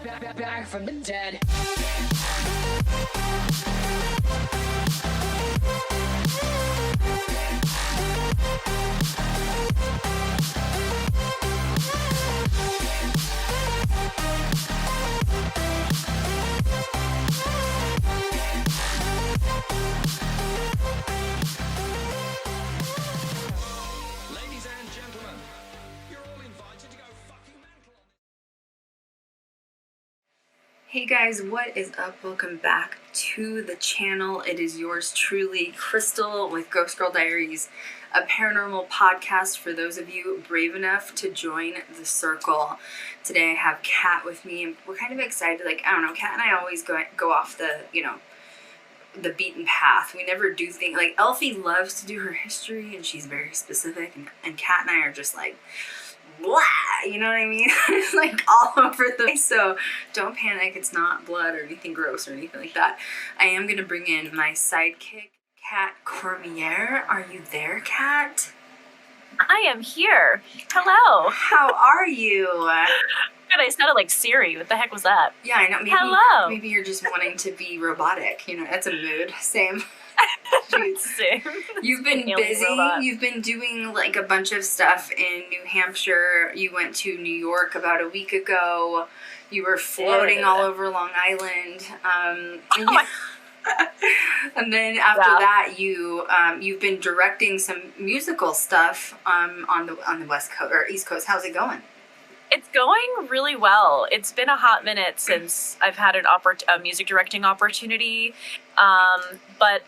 Back from the dead. Ladies and gentlemen, you're all invited to go fucking mental. Hey guys, what is up? Welcome back to the channel. It is yours truly, Krystal with Ghost Girl Diaries, a paranormal podcast for those of you brave enough to join the circle. Today I have Cat with me, and we're kind of excited. Like, I don't know, Cat and I always go off the, the beaten path. We never do things, like Elfie loves to do her history and she's very specific, and Cat and I are just like, blah, you know what I mean? It's like all over the place. So don't panic, it's not blood or anything gross or anything like that. I am going to bring in my sidekick, Cat Cormier. Are you there, Cat? I am here. Hello. How are you? God, I sounded like Siri. What the heck was that? Yeah, I know. Hello. Maybe you're just wanting to be robotic. That's a mood. Same. Same. You've been Alien busy. robot. You've been doing like a bunch of stuff in New Hampshire. You went to New York about a week ago. You were floating all over Long Island. And then after that, you've been directing some musical stuff on the West Coast or East Coast. How's it going? It's going really well. It's been a hot minute since I've had a music directing opportunity. But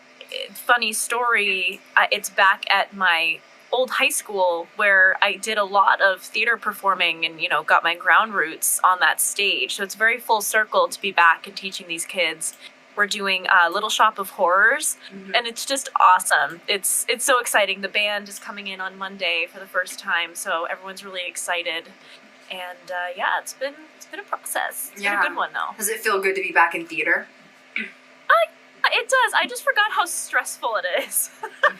funny story, it's back at my old high school where I did a lot of theater performing and, got my ground roots on that stage. So it's very full circle to be back and teaching these kids. We're doing Little Shop of Horrors, and it's just awesome. It's so exciting. The band is coming in on Monday for the first time, so everyone's really excited. And it's been a process. It's been a good one though. Does it feel good to be back in theater? It does. I just forgot how stressful it is.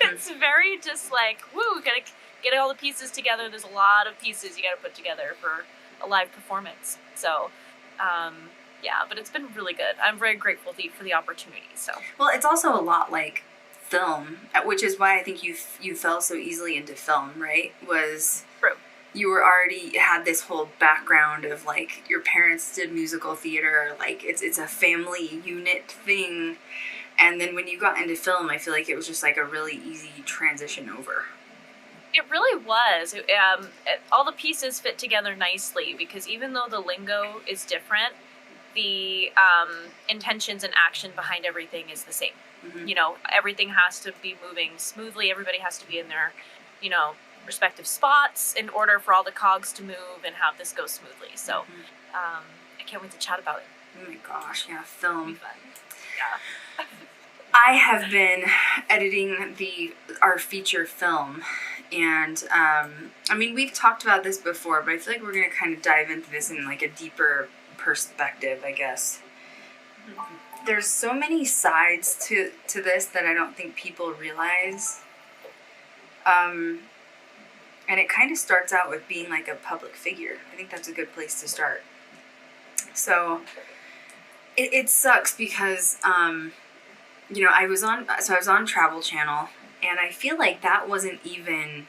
It's very just like, woo, gotta get all the pieces together. There's a lot of pieces you gotta put together for a live performance. So, but it's been really good. I'm very grateful for the opportunity. So. Well, it's also a lot like film, which is why I think you fell so easily into film, right? Was True. You were already had this whole background of like your parents did musical theater, like it's a family unit thing, and then when you got into film, I feel like it was just like a really easy transition over. It really was. All the pieces fit together nicely because even though the lingo is different, the intentions and action behind everything is the same. Mm-hmm. Everything has to be moving smoothly. Everybody has to be in their, respective spots in order for all the cogs to move and have this go smoothly. So I can't wait to chat about it. Oh my gosh, yeah, film. It'll be fun. Yeah. I have been editing our feature film, and we've talked about this before, but I feel like we're going to kind of dive into this in like a deeper perspective, I guess. There's so many sides to this that I don't think people realize. And it kind of starts out with being like a public figure. I think that's a good place to start. So it sucks because I was on Travel Channel, and I feel like that wasn't even,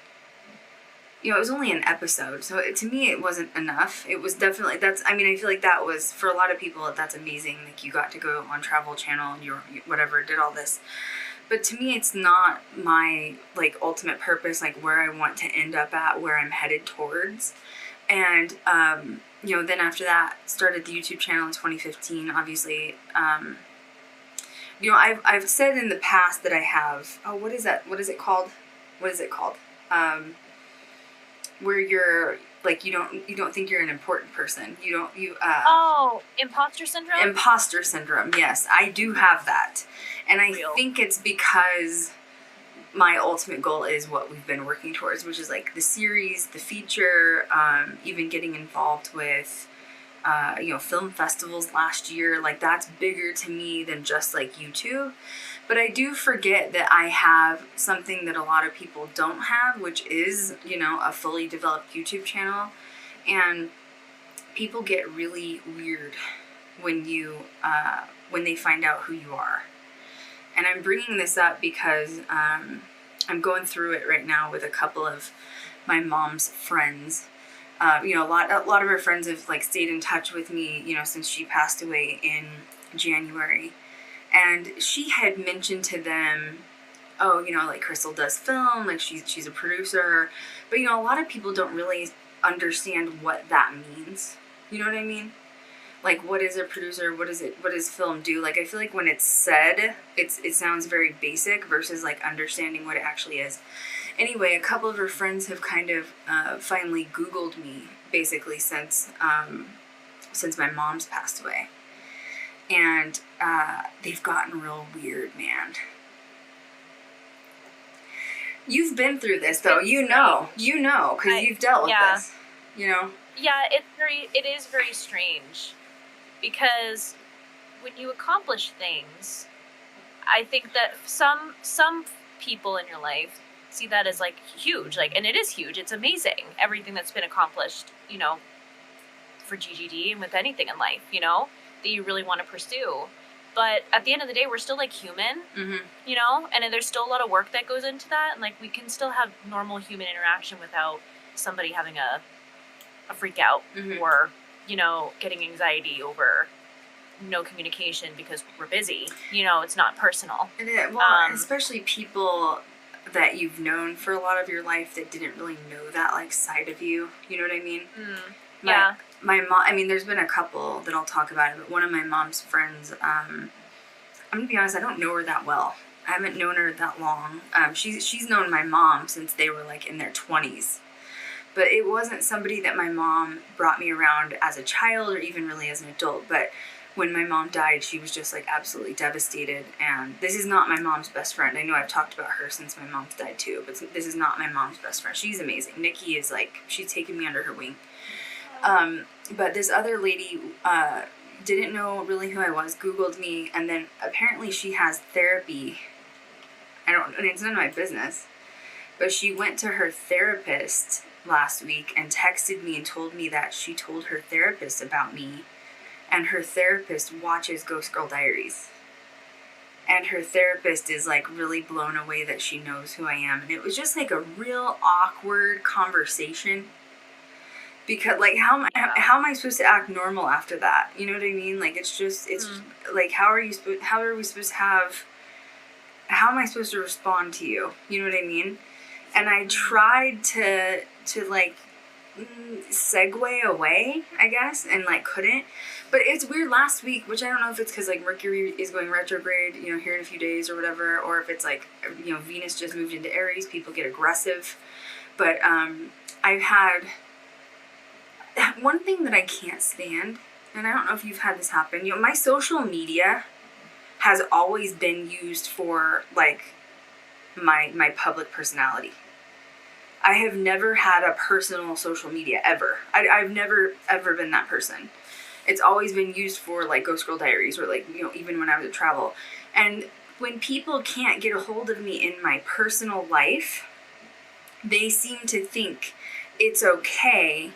it was only an episode. So to me, it wasn't enough. It was definitely, I feel like that was, for a lot of people, that's amazing. Like you got to go on Travel Channel and you did all this. But to me, it's not my like ultimate purpose, like where I want to end up at, where I'm headed towards. And, then after that, started the YouTube channel in 2015, obviously. I've said in the past that I have, what is that? What is it called? Where you're like, you don't think you're an important person. Imposter syndrome? Imposter syndrome, yes. I do have that. And I think it's because my ultimate goal is what we've been working towards, which is like the series, the feature, even getting involved with, film festivals last year. Like that's bigger to me than just like YouTube. But I do forget that I have something that a lot of people don't have, which is, a fully developed YouTube channel. And people get really weird when when they find out who you are. And I'm bringing this up because I'm going through it right now with a couple of my mom's friends. A lot of her friends have like stayed in touch with me, since she passed away in January. And she had mentioned to them, oh, like Krystal does film, like she's a producer. But, a lot of people don't really understand what that means. You know what I mean? Like, what is a producer? What does film do? Like, I feel like when it's said, it sounds very basic versus like understanding what it actually is. Anyway, a couple of her friends have kind of finally Googled me, basically, since my mom's passed away. And they've gotten real weird, man. You've been through this, though. You know, because you've dealt with this, Yeah, it is very strange, because when you accomplish things, I think that some people in your life see that as like huge, like, and it is huge. It's amazing, everything that's been accomplished, for GGD and with anything in life, that you really want to pursue. But at the end of the day, we're still like human, and there's still a lot of work that goes into that. And like, we can still have normal human interaction without somebody having a freak out or, getting anxiety over no communication because we're busy. It's not personal. Especially people that you've known for a lot of your life that didn't really know that like side of you. You know what I mean? Yeah. My mom, there's been a couple that I'll talk about it, but one of my mom's friends, I'm going to be honest, I don't know her that well. I haven't known her that long. She's known my mom since they were like in their 20s. But it wasn't somebody that my mom brought me around as a child or even really as an adult. But when my mom died, she was just like absolutely devastated. And this is not my mom's best friend. I know I've talked about her since my mom's died too, but this is not my mom's best friend. She's amazing. Nikki is like, she's taken me under her wing. But this other lady didn't know really who I was, Googled me, and then apparently she has therapy. It's none of my business. But she went to her therapist last week and texted me and told me that she told her therapist about me, and her therapist watches Ghost Girl Diaries. And her therapist is like really blown away that she knows who I am. And it was just like a real awkward conversation. Because like how am I supposed to act normal after that? You know what I mean? Like it's like how am I supposed to respond to you? You know what I mean? And I tried to like segue away, I guess, and like couldn't. But it's weird last week, which I don't know if it's because like Mercury is going retrograde, here in a few days or whatever, or if it's like, Venus just moved into Aries, people get aggressive. But I've had one thing that I can't stand, and I don't know if you've had this happen, my social media has always been used for like my public personality. I have never had a personal social media ever. I've never ever been that person. It's always been used for like Ghost Girl Diaries or like, even when I was at travel. And when people can't get a hold of me in my personal life, they seem to think it's okay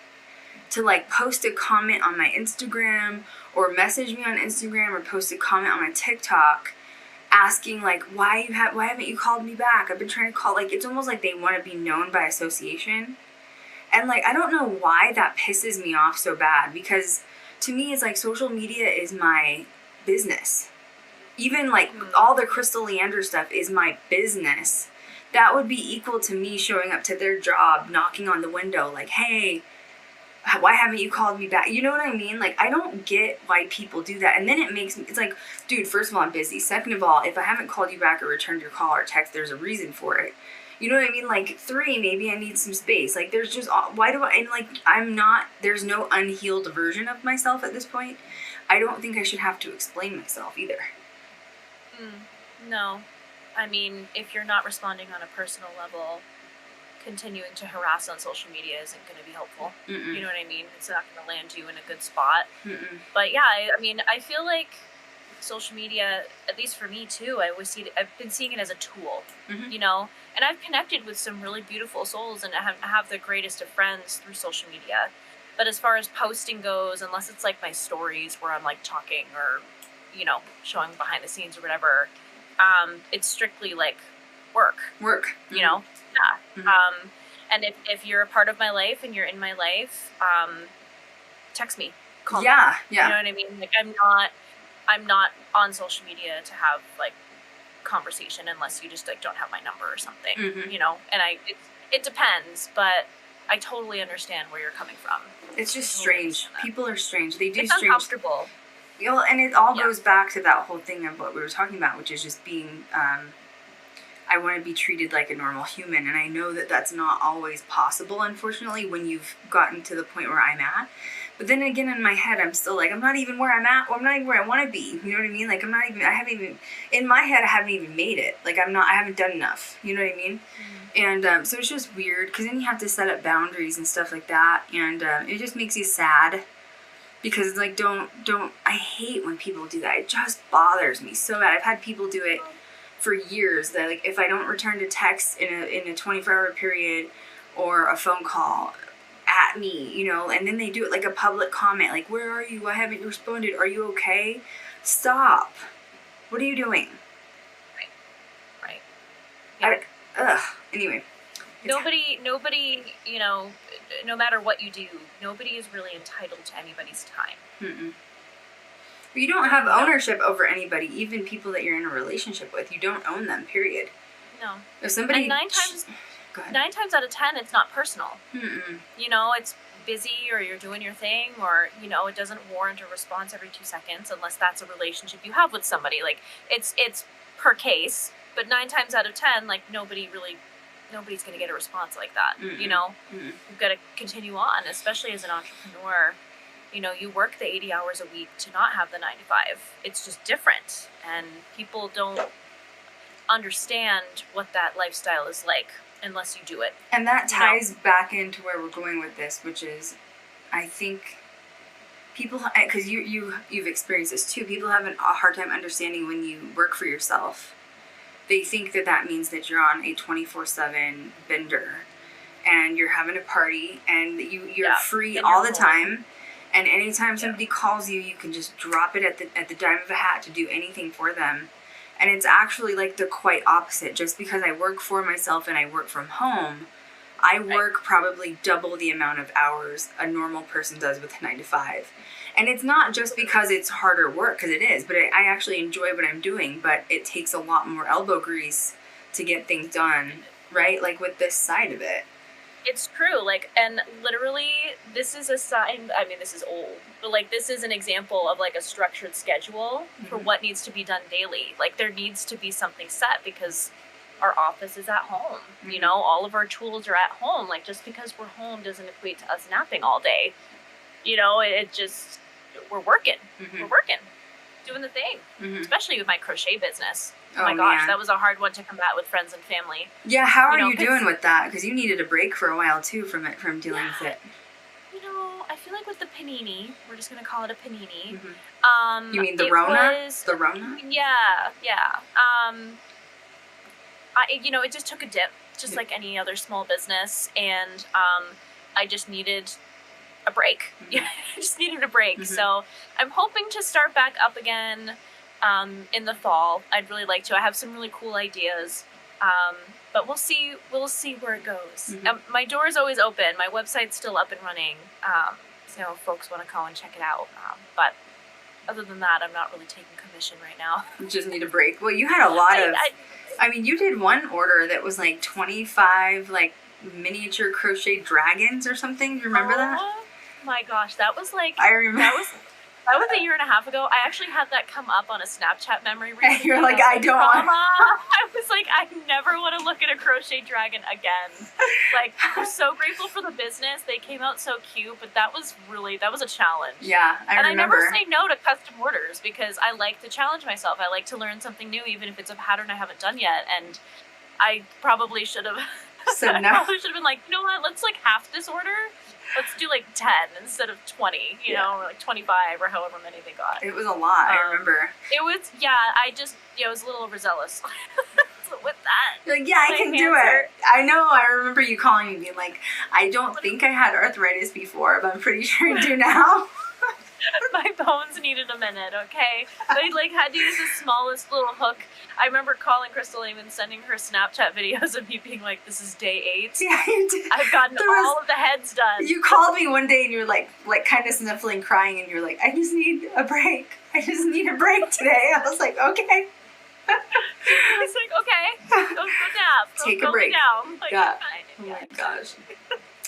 to like post a comment on my Instagram or message me on Instagram or post a comment on my TikTok asking like, why haven't you called me back? I've been trying to call. Like, it's almost like they want to be known by association. And like, I don't know why that pisses me off so bad, because to me it's like social media is my business. Even like all the Krystal Leandra stuff is my business. That would be equal to me showing up to their job, knocking on the window like, hey, why haven't you called me back? You know what I mean? Like, I don't get why people do that. And then it's like, dude, first of all, I'm busy. Second of all, if I haven't called you back or returned your call or text, there's a reason for it. You know what I mean? Like, 3, maybe I need some space. Like, there's just, there's no unhealed version of myself at this point. I don't think I should have to explain myself either. No. I mean, if you're not responding on a personal level, continuing to harass on social media isn't going to be helpful. You know what I mean? It's not going to land you in a good spot. But yeah, I feel like social media, at least for me too, I've been seeing it as a tool, and I've connected with some really beautiful souls, and I have the greatest of friends through social media. But as far as posting goes, unless it's like my stories where I'm like talking or, you know, showing behind the scenes or whatever, it's strictly like work. You know? Yeah. Mm-hmm. And if you're a part of my life and you're in my life, text me. Call me. Yeah. You know what I mean? Like I'm not on social media to have like conversation unless you just like don't have my number or something. Mm-hmm. You know? And it depends, but I totally understand where you're coming from. It's just strange. People are strange. They do it's strange. Uncomfortable. You know, and it all goes back to that whole thing of what we were talking about, which is just being. I want to be treated like a normal human, and I know that that's not always possible, unfortunately, when you've gotten to the point where I'm at. But then again, in my head, I'm still like, I'm not even where I'm at, or I'm not even where I want to be. You know what I mean? Like, in my head, I haven't even made it. Like, I haven't done enough. You know what I mean? Mm-hmm. And so it's just weird, because then you have to set up boundaries and stuff like that, and it just makes you sad. Because, like, I hate when people do that. It just bothers me so bad. I've had people do it for years that, like, if I don't return to text in a 24-hour period or a phone call at me, you know, and then they do it like a public comment, like, where are you? Why haven't you responded? Are you okay? Stop. What are you doing? Right. Yeah. Anyway. Nobody, you know, no matter what you do, nobody is really entitled to anybody's time. Mm-mm. You don't have ownership over anybody, even people that you're in a relationship with. You don't own them, period. No. If somebody... And 9 times out of 10, it's not personal. Mm-mm. You know, it's busy or you're doing your thing or, you know, it doesn't warrant a response every 2 seconds unless that's a relationship you have with somebody. Like, it's per case, but 9 times out of 10, like, nobody's going to get a response like that, you know? Mm-mm. You've got to continue on, especially as an entrepreneur. You know, you work the 80 hours a week to not have the 9 to 5. It's just different. And people don't understand what that lifestyle is like unless you do it. And that ties back into where we're going with this, which is, I think, people, because you've experienced this too, people have a hard time understanding when you work for yourself. They think that means that you're on a 24/7 bender and you're having a party and you're free all the time. And anytime somebody calls you, you can just drop it at the dime of a hat to do anything for them. And it's actually like the quite opposite. Just because I work for myself and I work from home, I work probably double the amount of hours a normal person does with a 9 to 5. And it's not just because it's harder work, because it is, but I actually enjoy what I'm doing, but it takes a lot more elbow grease to get things done, right? Like with this side of it. It's true, like, and literally, this is a sign, I mean, this is old, but, like, this is an example of, like, a structured schedule for what needs to be done daily. Like, there needs to be something set because our office is at home, you know, all of our tools are at home. Like, just because we're home doesn't equate to us napping all day. You know, it just, we're working, doing the thing, especially with my crochet business. Oh my gosh, man. That was a hard one to combat with friends and family. Yeah, how are you doing with that? Because you needed a break for a while too from dealing with it. You know, I feel like with the panini, we're just gonna call it a panini. You mean the Rona? The Rona? Yeah. You know, it just took a dip, just like any other small business, and I just needed a break. I just needed a break. So I'm hoping to start back up again. In the fall. I'd really like to. I have some really cool ideas, but we'll see where it goes. My door is always open. My website's still up and running, so if folks want to call and check it out. But other than that, I'm not really taking commission right now. You just need a break. Well, you had a lot of... I mean, you did one order that was like 25 like miniature crochet dragons or something. Do you remember that? Oh my gosh, that was like... I remember. That was a year and a half ago. I actually had that come up on a Snapchat memory recently. And you're like, I don't want... I was like, I never want to look at a crochet dragon again. Like, we're so grateful for the business. They came out so cute, but that was a challenge. Yeah, I remember. And I never say no to custom orders because I like to challenge myself. I like to learn something new, even if it's a pattern I haven't done yet. And I probably should have... Said no. I probably should have been like, you know what, let's like half this order. Let's do like 10 instead of 20, you know, or like 25 or however many they got. It was a lot, I remember. It was, I was a little overzealous. with that. You're like, yeah, I My can do hands it. hurt. I know. I remember you calling me being like, I don't think I had arthritis before, but I'm pretty sure I do now. My bones needed a minute, okay? They like had to use the smallest little hook. I remember calling Krystal and even sending her Snapchat videos of me being like, this is day 8. Yeah, you did. I've gotten There was- all of the heads done. You called me one day and you were like kind of sniffling, crying, and you're like, I just need a break. I just need a break today. I was like, okay. It's like, okay, go nap. Take go a break. Lay down. Like, Yeah. fine. Oh my gosh.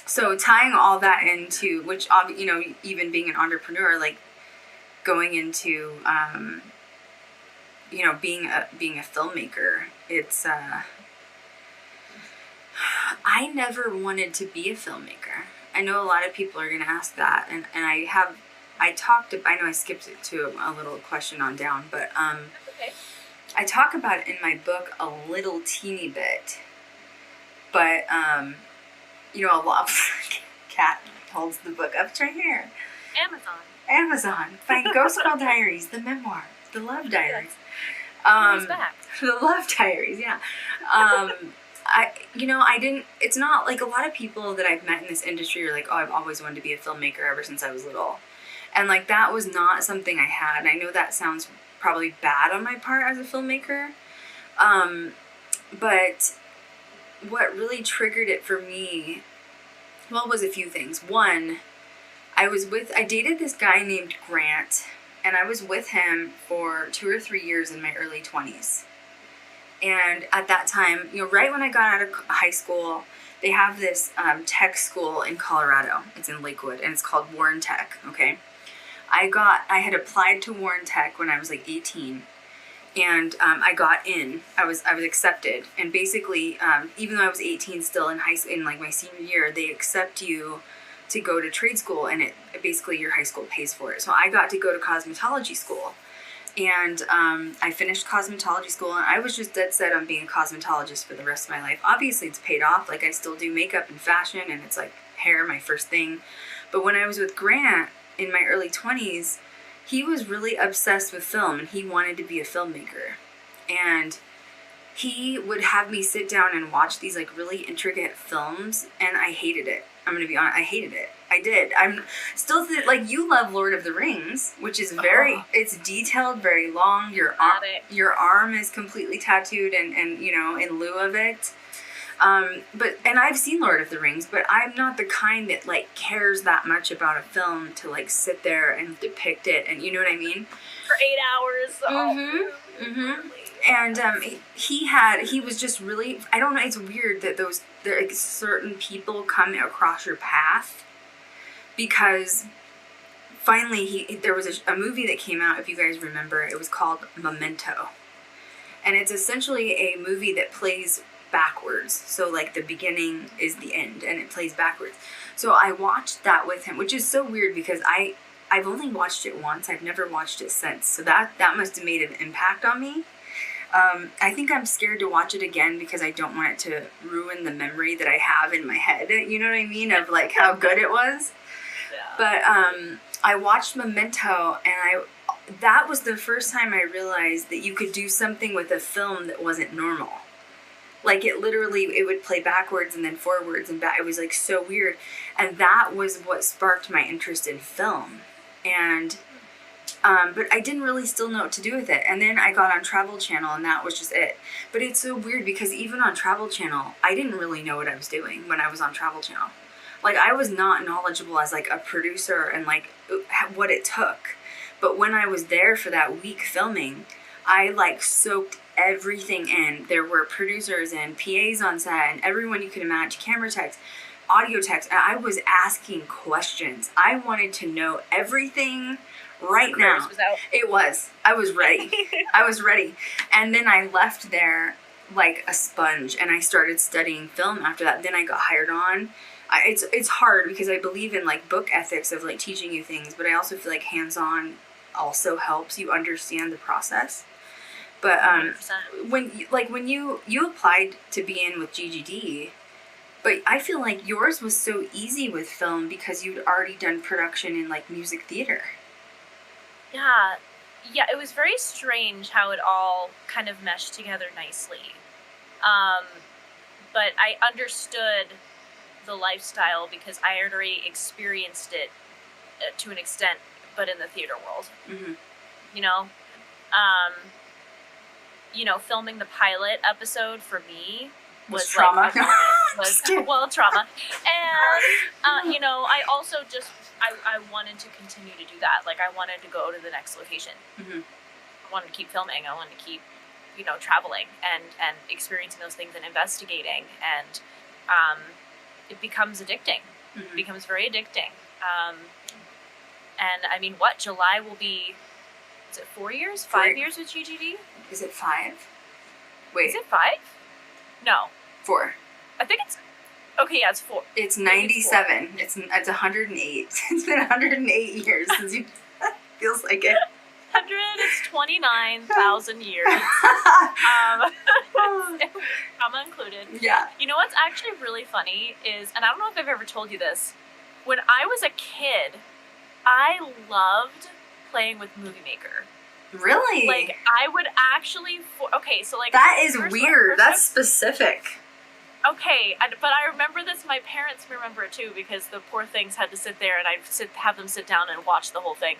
So tying all that into, which, you know, even being an entrepreneur, like going into, you know, being a filmmaker, it's, I never wanted to be a filmmaker. I know a lot of people are going to ask that, and I know I skipped it to a little question on down, but, Okay. I talk about it in my book a little teeny bit, but, you know, a lot. Cat holds the book up right here. Amazon. Find Ghost Girl Diaries, the memoir, the Love Diaries. Who's back? The Love Diaries, yeah. It's not like a lot of people that I've met in this industry are like, oh, I've always wanted to be a filmmaker ever since I was little. And like, that was not something I had. And I know that sounds probably bad on my part as a filmmaker. But what really triggered it for me, well, was a few things. One, I dated this guy named Grant, and I was with him for 2 or 3 years in my early 20s. And at that time, you know, right when I got out of high school, they have this tech school in Colorado. It's in Lakewood, and it's called Warren Tech, okay? I had applied to Warren Tech when I was like 18, and I got in. I was accepted, and basically, even though I was 18, still in like my senior year, they accept you to go to trade school, and it basically your high school pays for it. So I got to go to cosmetology school, and I finished cosmetology school, and I was just dead set on being a cosmetologist for the rest of my life. Obviously, it's paid off. Like, I still do makeup and fashion, and it's like hair, my first thing. But when I was with Grant in my early 20s, he was really obsessed with film, and he wanted to be a filmmaker. And he would have me sit down and watch these like really intricate films, and I hated it. I'm going to be honest, I hated it. I did. I'm still, like, you love Lord of the Rings, which is it's detailed, very long. Your arm is completely tattooed and, you know, in lieu of it. And I've seen Lord of the Rings, but I'm not the kind that, like, cares that much about a film to, like, sit there and depict it, and you know what I mean? For 8 hours. And he was just really, I don't know, it's weird that there like certain people come across your path, because finally there was a movie that came out, if you guys remember, it was called Memento. And it's essentially a movie that plays backwards. So like the beginning is the end and it plays backwards. So I watched that with him, which is so weird because I've only watched it once. I've never watched it since. So that must have made an impact on me. I think I'm scared to watch it again because I don't want it to ruin the memory that I have in my head. You know what I mean? Of like how good it was. Yeah. But I watched Memento, and that was the first time I realized that you could do something with a film that wasn't normal. Like it would play backwards and then forwards and back. It was like so weird. And that was what sparked my interest in film. And but I didn't really still know what to do with it. And then I got on Travel Channel, and that was just it. But it's so weird because even on Travel Channel, I didn't really know what I was doing when I was on Travel Channel. Like, I was not knowledgeable as, like, a producer and, like, what it took. But when I was there for that week filming, I, like, soaked everything in. There were producers and PAs on set and everyone you could imagine, camera techs, audio techs. And I was asking questions. I wanted to know everything right now. It was. I was ready. I was ready. And then I left there like a sponge, and I started studying film after that. Then I got hired on. It's hard because I believe in like book ethics of like teaching you things, but I also feel like hands-on also helps you understand the process. But when you applied to be in with GGD, but I feel like yours was so easy with film because you'd already done production in like music theater. Yeah, it was very strange how it all kind of meshed together nicely. But I understood the lifestyle because I had already experienced it to an extent, but in the theater world. Mm-hmm. You know? Filming the pilot episode for me was trauma. Like, trauma. And, I also I wanted to continue to do that. Like, I wanted to go to the next location. Mm-hmm. I wanted to keep filming. I wanted to keep, traveling and experiencing those things and investigating. And it becomes addicting. Mm-hmm. It becomes very addicting. And, I mean, July will be, is it 4 years? 5 years with GGD? Is it 5? Wait. Is it 5? No. 4. I think it's... Okay, yeah, it's 4. It's 97. It's 108. It's been 108 years since you... Feels like it. 100, it's 29,000 years. Trauma included. Yeah. You know what's actually really funny is, and I don't know if I've ever told you this, when I was a kid, I loved playing with Movie Maker. Really? Like, I would actually... Okay, so like... That is weird. That's specific. Okay, but I remember this. My parents remember it too because the poor things had to sit there and I'd have them sit down and watch the whole thing.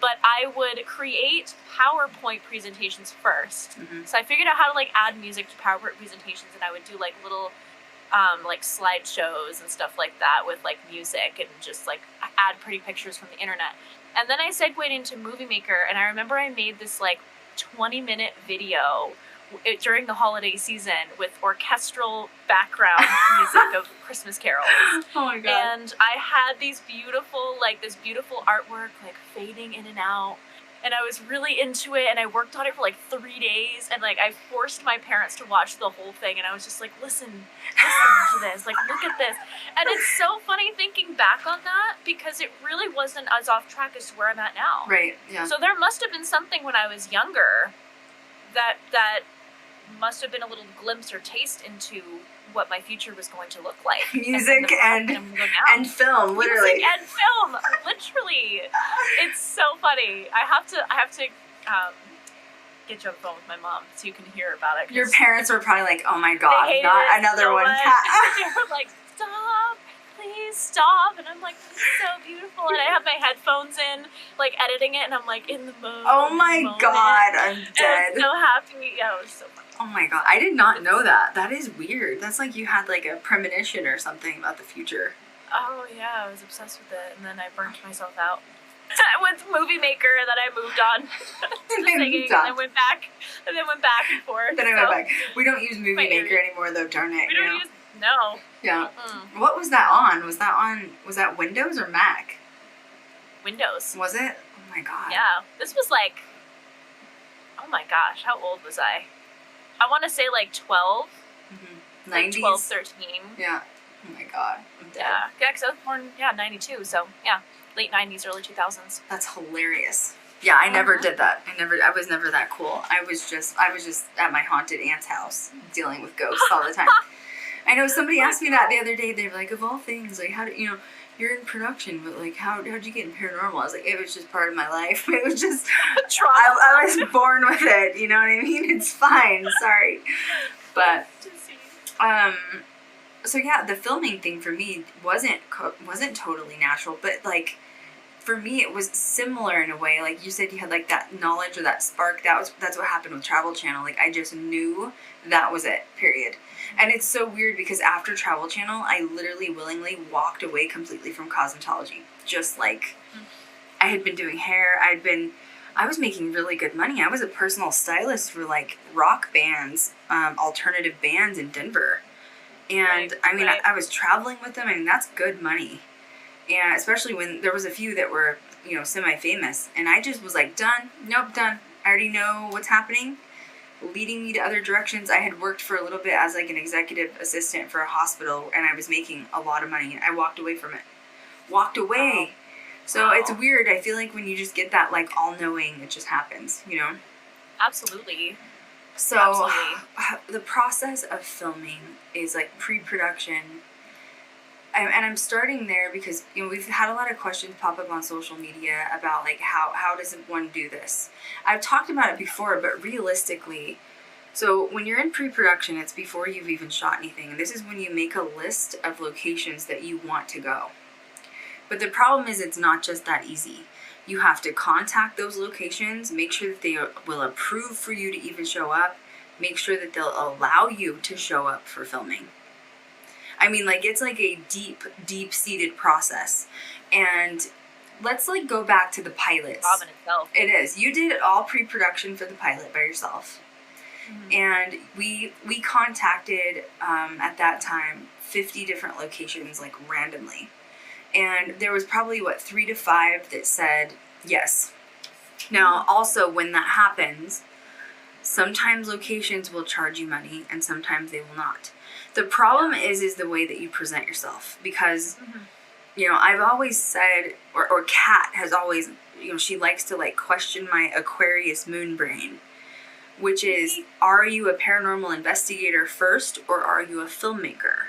But I would create PowerPoint presentations first. Mm-hmm. So I figured out how to add music to PowerPoint presentations, and I would do little slideshows and stuff like that with music and just add pretty pictures from the internet. And then I segued into Movie Maker, and I remember I made this 20-minute video during the holiday season with orchestral background music of Christmas carols. Oh my god. And I had these beautiful, this beautiful artwork, fading in and out. And I was really into it, and I worked on it for 3 days, and I forced my parents to watch the whole thing, and I was just listen to this, look at this. And it's so funny thinking back on that, because it really wasn't as off track as to where I'm at now. Right, yeah. So there must have been something when I was younger that must have been a little glimpse or taste into what my future was going to look like. Music and film, literally. Music and film, literally. It's so funny. I have to get you on the phone with my mom so you can hear about it. Your parents were probably oh my god, not another so one. They were stop, please stop. And I'm this is so beautiful. And I have my headphones in, editing it, and I'm in the mode. Oh my god, I'm dead. And I'm so happy. Yeah, it was so funny. Oh my god, I did not know that. That is weird. That's you had a premonition or something about the future. Oh yeah, I was obsessed with it, and then I burnt myself out with Movie Maker, and then I moved on to singing, and then went back and forth. Then I went back. We don't use Movie Maker anymore, though. Darn it. We don't use. No. Yeah. Mm-mm. What was that on? Was that Windows or Mac? Windows. Was it? Oh my god. Yeah. This was oh my gosh, how old was I? I want to say 12. Mm-hmm. 90s? 12, 13. Yeah. Oh my god. I'm dead. Yeah, because I was born, 92, so yeah, late 90s, early 2000s. That's hilarious. Yeah, I never did that. I was never that cool. I was just at my haunted aunt's house dealing with ghosts all the time. I know somebody asked me that the other day. They were of all things, how do you're in production, but how'd you get in paranormal? I was it was just part of my life. It was just I was born with it. You know what I mean? It's fine. Sorry, but so yeah, the filming thing for me wasn't totally natural, but for me it was similar in a way. Like you said, you had that knowledge or that spark. That's what happened with Travel Channel. I just knew that was it. Period. And it's so weird because after Travel Channel, I literally willingly walked away completely from cosmetology. Just I had been doing hair. I was making really good money. I was a personal stylist for rock bands, alternative bands in Denver. And I was traveling with them. That's good money. And especially when there was a few that were, semi-famous. And I just was done. Nope, done. I already know what's happening. Leading me to other directions. I had worked for a little bit as an executive assistant for a hospital, and I was making a lot of money, and I walked away from it. Walked away. So it's weird. I feel when you just get that all-knowing, it just happens, Absolutely. So Absolutely. The process of filming is pre-production. And I'm starting there because we've had a lot of questions pop up on social media about how does one do this? I've talked about it before, but realistically, So when you're in pre-production, it's before you've even shot anything. And this is when you make a list of locations that you want to go. But the problem is it's not just that easy. You have to contact those locations, make sure that they will approve for you to even show up, make sure that they'll allow you to show up for filming. I mean, like, it's like a deep-seated process. And let's, like, go back to the pilots. Job in itself. It is. You did all pre-production for the pilot by yourself. Mm-hmm. And we contacted, at that time, 50 different locations, like, randomly. And there was probably, 3 to 5 that said yes. Now, also, when that happens, sometimes locations will charge you money and sometimes they will not. The problem is the way that you present yourself. Because, you know, I've always said, or Kat has always, you know, she likes to, like, question my Aquarius moon brain. Which is, are you a paranormal investigator first or are you a filmmaker?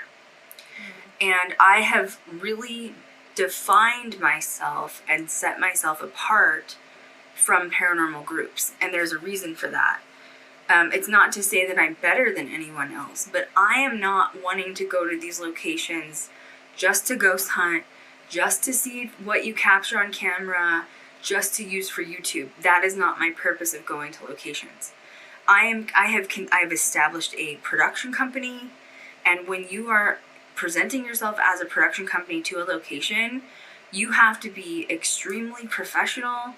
And I have really defined myself and set myself apart from paranormal groups. And there's a reason for that. It's not to say that I'm better than anyone else, but I am not wanting to go to these locations just to ghost hunt, just to see what you capture on camera, just to use for YouTube. That is not my purpose of going to locations. I have established a production company, and when you are presenting yourself as a production company to a location, you have to be extremely professional,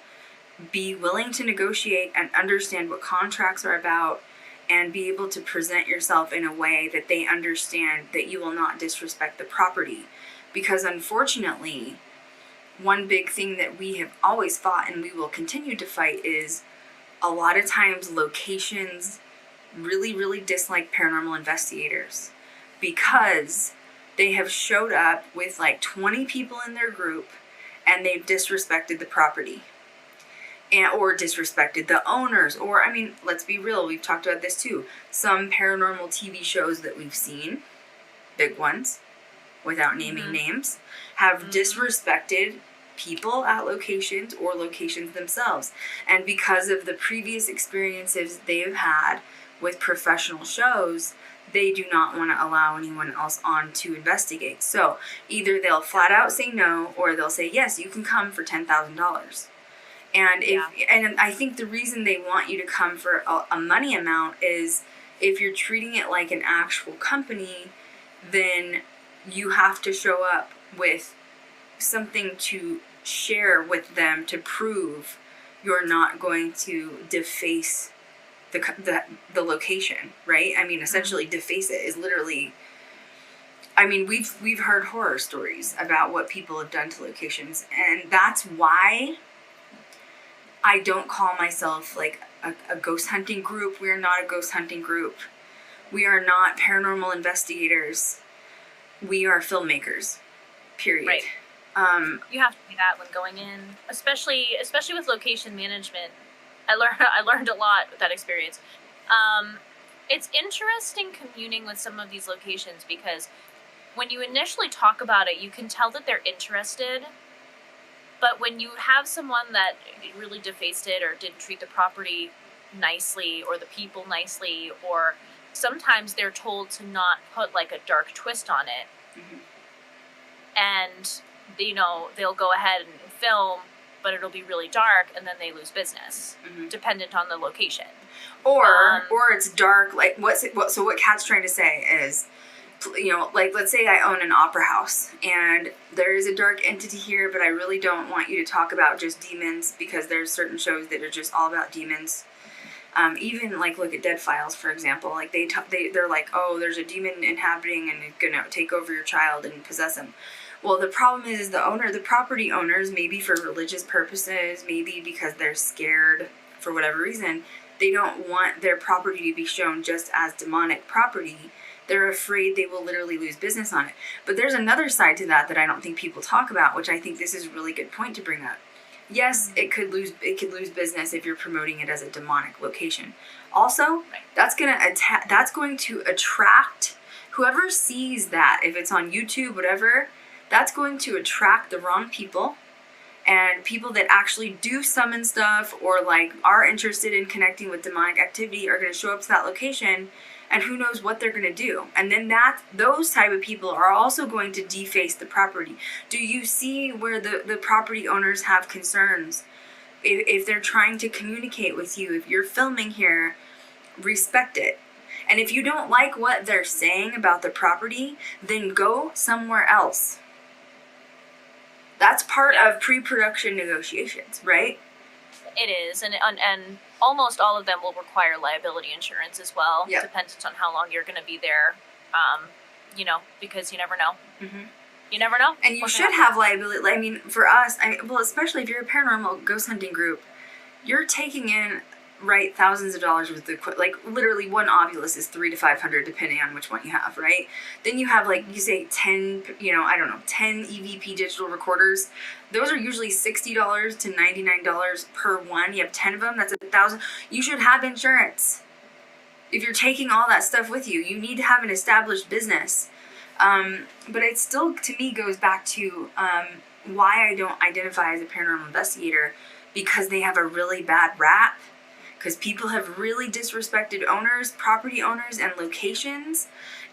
be willing to negotiate and understand what contracts are about, and be able to present yourself in a way that they understand that you will not disrespect the property. Because unfortunately, one big thing that we have always fought and we will continue to fight is a lot of times locations really, really dislike paranormal investigators because they have showed up with like 20 people in their group and they've disrespected the property or disrespected the owners. Or, I mean, let's be real, we've talked about this too. Some paranormal TV shows that we've seen, big ones, without naming names, have disrespected people at locations or locations themselves. And because of the previous experiences they've had with professional shows, they do not want to allow anyone else on to investigate. So either they'll flat out say no, or they'll say, yes, you can come for $10,000. And and I think the reason they want you to come for a money amount is if you're treating it like an actual company, then you have to show up with something to share with them to prove you're not going to deface the location, right? I mean, essentially deface it is literally, I mean, we've heard horror stories about what people have done to locations, and that's why I don't call myself like a ghost hunting group. We are not a ghost hunting group. We are not paranormal investigators. We are filmmakers, period. Right. You have to do that when going in, especially with location management. I learned a lot with that experience. It's interesting communing with some of these locations because when you initially talk about it, you can tell that they're interested. But when you have someone that really defaced it or didn't treat the property nicely or the people nicely, or sometimes they're told to not put like a dark twist on it, and you know, they'll go ahead and film, but it'll be really dark, and then they lose business, dependent on the location. Or it's dark. Like so what Kat's trying to say is, you know, like let's say I own an opera house, and there is a dark entity here, but I really don't want you to talk about just demons because there's certain shows that are just all about demons. Even like look at Dead Files, for example. Like they're like, oh, there's a demon inhabiting and it's gonna take over your child and possess him. Well, the problem is the property owners, maybe for religious purposes, maybe because they're scared for whatever reason, they don't want their property to be shown just as demonic property. They're afraid they will literally lose business on it. But there's another side to that I don't think people talk about, which I think this is a really good point to bring up. Yes, it could lose business if you're promoting it as a demonic location. Also, that's going to attract whoever sees that, if it's on YouTube, whatever, that's going to attract the wrong people, And people that actually do summon stuff or like are interested in connecting with demonic activity are going to show up to that location, and who knows what they're going to do. And then those type of people are also going to deface the property. Do you see where the property owners have concerns? If they're trying to communicate with you, if you're filming here, respect it. And if you don't like what they're saying about the property, then go somewhere else. That's part of pre-production negotiations, right? It is, and almost all of them will require liability insurance as well, Yep. dependent on how long you're going to be there, because you never know. Mm-hmm. You never know. And you should have liability. I mean, for us, especially if you're a paranormal ghost hunting group, you're taking in, right, thousands of dollars worth of like literally one Ovilus is $300 to $500 depending on which one you have, right? Then you have like, you say 10, 10 EVP digital recorders. Those are usually $60 to $99 per one. You have 10 of them, that's $1,000. You should have insurance. If you're taking all that stuff with you, you need to have an established business. But it still, to me, goes back to why I don't identify as a paranormal investigator, because they have a really bad rap. Because people have really disrespected owners, property owners, and locations,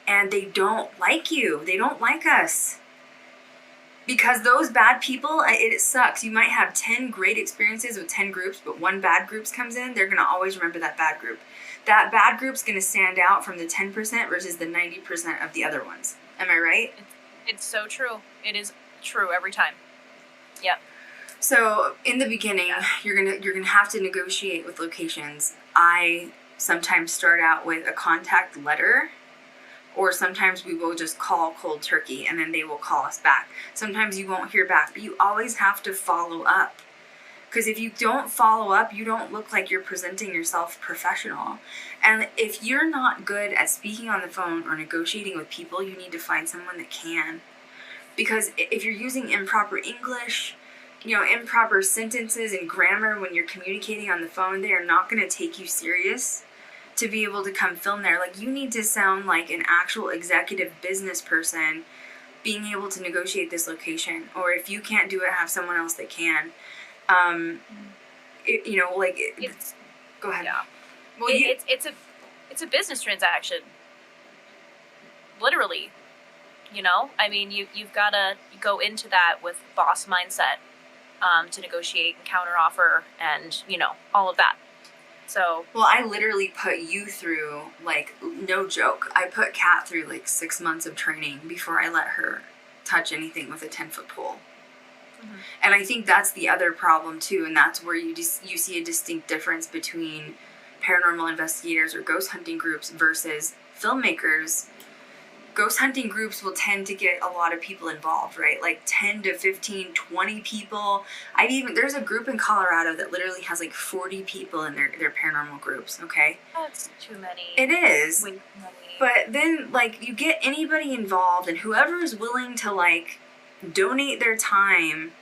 and they don't like you. They don't like us. Because those bad people, it sucks. You might have 10 great experiences with 10 groups, but one bad group comes in, they're going to always remember that bad group. That bad group's going to stand out from the 10% versus the 90% of the other ones. Am I right? It's so true. It is true every time. Yep. So in the beginning, you're gonna have to negotiate with locations. I sometimes start out with a contact letter, or sometimes we will just call cold turkey and then they will call us back. Sometimes you won't hear back, but you always have to follow up. Because if you don't follow up, you don't look like you're presenting yourself professional. And if you're not good at speaking on the phone or negotiating with people, you need to find someone that can. Because if you're using improper English, improper sentences and grammar when you're communicating on the phone, they are not going to take you serious to be able to come film there. Like, you need to sound like an actual executive business person being able to negotiate this location. Or if you can't do it, have someone else that can. Go ahead. Yeah. Well, it's a business transaction. Literally. I mean, you've got to go into that with boss mindset. To negotiate and counteroffer and, all of that. So. Well, I literally put you through, like, no joke, I put Kat through, like, 6 months of training before I let her touch anything with a 10-foot pole. Mm-hmm. And I think that's the other problem, too, and that's where you see a distinct difference between paranormal investigators or ghost hunting groups versus filmmakers. Ghost hunting groups will tend to get a lot of people involved, right? Like 10 to 15, 20 people. There's a group in Colorado that literally has like 40 people in their paranormal groups, okay? That's too many. It is. Way too many. But then, like, you get anybody involved, and whoever is willing to, like, donate their time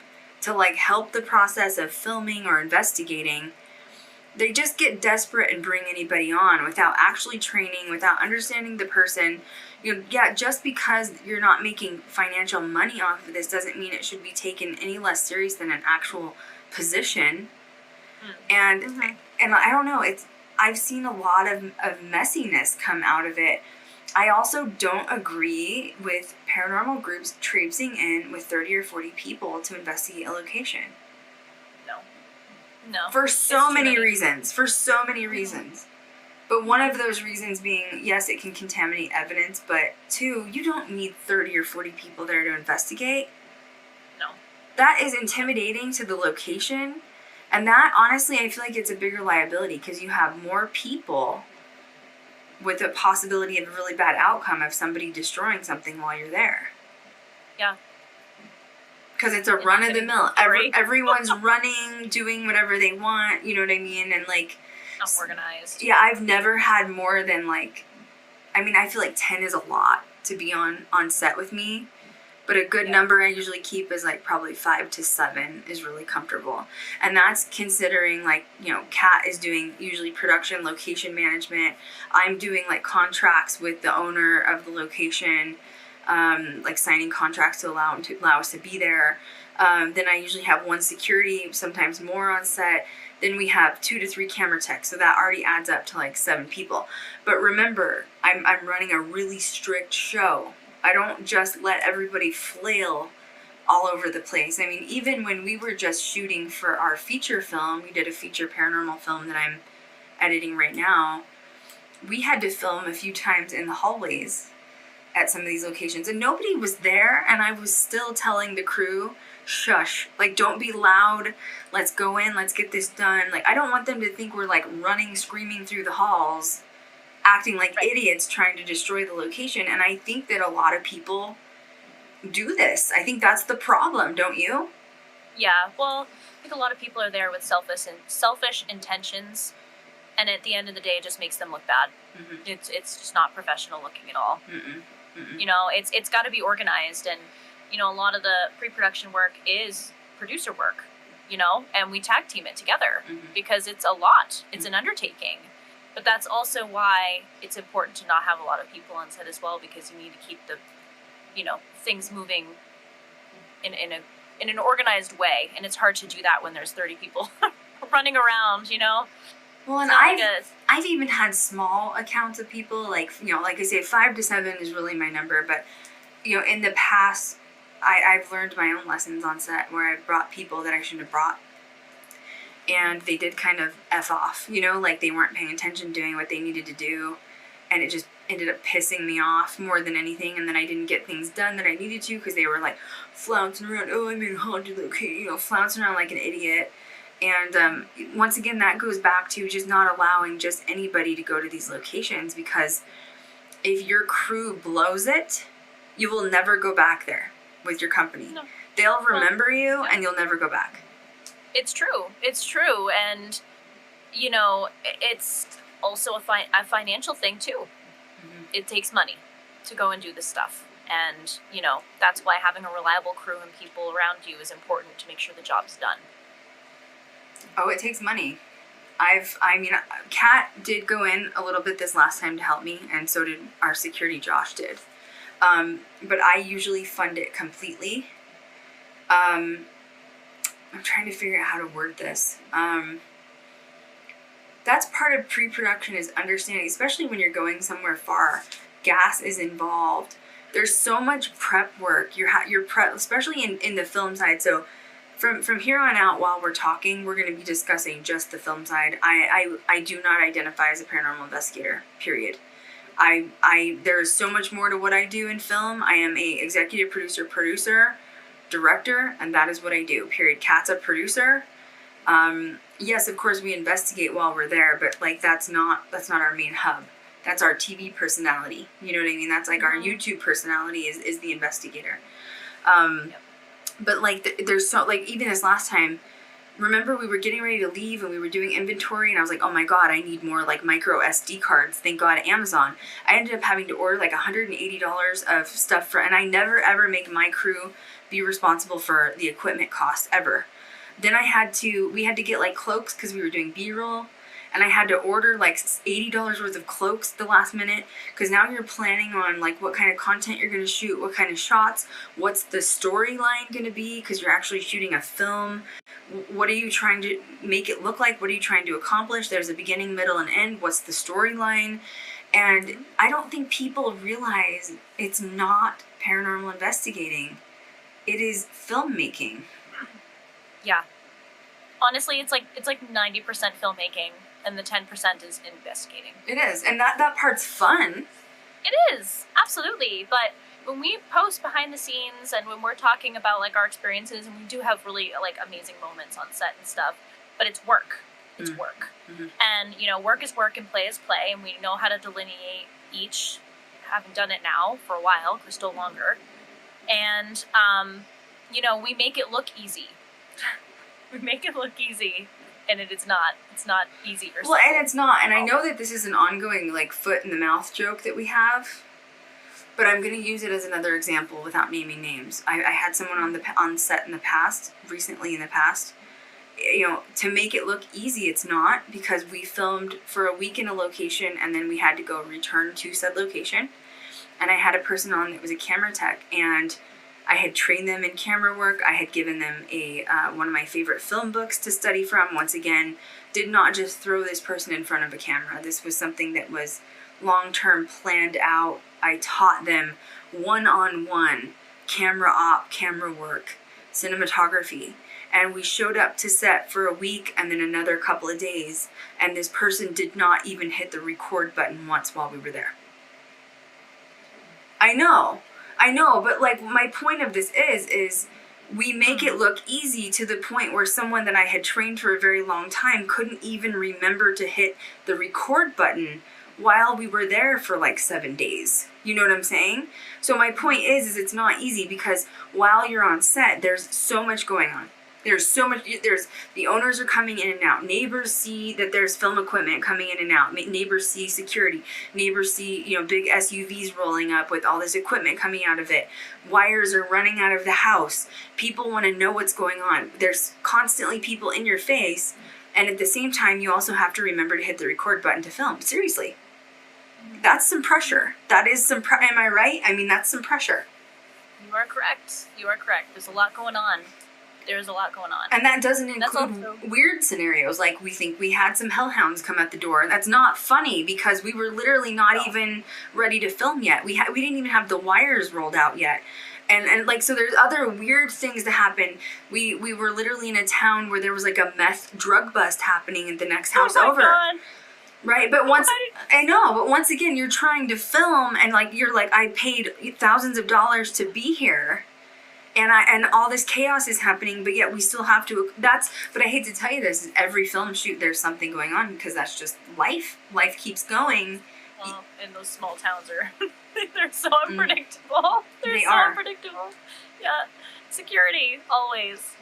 to, like, help the process of filming or investigating, they just get desperate and bring anybody on without actually training, without understanding the person. Just because you're not making financial money off of this doesn't mean it should be taken any less serious than an actual position. And I don't know, I've seen a lot of messiness come out of it. I also don't agree with paranormal groups traipsing in with 30 or 40 people to investigate a location. No. For so many reasons. But one of those reasons being, yes, it can contaminate evidence, but two, you don't need 30 or 40 people there to investigate. No. That is intimidating to the location. And that, honestly, I feel like it's a bigger liability because you have more people with a possibility of a really bad outcome of somebody destroying something while you're there. Yeah. Because it's a run-of-the-mill. Everyone's running, doing whatever they want, you know what I mean? And, like... Unorganized. Yeah, I've never had more than, like... I feel like 10 is a lot to be on set with me. But a good number I usually keep is, like, probably 5 to 7 is really comfortable. And that's considering, like, Kat is doing usually production, location management. I'm doing, like, contracts with the owner of the location, like signing contracts to allow us to be there. Then I usually have one security, sometimes more on set. Then we have 2 to 3 camera techs, so that already adds up to like 7 people. But remember, I'm running a really strict show. I don't just let everybody flail all over the place. I mean, even when we were just shooting for our feature film, we did a feature paranormal film that I'm editing right now. We had to film a few times in the hallways at some of these locations, and nobody was there, and I was still telling the crew, shush, like, don't be loud, let's go in, let's get this done. Like, I don't want them to think we're like running, screaming through the halls, acting like idiots trying to destroy the location. And I think that a lot of people do this. I think that's the problem, don't you? Yeah, well, I think a lot of people are there with selfish intentions, and at the end of the day, it just makes them look bad. Mm-hmm. It's just not professional looking at all. Mm-mm. Mm-mm. You know, it's got to be organized, and you know, a lot of the pre-production work is producer work. You know, and we tag team it together because it's a lot. It's an undertaking, but that's also why it's important to not have a lot of people on set as well, because you need to keep the, you know, things moving in an organized way, and it's hard to do that when there's 30 people running around, you know. Well, and I've even had small accounts of people, like, you know, like I say, 5 to 7 is really my number, but you know, in the past, I've learned my own lessons on set where I've brought people that I shouldn't have brought, and they did kind of F off, you know, like they weren't paying attention, doing what they needed to do, and it just ended up pissing me off more than anything. And then I didn't get things done that I needed to because they were like flouncing around, oh, I'm in a haunted location, you know, flouncing around like an idiot. And once again, that goes back to just not allowing just anybody to go to these locations, because if your crew blows it, you will never go back there with your company. No. They'll remember you, and you'll never go back. It's true. It's true. And, you know, it's also a financial thing, too. Mm-hmm. It takes money to go and do this stuff. And, you know, that's why having a reliable crew and people around you is important to make sure the job's done. Oh, it takes money. Cat did go in a little bit this last time to help me, and so did our security, Josh, did. But I usually fund it completely. I'm trying to figure out how to word this. That's part of pre-production, is understanding, especially when you're going somewhere far. Gas is involved. There's so much prep work. Your prep, especially in the film side. So from here on out, while we're talking, we're going to be discussing just the film side. I do not identify as a paranormal investigator, period. There's so much more to what I do in film. I am a executive producer, director, and that is what I do, period. Cat's a producer. Yes, of course we investigate while we're there, but like that's not our main hub. That's our TV personality. You know what I mean? That's like our YouTube personality is the investigator. But like there's so, like, even this last time, remember we were getting ready to leave and we were doing inventory, and I was like, oh my god, I need more like micro SD cards. Thank God Amazon. I ended up having to order like $180 of stuff and I never ever make my crew be responsible for the equipment costs ever. Then we had to get like cloaks because we were doing B-roll, and I had to order like $80 worth of cloaks the last minute, because now you're planning on like what kind of content you're going to shoot, what kind of shots, what's the storyline going to be, because you're actually shooting a film. What are you trying to make it look like? What are you trying to accomplish? There's a beginning, middle, and end. What's the storyline? And I don't think people realize it's not paranormal investigating. It is filmmaking. Yeah. Honestly, it's like 90% filmmaking, and the 10% is investigating. It is, and that part's fun. It is, absolutely. But when we post behind the scenes and when we're talking about like our experiences, and we do have really like amazing moments on set and stuff, but it's work. It's work. Mm-hmm. And you know, work is work and play is play, and we know how to delineate each, having done it now for a while, Krystal longer. And you know, we make it look easy. We make it look easy, and it's not easy or simple. Well, and it's not, and I know that this is an ongoing like foot in the mouth joke that we have, but I'm going to use it as another example without naming names. I had someone on set in the past, recently in the past, you know, to make it look easy, it's not, because we filmed for a week in a location and then we had to go return to said location, and I had a person on that was a camera tech, and I had trained them in camera work. I had given them one of my favorite film books to study from. Once again, did not just throw this person in front of a camera. This was something that was long-term planned out. I taught them one-on-one camera op, camera work, cinematography. And we showed up to set for a week and then another couple of days. And this person did not even hit the record button once while we were there. I know, but like my point of this is we make it look easy to the point where someone that I had trained for a very long time couldn't even remember to hit the record button while we were there for like 7 days. You know what I'm saying? So my point is it's not easy because while you're on set, there's so much going on. There's the owners are coming in and out. Neighbors see that there's film equipment coming in and out. Neighbors see security. Neighbors see, big SUVs rolling up with all this equipment coming out of it. Wires are running out of the house. People want to know what's going on. There's constantly people in your face. And at the same time, you also have to remember to hit the record button to film. Seriously. That's some pressure. That is some am I right? I mean, that's some pressure. You are correct. There's a lot going on. And that doesn't include weird scenarios, like we think we had some hellhounds come at the door. That's not funny because we were literally not even ready to film yet. We didn't even have the wires rolled out yet. And like, so there's other weird things that happen. We were literally in a town where there was like a meth drug bust happening in the next house over. God. Right, but once again, you're trying to film and like, you're like, I paid thousands of dollars to be here. And all this chaos is happening, but yet we still have to, but I hate to tell you this, is every film shoot there's something going on because that's just life. Life keeps going. Well, and those small towns they're so unpredictable. They are unpredictable. Yeah. Security, always.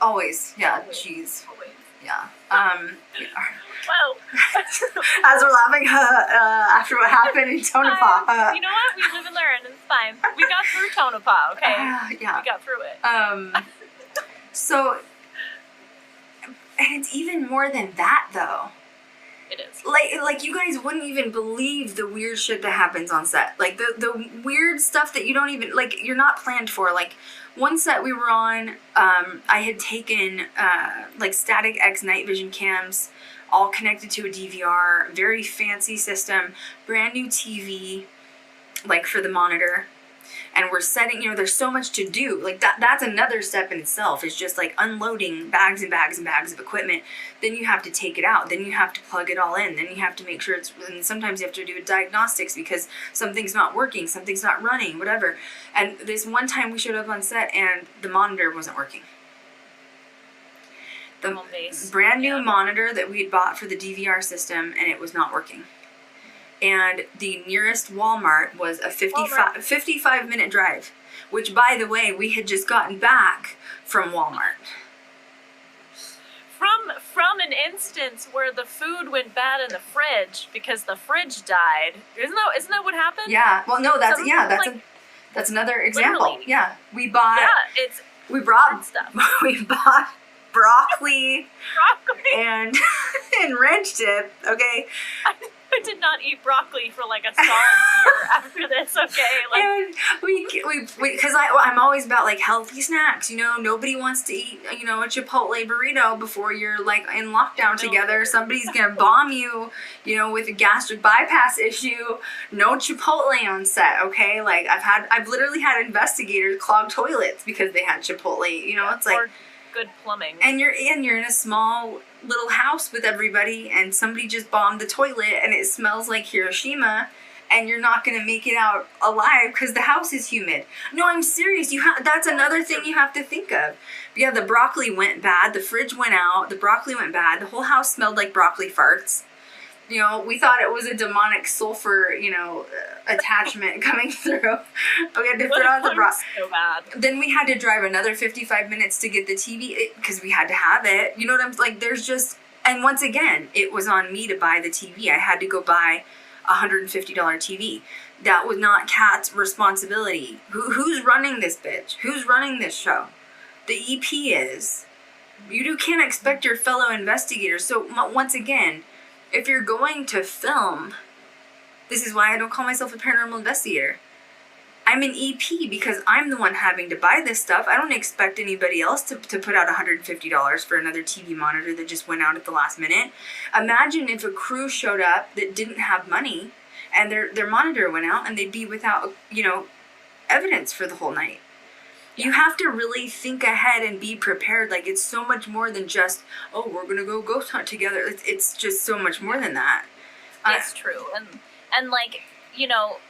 Always, yeah, jeez. Always. Yeah. Wow. As we're laughing after what happened in Tonopah. You know what? We live and learn. It's fine. We got through Tonopah, okay? Yeah. We got through it. So, and it's even more than that, though. It is. Like you guys wouldn't even believe the weird shit that happens on set. Like the weird stuff that you don't even, like, you're not planned for. Like one set we were on, I had taken like Static X night vision cams, all connected to a DVR, very fancy system, brand new TV, like for the monitor. And we're setting, there's so much to do. Like that's another step in itself. It's just like unloading bags and bags and bags of equipment. Then you have to take it out. Then you have to plug it all in. Then you have to make sure and sometimes you have to do diagnostics because something's not working, something's not running, whatever. And this one time we showed up on set and the monitor wasn't working. The brand new monitor that we had bought for the DVR system, and it was not working. And the nearest Walmart was a 55-minute drive, which, by the way, we had just gotten back from Walmart. From an instance where the food went bad in the fridge because the fridge died. Isn't that what happened? Yeah. Well, no, that's another example. Literally. Yeah. We bought stuff. We bought broccoli and ranch dip, okay? I did not eat broccoli for like a solid year after this, okay? Like, and we because I'm always about like healthy snacks, nobody wants to eat, a Chipotle burrito before you're like in lockdown together. Somebody's gonna bomb you, with a gastric bypass issue. No Chipotle on set, okay? Like I've literally had investigators clog toilets because they had Chipotle, it's like, or good plumbing. And you're in a small little house with everybody and somebody just bombed the toilet and it smells like Hiroshima and you're not going to make it out alive because the house is humid. No, I'm serious. That's another thing you have to think of. But yeah, the broccoli went bad. The fridge went out. The broccoli went bad. The whole house smelled like broccoli farts. We thought it was a demonic sulfur, attachment coming through. We had to throw out the broccoli. So bad. Then we had to drive another 55 minutes to get the TV because we had to have it. You know what I'm like? There's just, and once again, it was on me to buy the TV. I had to go buy a $150 TV. That was not Kat's responsibility. Who's running this bitch? Who's running this show? The EP is. You can't expect your fellow investigators. So once again, if you're going to film, this is why I don't call myself a paranormal investigator. I'm an EP because I'm the one having to buy this stuff. I don't expect anybody else to put out $150 for another TV monitor that just went out at the last minute. Imagine if a crew showed up that didn't have money and their monitor went out and they'd be without, evidence for the whole night. You have to really think ahead and be prepared. Like, it's so much more than just, oh, we're going to go ghost hunt together. It's just so much more than that. It's true. And like,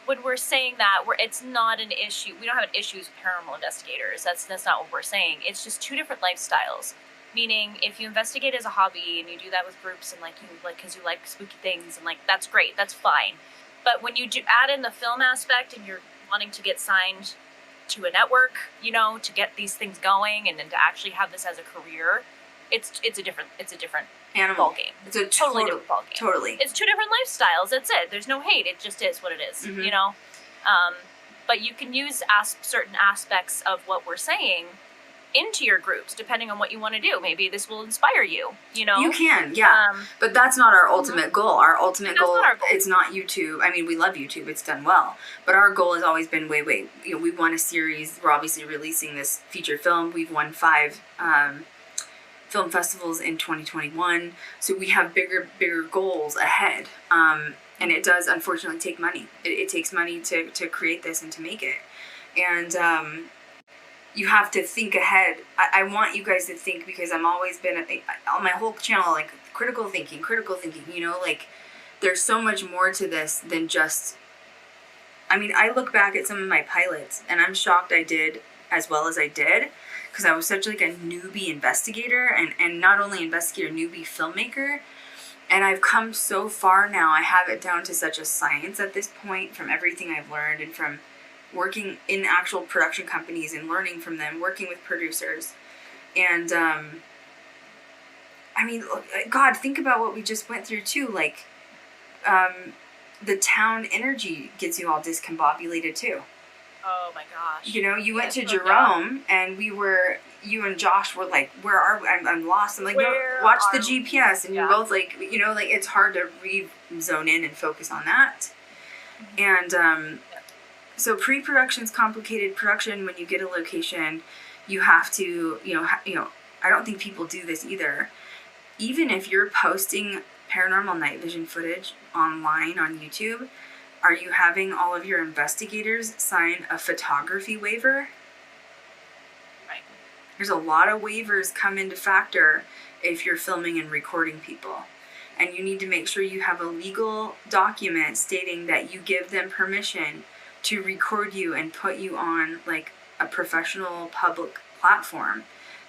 when we're saying that, it's not an issue. We don't have an issue with paranormal investigators. That's not what we're saying. It's just two different lifestyles. Meaning, if you investigate as a hobby and you do that with groups and because you like spooky things and that's great. That's fine. But when you do add in the film aspect and you're wanting to get signed to a network, to get these things going and then to actually have this as a career, it's a different Animal. ball game. It's a totally different ball game. Totally. It's two different lifestyles. That's it. There's no hate. It just is what it is. But you can use certain aspects of what we're saying into your groups, depending on what you want to do. Maybe this will inspire you. You can, yeah. But that's not our ultimate goal. Our ultimate goal, it's not YouTube. I mean, we love YouTube. It's done well. But our goal has always been, we won a series. We're obviously releasing this feature film. We've won 5 film festivals in 2021. So we have bigger goals ahead. And it does, unfortunately, take money. It takes money to create this and to make it. And you have to think ahead. I want you guys to think, because I'm always been, on my whole channel, critical thinking, there's so much more to this than just, I look back at some of my pilots and I'm shocked I did as well as I did, because I was such a newbie investigator and not only investigator, newbie filmmaker. And I've come so far now. I have it down to such a science at this point, from everything I've learned and from working in actual production companies and learning from them, working with producers. And, God, think about what we just went through too. The town energy gets you all discombobulated too. Oh my gosh. You went to Jerome and you and Josh were like, where are we? I'm lost. I'm like, no, watch the GPS. And you're both it's hard to zone in and focus on that. And, so pre-production's complicated. Production, when you get a location, you have to, I don't think people do this either. Even if you're posting paranormal night vision footage online on YouTube, are you having all of your investigators sign a photography waiver? Right. There's a lot of waivers come into factor if you're filming and recording people. And you need to make sure you have a legal document stating that you give them permission to record you and put you on a professional public platform.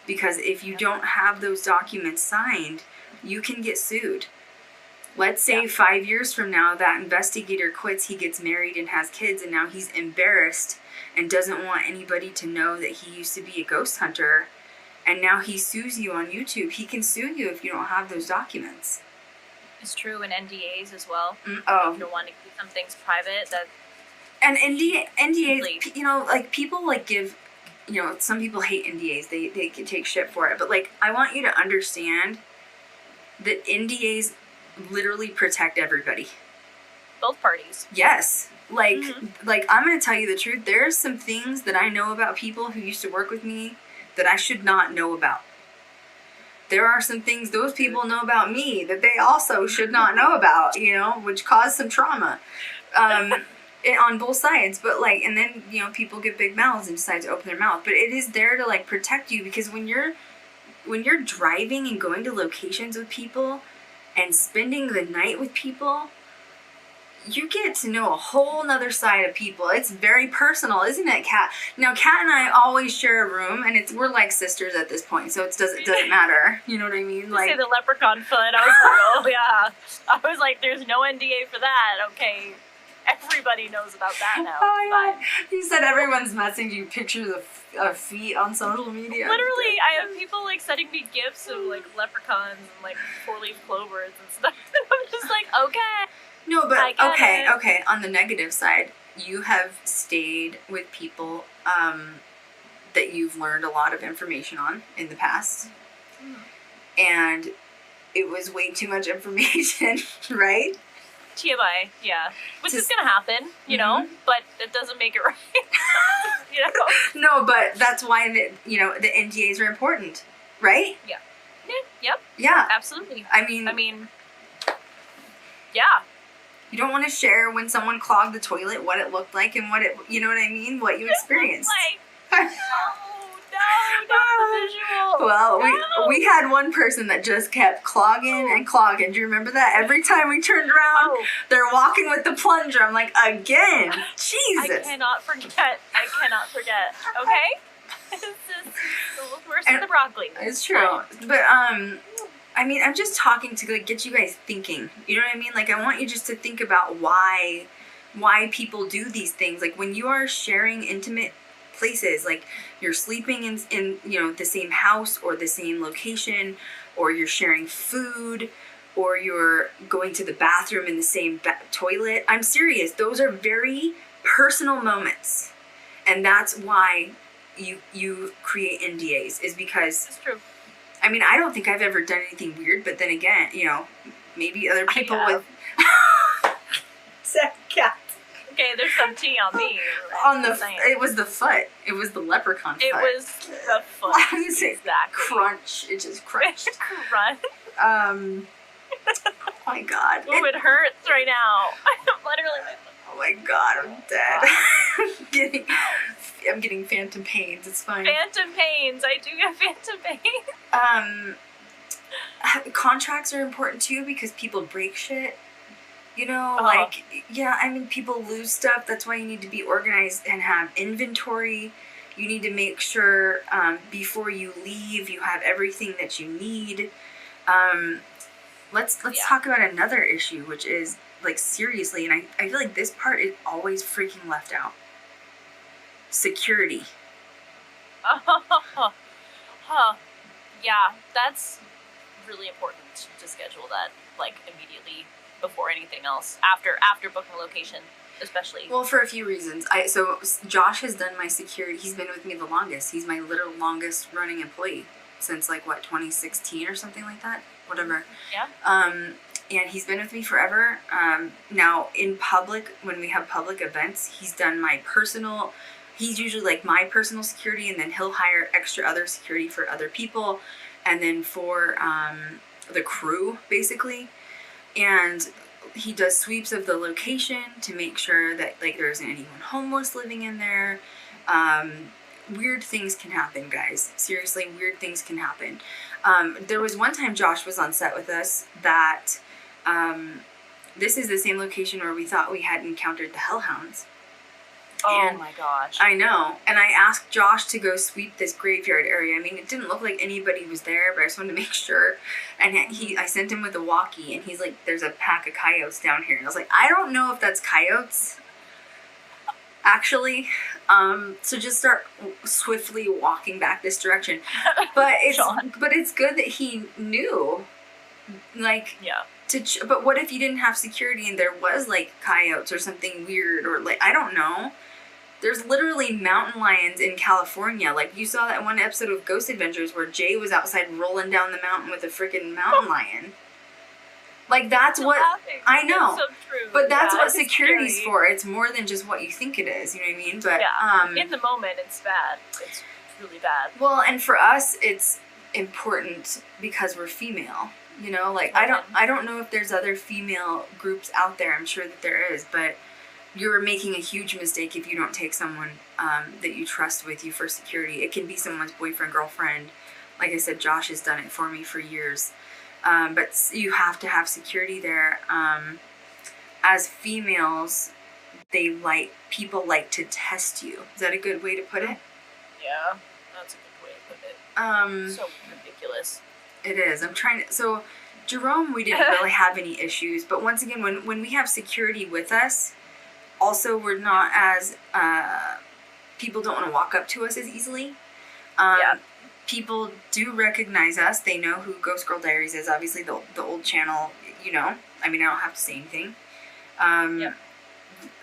Because if you don't have those documents signed, you can get sued. Let's say 5 years from now that investigator quits, he gets married and has kids, and now he's embarrassed and doesn't want anybody to know that he used to be a ghost hunter, and now he sues you on YouTube. He can sue you if you don't have those documents. It's true in NDAs as well. Oh. If you're wanting to keep some things private, that... And NDAs, people give, some people hate NDAs. They can take shit for it. But I want you to understand that NDAs literally protect everybody. Both parties. Yes. I'm going to tell you the truth. There's some things that I know about people who used to work with me that I should not know about. There are some things those people know about me that they also should not know about, which cause some trauma. On both sides, but and then people get big mouths and decide to open their mouth, but it is there to protect you, because when you're driving and going to locations with people and spending the night with people, you get to know a whole nother side of people. It's very personal, isn't it, Kat? Now, Kat and I always share a room, and we're like sisters at this point, so it doesn't matter. You know what I mean? Say the leprechaun foot. I was like, oh yeah. I was like, there's no NDA for that. Okay. Everybody knows about that now. Oh, yeah. You said everyone's messaging you pictures of feet on social media. Literally, I have people sending me gifts of leprechauns and 4-leaf clovers and stuff. I'm just like, okay. No, but okay. On the negative side, you have stayed with people that you've learned a lot of information on in the past. And it was way too much information, right? TMI, yeah. Which is gonna happen, you know, but it doesn't make it right. You know? No, but that's why the NDAs are important, right? Yeah. Yep. Yeah. Absolutely. I mean, yeah. you don't want to share when someone clogged the toilet what it looked like and what it, you know what I mean? What you experienced. No, the visual. Well, we had one person that just kept clogging and clogging. Do you remember that? Every time we turned around, they're walking with the plunger. I'm like, again, Jesus. I cannot forget. Okay? It's worse than the broccoli. It's true. But, I mean, I'm just talking to like get you guys thinking. You know what I mean? Like, I want you just to think about why people do these things. Like, when you are sharing intimate places, like you're sleeping in the same house or the same location, or you're sharing food, or you're going to the bathroom in the same toilet. I'm serious. Those are very personal moments. And that's why you create NDAs, is because it's true. I mean, I don't think I've ever done anything weird, but then again, maybe other people with Cat. Okay, there's some tea on me. It was the foot. It was the leprechaun foot. It was the foot. Exactly. Crunch. It just crunched. Crunch. Oh my God. Ooh, it hurts right now. Literally. Oh my God, I'm dead. I'm getting phantom pains. It's fine. Phantom pains. I do get phantom pains. Contracts are important too because people break shit. People lose stuff. That's why you need to be organized and have inventory. You need to make sure before you leave, you have everything that you need. Let's talk about another issue, which is like seriously, and I feel like this part is always freaking left out. Security. Yeah, that's really important to schedule that like immediately before anything else. After booking a location, especially. Well, for a few reasons. So Josh has done my security. He's been with me the longest. He's my literal longest running employee since 2016 or something like that. Whatever. Yeah. And he's been with me forever. Now in public, when we have public events, he's done my personal. He's usually like my personal security, and then he'll hire extra other security for other people, and then for the crew basically. And he does sweeps of the location to make sure that like there isn't anyone homeless living in there. Weird things can happen, guys. Seriously, weird things can happen. There was one time Josh was on set with us that this is the same location where we thought we had encountered the hellhounds. Oh my gosh. I know. And I asked Josh to go sweep this graveyard area. I mean, it didn't look like anybody was there, but I just wanted to make sure. And I sent him with a walkie, and he's like, there's a pack of coyotes down here. And I was like, I don't know if that's coyotes, actually. So just start swiftly walking back this direction. But it's good that he knew. Like, yeah. But what if you didn't have security and there was like coyotes or something weird, or like, I don't know. There's literally mountain lions in California. Like, you saw that one episode of Ghost Adventures where Jay was outside rolling down the mountain with a freaking mountain lion. Like, that's what... I know. It's so true. But that's what security's for. It's more than just what you think it is. You know what I mean? But in the moment, it's bad. It's really bad. Well, and for us, it's important because we're female. You know, like, I don't know if there's other female groups out there. I'm sure that there is, but you're making a huge mistake if you don't take someone that you trust with you for security. It can be someone's boyfriend, girlfriend. Like I said, Josh has done it for me for years. But you have to have security there. As females, people like to test you. Is that a good way to put it? Yeah, that's a good way to put it. So ridiculous. It is. So Jerome, we didn't really have any issues, but once again, when we have security with us, also we're not as, people don't want to walk up to us as easily. People do recognize us. They know who Ghost Girl Diaries is. Obviously the old channel, you know, I mean, I don't have to say anything.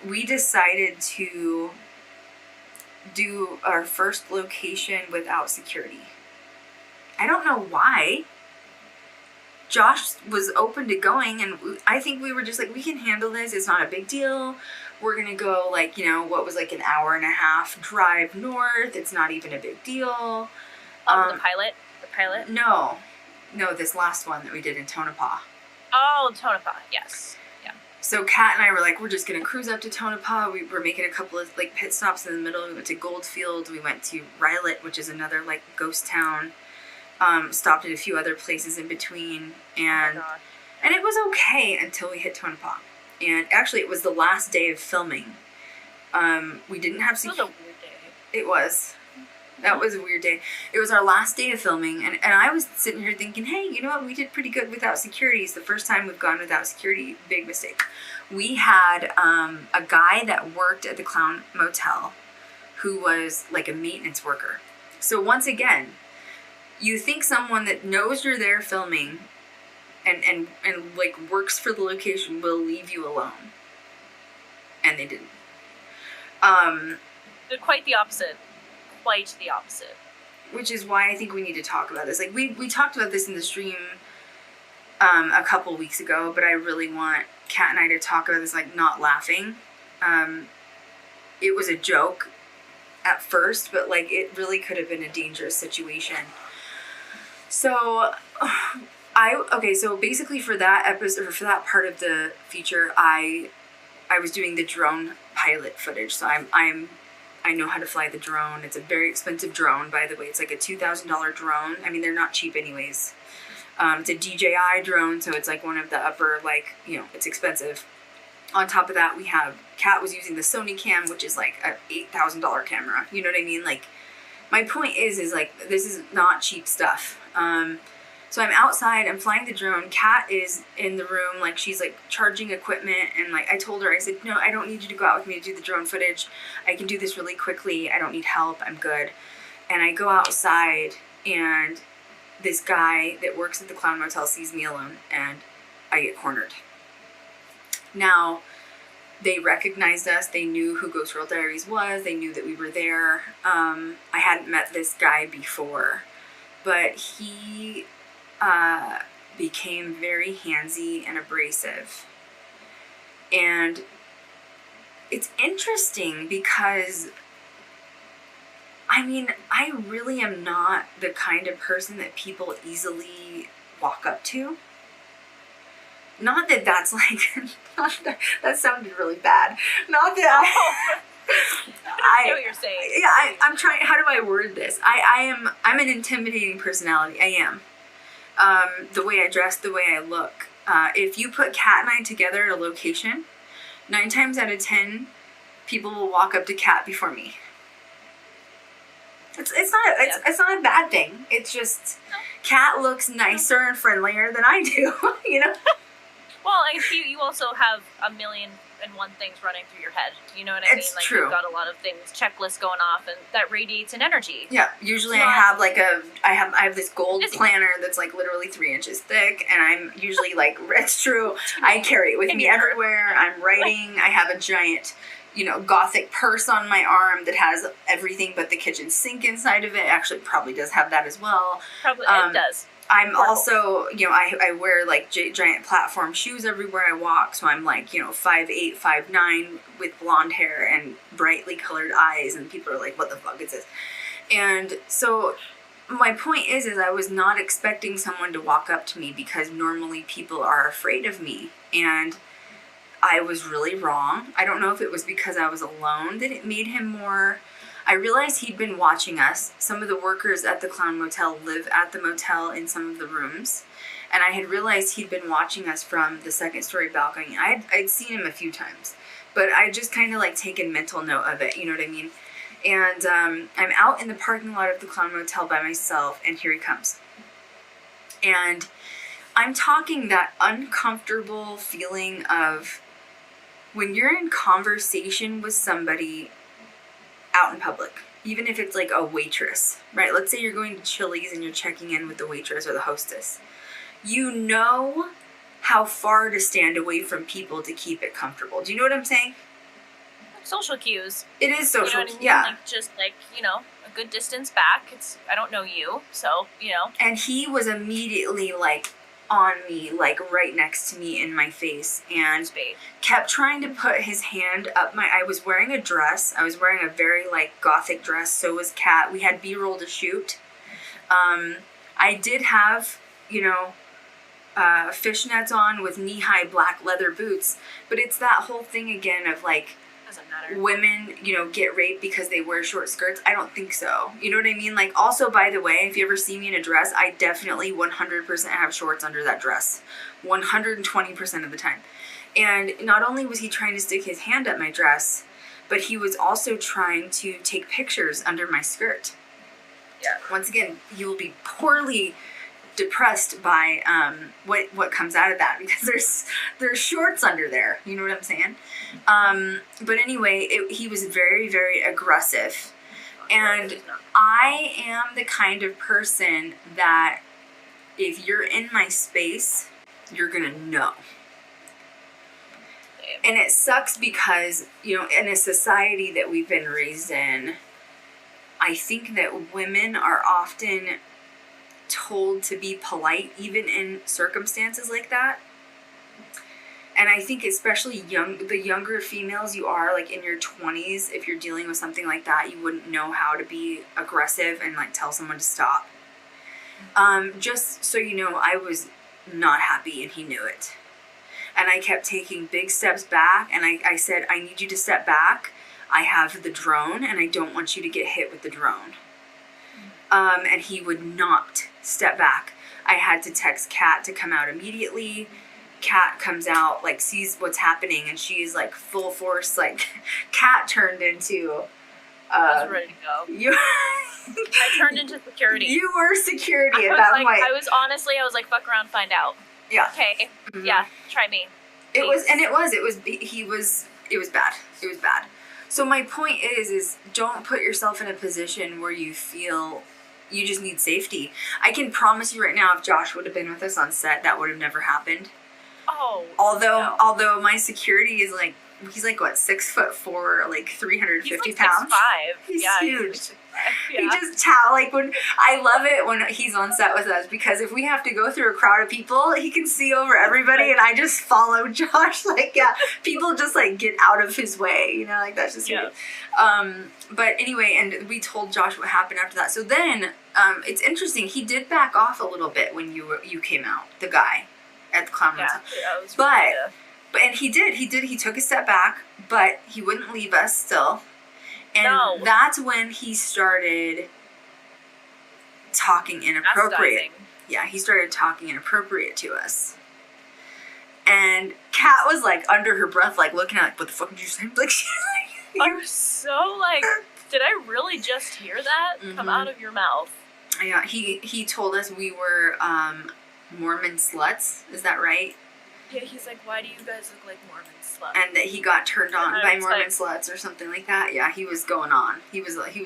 We decided to do our first location without security. I don't know why. Josh was open to going, and I think we were just like, we can handle this. It's not a big deal. We're going to go, like, you know, what was like an hour and a half drive north. It's not even a big deal. The pilot? The pilot? No, this last one that we did in Tonopah. Oh, Tonopah, yes. Yeah. So Kat and I were like, we're just going to cruise up to Tonopah. We were making a couple of, like, pit stops in the middle. We went to Goldfield. We went to Rylett, which is another, like, ghost town. Stopped at a few other places in between. And it was okay until we hit Tonopah. And actually, it was the last day of filming. We didn't have... It was a weird day. It was. That was a weird day. It was our last day of filming, and I was sitting here thinking, hey, you know what? We did pretty good without security. It's the first time we've gone without security. Big mistake. We had a guy that worked at the Clown Motel who was like a maintenance worker. So once again, you think someone that knows you're there filming and like works for the location will leave you alone. And they didn't. They're quite the opposite. Quite the opposite. Which is why I think we need to talk about this. Like, we talked about this in the stream a couple weeks ago, but I really want Kat and I to talk about this, like, not laughing. It was a joke at first, but, like, it really could have been a dangerous situation. So, so basically for that episode, or for that part of the feature, I was doing the drone pilot footage. So I know how to fly the drone. It's a very expensive drone, by the way. It's like a $2,000 drone. I mean, they're not cheap anyways. It's a DJI drone, so it's like one of the upper, like, you know, it's expensive. On top of that, we have, Kat was using the Sony Cam, which is like a $8,000 camera. You know what I mean? Like, my point is like, this is not cheap stuff. So I'm outside, I'm flying the drone. Kat is in the room, like, she's like charging equipment, and like I told her, I said, no, I don't need you to go out with me to do the drone footage. I can do this really quickly. I don't need help. I'm good. And I go outside, and this guy that works at the Clown Motel sees me alone, and I get cornered. Now, they recognized us. They knew who Ghost Girl Diaries was. They knew that we were there. I hadn't met this guy before, but he became very handsy and abrasive. And it's interesting because, I mean, I really am not the kind of person that people easily walk up to. Not that that's like, that sounded really bad. Not that I know what you're saying. Yeah, I'm trying, how do I word this? I'm an intimidating personality. I am. The way I dress, the way I look. If you put Kat and I together at a location, 9 times out of 10, people will walk up to Kat before me. It's not a bad thing. It's just, Kat looks nicer and friendlier than I do, you know? Well, and you also have 1,000,001 things running through your head. You know what I mean? It's like, true. You've got a lot of things, checklists going off, and that radiates an energy. Yeah, usually I have like I have this gold planner that's like literally 3 inches thick, and I'm usually like, it's true, I carry it with me everywhere. I'm writing. I have a giant, you know, gothic purse on my arm that has everything but the kitchen sink inside of it. Actually, probably does have that as well. Probably it does. I'm also, you know, I wear like giant platform shoes everywhere I walk, so I'm like, you know, 5'8", 5'9", with blonde hair and brightly colored eyes, and people are like, what the fuck is this? And so my point is I was not expecting someone to walk up to me, because normally people are afraid of me, and I was really wrong. I don't know if it was because I was alone that it made him more... I realized he'd been watching us. Some of the workers at the Clown Motel live at the motel in some of the rooms. And I had realized he'd been watching us from the second-story balcony. I'd seen him a few times. But I just kind of like taken mental note of it, you know what I mean? And I'm out in the parking lot of the Clown Motel by myself, and here he comes. And I'm talking that uncomfortable feeling of when you're in conversation with somebody out in public, even if it's like a waitress, right? Let's say you're going to Chili's and you're checking in with the waitress or the hostess. You know how far to stand away from people to keep it comfortable. Do you know what I'm saying? Social cues. It is social, you know what I mean? Yeah. Like, just like, you know, a good distance back. I don't know you, so, you know. And he was immediately like on me, like right next to me in my face, and kept trying to put his hand up I was wearing a dress. I was wearing a very like gothic dress. So was Kat. We had B-roll to shoot. I did have, fishnets on with knee-high black leather boots, but it's that whole thing again of like, doesn't matter. Women, get raped because they wear short skirts. I don't think so. You know what I mean? Like, also, by the way, if you ever see me in a dress, I definitely 100% have shorts under that dress. 120% of the time. And not only was he trying to stick his hand up my dress, but he was also trying to take pictures under my skirt. Yeah. Once again, you will be poorly depressed by what comes out of that, because there's shorts under there. You know what I'm saying? But anyway, he was very, very aggressive. And I am the kind of person that if you're in my space, you're going to know. And it sucks because, in a society that we've been raised in, I think that women are often told to be polite, even in circumstances like that. And I think especially the younger females you are, like in your 20s, if you're dealing with something like that, you wouldn't know how to be aggressive and like tell someone to stop. Just so you know, I was not happy and he knew it. And I kept taking big steps back, and I said, I need you to step back. I have the drone and I don't want you to get hit with the drone. And he would not step back. I had to text Kat to come out immediately. Kat comes out, like, sees what's happening, and she's like full force, like, Kat turned into I was ready to go. I turned into security. You were security at that point. I was like, fuck around, find out. Yeah. Okay. Mm-hmm. Yeah, try me. It was bad. It was bad. So my point is don't put yourself in a position where you feel you just need safety. I can promise you right now, if Josh would have been with us on set, that would have never happened. Oh. Although my security is like, he's like, what, 6'4", like 350 he's like pounds? 6'5". He's yeah, huge. Yeah. He just I love it when he's on set with us, because if we have to go through a crowd of people, he can see over everybody, and I just follow Josh. Like, yeah, people just like get out of his way, like that's just weird. But anyway, and we told Josh what happened after that. So then, it's interesting. He did back off a little bit when you came out, the guy at the clown hotel. And he did. He took a step back, but he wouldn't leave us still. And that's when he started talking inappropriate. Yeah, he started talking inappropriate to us. And Kat was like under her breath, like looking at, like, what the fuck did you say? Like, I was so like, did I really just hear that come out of your mouth? Yeah, he told us we were Mormon sluts. Is that right? Yeah, he's like, why do you guys look like Mormon sluts? And that he got turned on by Mormon sluts or something like that. Yeah, he was going on. He was like, you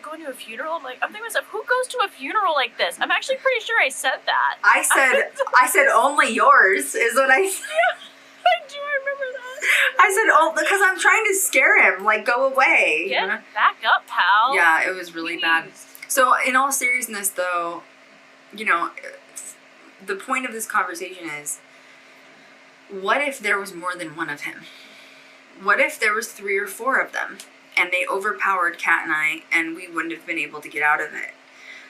going to a funeral? I'm thinking to myself, who goes to a funeral like this? I'm actually pretty sure I said that. I said only yours is what I said. I do remember that. I said, because I'm trying to scare him, like, go away. Get back up, pal. Yeah, it was really bad. So in all seriousness, though, the point of this conversation is, what if there was more than one of him? What if there was 3 or 4 of them, and they overpowered Kat and I, and we wouldn't have been able to get out of it?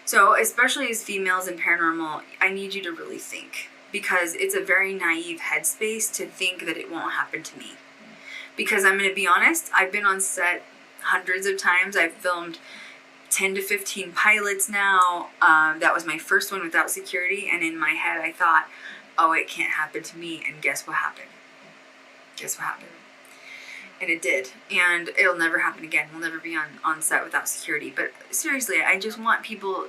So, especially as females in paranormal, I need you to really think, because it's a very naive headspace to think that it won't happen to me. Because I'm going to be honest, I've been on set hundreds of times. I've filmed 10 to 15 pilots now. That was my first one without security, and in my head I thought, oh, it can't happen to me, and guess what happened? And it did, and it'll never happen again. We'll never be on set without security. But seriously, I just want people,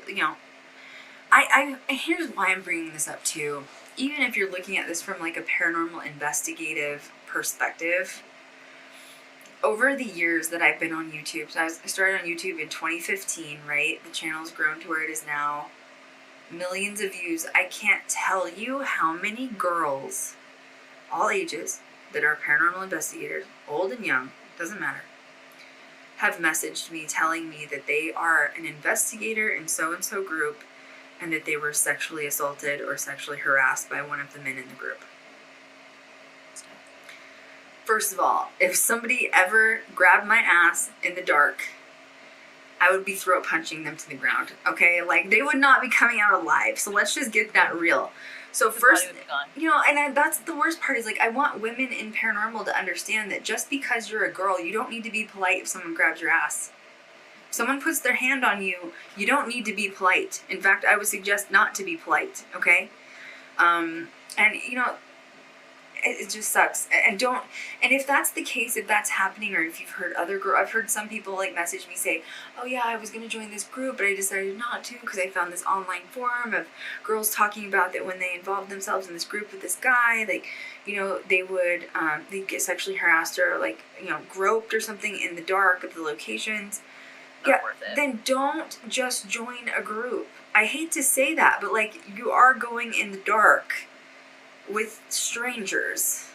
here's why I'm bringing this up too. Even if you're looking at this from like a paranormal investigative perspective, over the years that I've been on YouTube, so I started on YouTube in 2015, right? The channel's grown to where it is now. Millions of views. I can't tell you how many girls, all ages, that are paranormal investigators, old and young, doesn't matter, have messaged me telling me that they are an investigator in so-and-so group and that they were sexually assaulted or sexually harassed by one of the men in the group. First of all, if somebody ever grabbed my ass in the dark, I would be throat punching them to the ground, okay? Like, they would not be coming out alive. So let's just get that real. So first, you know, and that's the worst part is, like, I want women in paranormal to understand that just because you're a girl, you don't need to be polite if someone grabs your ass. If someone puts their hand on you, you don't need to be polite. In fact, I would suggest not to be polite, okay? And, you know, it just sucks. And if that's the case, if that's happening, or if you've heard I've heard some people like message me say, oh yeah, I was going to join this group, but I decided not to because I found this online forum of girls talking about that when they involved themselves in this group with this guy, like, you know, they would, they'd get sexually harassed or, like, you know, groped or something in the dark of the locations. Not worth it. Then don't just join a group. I hate to say that, but, like, you are going in the dark with strangers,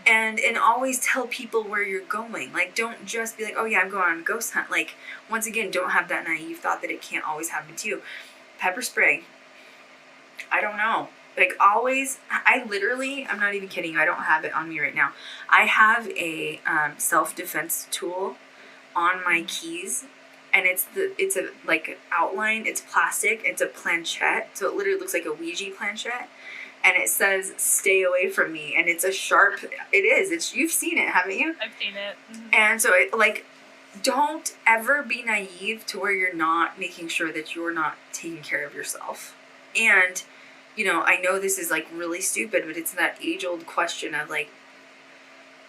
and always tell people where you're going. Like, don't just be like, oh yeah, I'm going on a ghost hunt. Like, once again, don't have that naive thought that it can't always happen to you. Pepper spray, I don't know, like, always. I'm not even kidding you, I don't have it on me right now. I have a self-defense tool on my keys, and it's a like outline, it's plastic, it's a planchette, so it literally looks like a Ouija planchette. And it says, stay away from me. And it's a sharp, you've seen it, haven't you? I've seen it. Mm-hmm. And so, don't ever be naive to where you're not making sure that you're not taking care of yourself. And, you know, I know this is, like, really stupid, but it's that age-old question of, like,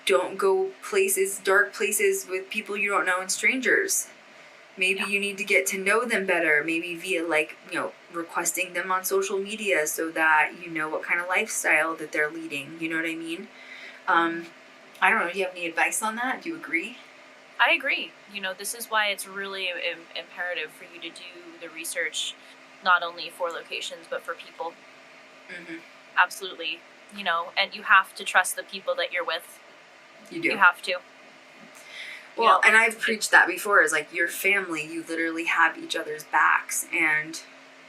don't go dark places with people you don't know and strangers. Maybe you need to get to know them better, maybe via, like, you know, requesting them on social media so that you know what kind of lifestyle that they're leading. You know what I mean? I don't know. Do you have any advice on that? Do you agree? I agree. You know, this is why it's really imperative for you to do the research, not only for locations, but for people. Mm-hmm. Absolutely. You know, and you have to trust the people that you're with. You do. You have to. Well, you know, and I've preached that before, is like your family, you literally have each other's backs, and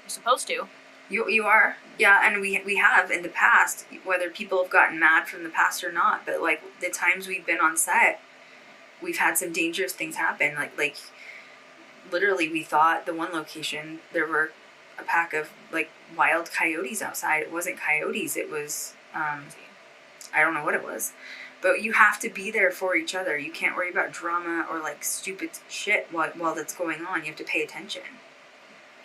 you're supposed to. You are. Yeah, and we have in the past, whether people have gotten mad from the past or not, but, like, the times we've been on set, we've had some dangerous things happen. Like literally, we thought the one location, there were a pack of, like, wild coyotes outside. It wasn't coyotes, it was, I don't know what it was. But you have to be there for each other. You can't worry about drama or, like, stupid shit while that's going on. You have to pay attention.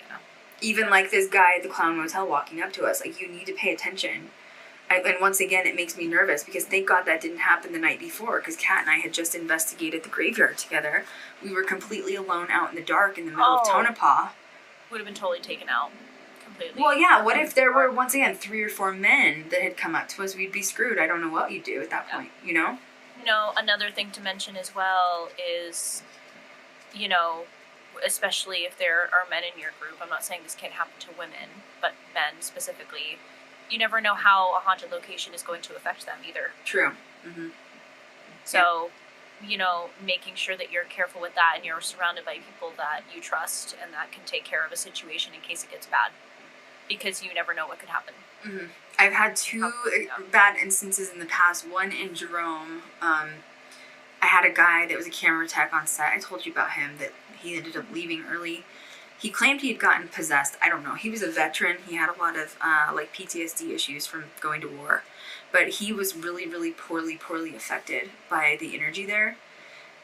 Yeah. Even, like, this guy at the Clown Motel walking up to us. Like, you need to pay attention. And once again, it makes me nervous because thank God that didn't happen the night before, because Kat and I had just investigated the graveyard together. We were completely alone out in the dark in the middle of Tonopah. Would have been totally taken out. Completely. Well, yeah, what if there were, once again, 3 or 4 men that had come up to us? We'd be screwed. I don't know what you'd do at that point, you know? You know, another thing to mention as well is, you know, especially if there are men in your group, I'm not saying this can't happen to women, but men specifically, you never know how a haunted location is going to affect them either. True. Mm-hmm. So, you know, making sure that you're careful with that and you're surrounded by people that you trust and that can take care of a situation in case it gets bad. Because you never know what could happen. Mm-hmm. I've had 2 bad instances in the past. One in Jerome. I had a guy that was a camera tech on set. I told you about him, that he ended up leaving early. He claimed he had gotten possessed. I don't know. He was a veteran. He had a lot of like PTSD issues from going to war. But he was really, really poorly affected by the energy there.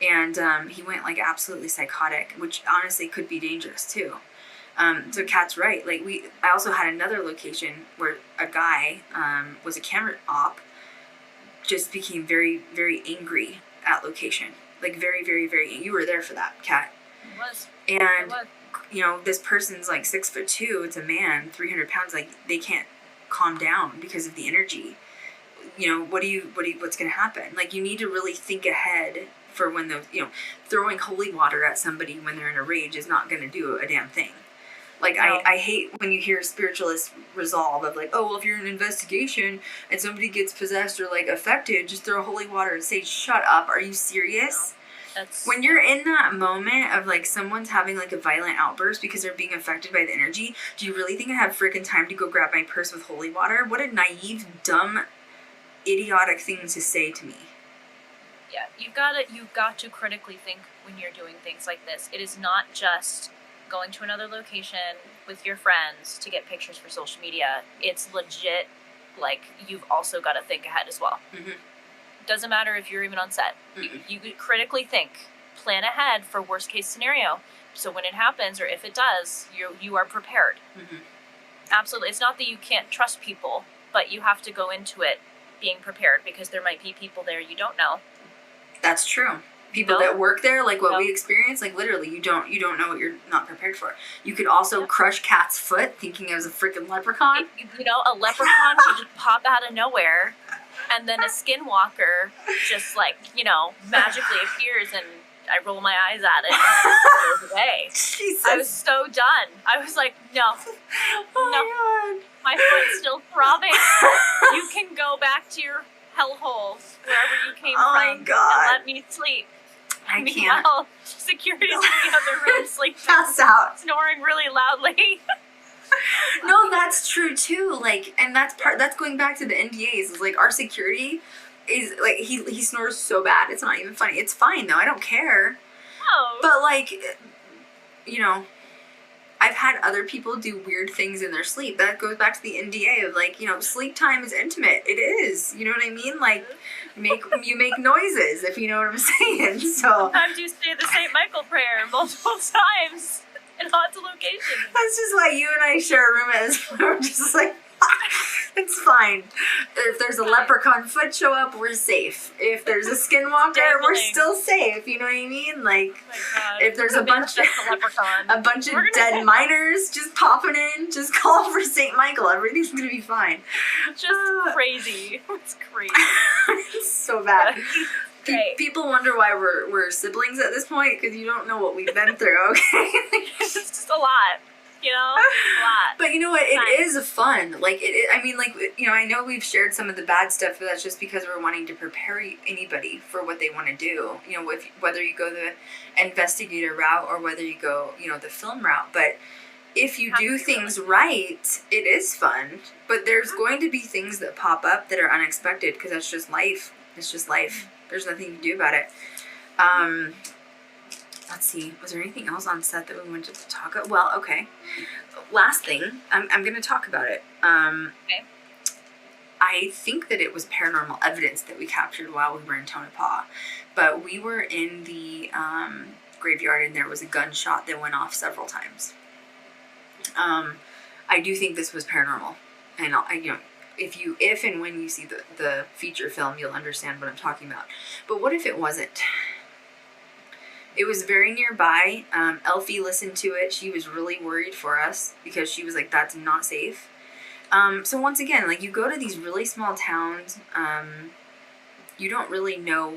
And he went, like, absolutely psychotic, which honestly could be dangerous too. So Kat's right. Like, I also had another location where a guy was a camera op, just became very, very angry at location. Like, very, very, very. You were there for that, Kat. It was. And you know, this person's like 6'2". It's a man, 300 pounds. Like, they can't calm down because of the energy. You know, what's going to happen? Like, you need to really think ahead for when those, you know, throwing holy water at somebody when they're in a rage is not going to do a damn thing. Like, no. I hate when you hear spiritualist resolve of, like, oh, well, if you're in an investigation and somebody gets possessed or, like, affected, just throw holy water and say, shut up, are you serious? That's when you're in that moment of like someone's having like a violent outburst because they're being affected by the energy, do you really think I have freaking time to go grab my purse with holy water? What a naive, dumb, idiotic thing to say to me. Yeah, you've got to critically think when you're doing things like this. It is not just going to another location with your friends to get pictures for social media. It's legit, like, you've also got to think ahead as well. Mm-hmm. Doesn't matter if you're even on set. You critically think, plan ahead for worst case scenario. So when it happens, or if it does, you are prepared. Mm-hmm. Absolutely. It's not that you can't trust people, but you have to go into it being prepared, because there might be people there you don't know. That's true. People that work there, like what we experience, like literally, you don't know what you're not prepared for. You could also crush Cat's foot, thinking it was a freaking leprechaun. You know, a leprechaun could just pop out of nowhere, and then a skinwalker just, like, you know, magically appears, and I roll my eyes at it and it goes away. Jesus. I was so done. I was like, no, Oh my foot's still throbbing. You can go back to your hellhole, wherever you came Oh my from, God. and let me sleep. I can't. Meanwhile, security's in the other room sleeping, Pass out. snoring really loudly. No, that's true too. Like, and that's going back to the NDAs. Is like our security is like he snores so bad. It's not even funny. It's fine though. I don't care. Oh. But like, you know, I've had other people do weird things in their sleep. That goes back to the NDA of like, you know, sleep time is intimate. It is. You know what I mean? Like, you make noises, if you know what I'm saying. So Sometimes you say the St. Michael prayer multiple times in haunted locations. that's just why you and I share a room as we're just like, it's fine. If there's a leprechaun foot show up, we're safe. If there's a skinwalker, we're Dangling. still safe. You know what I mean? Like, Oh my God. if there's a bunch of We're gonna dead get- miners just popping in, just call for St. Michael. Everything's gonna be fine. Just crazy. It's crazy. It's so bad. Great. People wonder why we're siblings at this point, because you don't know what we've been through. Okay. It's just a lot. You know? A lot. But you know what? It Nice. is fun. Like, I mean, like, you know, I know we've shared some of the bad stuff, but that's just because we're wanting to prepare anybody for what they want to do. You know, whether you go the investigator route or whether you go, you know, the film route. But if you do things right, it is fun. But there's going to be things that pop up that are unexpected, because that's just life. It's just life. There's nothing you can do about it. Let's see. Was there anything else on set that we wanted to talk about? Well, okay. Last thing. I'm going to talk about it. Okay. I think that it was paranormal evidence that we captured while we were in Tonopah. But we were in the graveyard, and there was a gunshot that went off several times. I do think this was paranormal. And you know, if and when you see the feature film, you'll understand what I'm talking about. But what if it wasn't? It was very nearby. Elfie listened to it. She was really worried for us because she was like, that's not safe. So once again, like, you go to these really small towns, you don't really know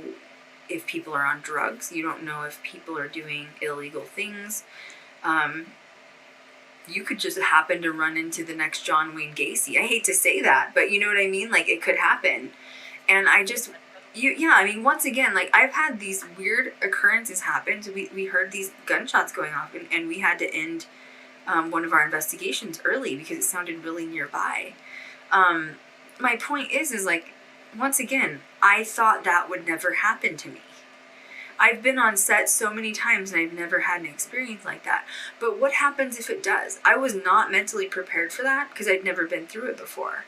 if people are on drugs. You don't know if people are doing illegal things. You could just happen to run into the next John Wayne Gacy. I hate to say that, but you know what I mean? Like, it could happen. And I just... I mean, once again, like, I've had these weird occurrences happen. So we heard these gunshots going off, and we had to end one of our investigations early because it sounded really nearby. My point is like, once again, I thought that would never happen to me. I've been on set so many times and I've never had an experience like that. But what happens if it does? I was not mentally prepared for that because I'd never been through it before.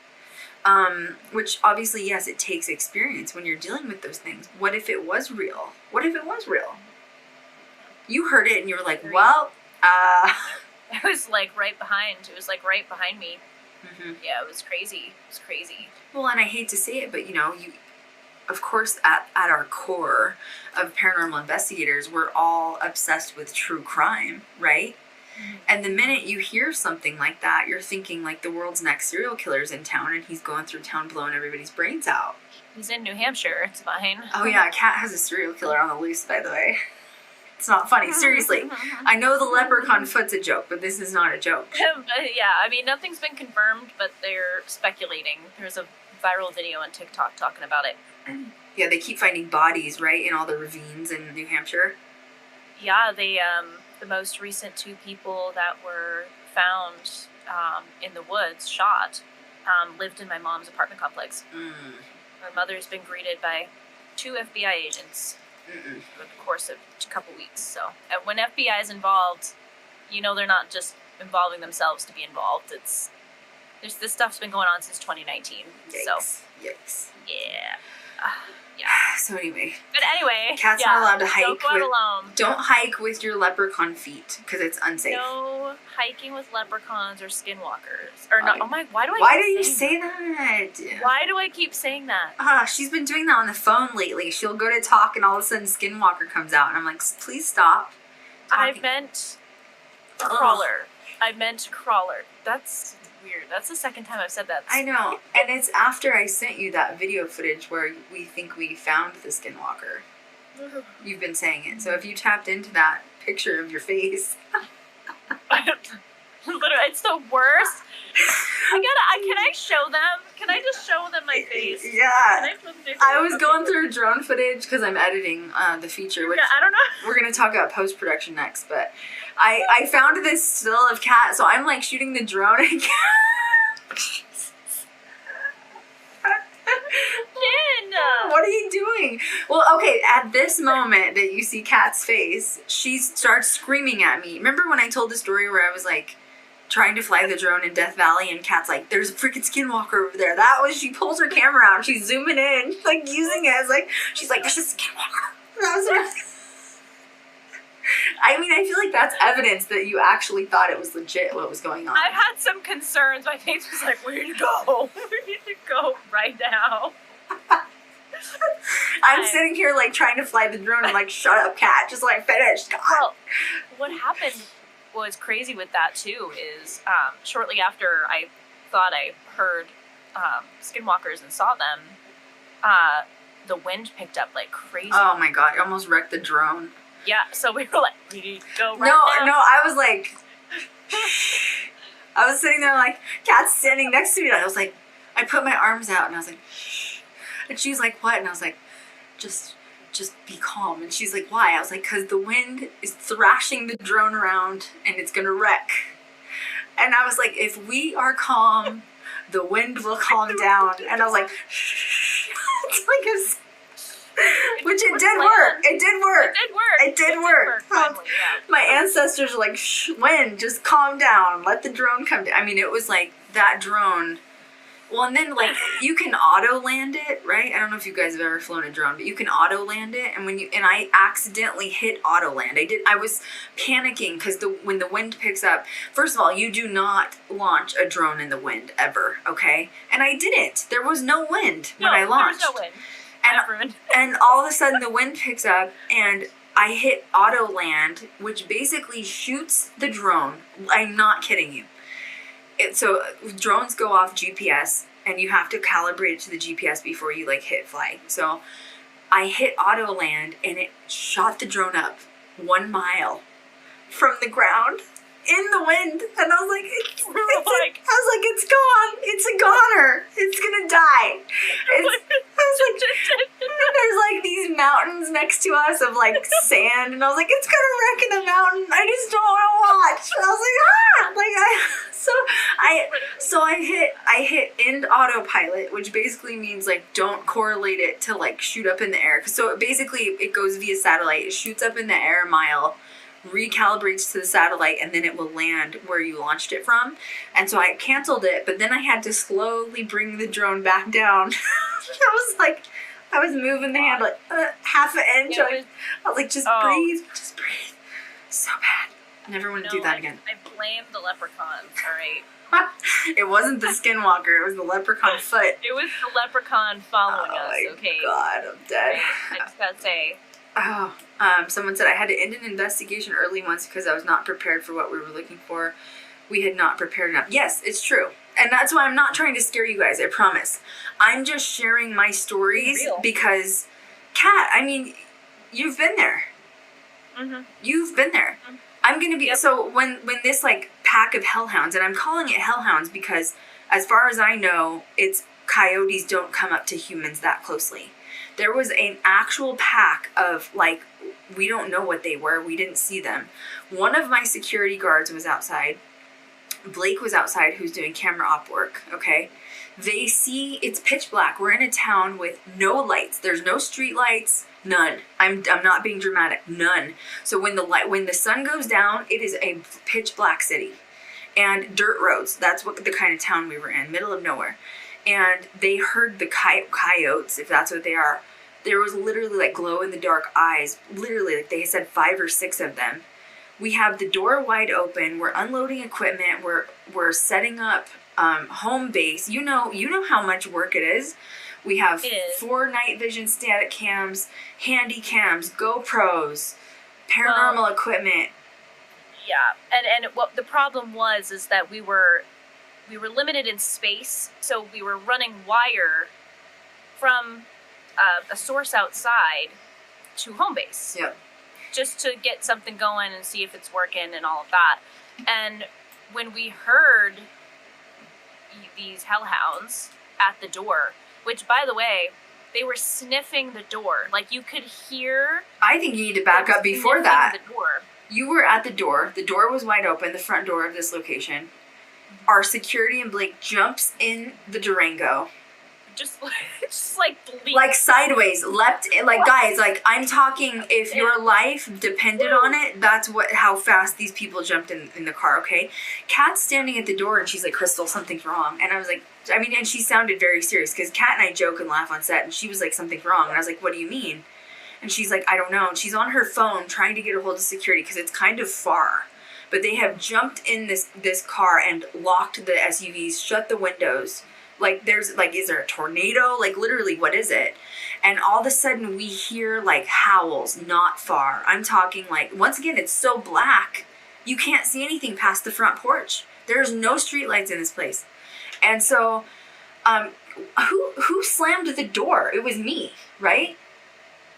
Which obviously, yes, it takes experience when you're dealing with those things. What if it was real? What if it was real? You heard it and you were like, well, It was like right behind. It was like right behind me. Mm-hmm. Yeah, it was crazy. It was crazy. Well, and I hate to say it, but you know, of course, at our core of paranormal investigators, we're all obsessed with true crime, right? Mm-hmm. And the minute you hear something like that, you're thinking like the world's next serial killer's in town and he's going through town blowing everybody's brains out. He's in New Hampshire. It's fine. Oh yeah, Cat has a serial killer on the loose, by the way. It's not funny, seriously. I know the leprechaun foot's a joke, but this is not a joke. Yeah, I mean, nothing's been confirmed, but they're speculating. There's a viral video on TikTok talking about it. Yeah, they keep finding bodies, right, in all the ravines in New Hampshire. Yeah, they the most recent 2 people that were found in the woods, shot, lived in my mom's apartment complex. Her mother's been greeted by 2 FBI agents over the course of a couple weeks. So, and when FBI is involved, they're not just involving themselves to be involved. This stuff's been going on since 2019. Yikes. Yikes. Yeah. Yeah. So anyway. But anyway. Cats not allowed to hike. Don't go out alone. Don't hike with your leprechaun feet because it's unsafe. No hiking with leprechauns or skinwalkers. Or not. Oh my, why do I Why keep do you saying say that? Why do I keep saying that? She's been doing that on the phone lately. She'll go to talk and all of a sudden Skinwalker comes out and I'm like, please stop talking. I meant crawler. I meant crawler. That's weird. That's the second time I've said that. I know. And it's after I sent you that video footage where we think we found the Skinwalker. You've been saying it. So if you tapped into that picture of your face. Literally, it's the worst. Can I show them? Can I just show them my face? Yeah. Can I show them my face? I was going through drone footage because I'm editing the feature, which I don't know. We're going to talk about post-production next, but I found this still of Cat, so I'm like shooting the drone and Cat. What are you doing? Well, okay, at this moment that you see Kat's face, she starts screaming at me. Remember when I told the story where I was like trying to fly the drone in Death Valley and Kat's like, there's a freaking Skinwalker over there. That was, she pulls her camera out, she's zooming in, like using it as like, she's like, there's a Skinwalker. That was her. I mean, I feel like that's evidence that you actually thought it was legit what was going on. I've had some concerns. My face was like, we need to go. We need to go right now. I'm sitting here like trying to fly the drone. I'm like, shut up, Cat. Just like finish. God. Well, what happened was crazy with that too is shortly after I thought I heard skinwalkers and saw them, the wind picked up like crazy. Oh my God. It almost wrecked the drone. Yeah, so we were like, we need to go right now. No, I was like, I was sitting there like, Cat's standing next to me. And I was like, I put my arms out and I was like, shh. And she was like, what? And I was like, just be calm. And she's like, why? I was like, because the wind is thrashing the drone around and it's going to wreck. And I was like, if we are calm, the wind will calm down. And I was like, shh. It's like a... Which it did work. It did work. It did work. Finally, yeah. My ancestors were like, shh, wind, just calm down. Let the drone come down. I mean, it was like that drone. Well, and then like you can auto land it, right? I don't know if you guys have ever flown a drone, but you can auto land it. And I accidentally hit auto land. I was panicking because when the wind picks up, first of all, you do not launch a drone in the wind ever, okay? And I didn't. There was no wind when I launched. There was no wind. And all of a sudden the wind picks up and I hit auto land, which basically shoots the drone. I'm not kidding you. So drones go off GPS and you have to calibrate it to the GPS before you like hit fly. So I hit auto land and it shot the drone up 1 mile from the ground in the wind. And I was like, it's gone. It's a goner. It's gonna die. There's like these mountains next to us of like sand, and I was like, it's gonna wreck in the mountain. I just don't want to watch. And I was like, I hit end autopilot, which basically means like don't correlate it to like shoot up in the air. So it goes via satellite. It shoots up in the air a mile, recalibrates to the satellite, and then it will land where you launched it from. And so I canceled it, but then I had to slowly bring the drone back down. I was moving the hand like half an inch. I was like, just breathe. So bad. Never want to do that again. I blame the leprechauns, all right? It wasn't the skinwalker. It was the leprechaun foot. It was the leprechaun following us, okay? Oh my God, I'm dead. Right? I just gotta say. Someone said I had to end an investigation early once because I was not prepared for what we were looking for. We had not prepared enough. Yes, it's true. And that's why I'm not trying to scare you guys, I promise. I'm just sharing my stories because, Kat, I mean, you've been there. Mm-hmm. You've been there. Mm-hmm. I'm going to be, so when this like pack of hellhounds, and I'm calling it hellhounds because as far as I know, it's coyotes don't come up to humans that closely. There was an actual pack of, like, we don't know what they were. We didn't see them. One of my security guards was outside. Blake was outside, who's doing camera op work, okay? They see, it's pitch black. We're in a town with no lights. There's no street lights, none. I'm not being dramatic, none. So when the sun goes down, it is a pitch black city. And dirt roads, that's what the kind of town we were in, middle of nowhere. And they heard the coyotes, if that's what they are. There was literally like glow in the dark eyes, literally, like they said 5 or 6 of them. We have the door wide open. We're unloading equipment. We're setting up home base. You know how much work it is. We have 4 night vision static cams, handy cams, GoPros, paranormal equipment. Yeah, and what the problem was is that we were limited in space, so we were running wire from a source outside to home base. Yep. Just to get something going and see if it's working and all of that. And when we heard these hellhounds at the door, which, by the way, they were sniffing the door. Like, you could hear... I think you need to back up before that. The door. You were at the door. The door was wide open, the front door of this location. Our security and Blake jumps in the Durango. Just like bleep. Like sideways, leapt in, like, guys, like, I'm talking, if your life depended on it, that's how fast these people jumped in the car, okay? Kat's standing at the door and she's like, Krystal, something's wrong. And I was like, and she sounded very serious, because Kat and I joke and laugh on set, and she was like, something's wrong. And I was like, what do you mean? And she's like, I don't know. And she's on her phone trying to get a hold of security, because it's kind of far. But they have jumped in this car and locked the SUVs, shut the windows. Like, is there a tornado? Like, literally, what is it? And all of a sudden, we hear, like, howls not far. I'm talking, like, once again, it's so black, you can't see anything past the front porch. There's no streetlights in this place. And so, who slammed the door? It was me, right?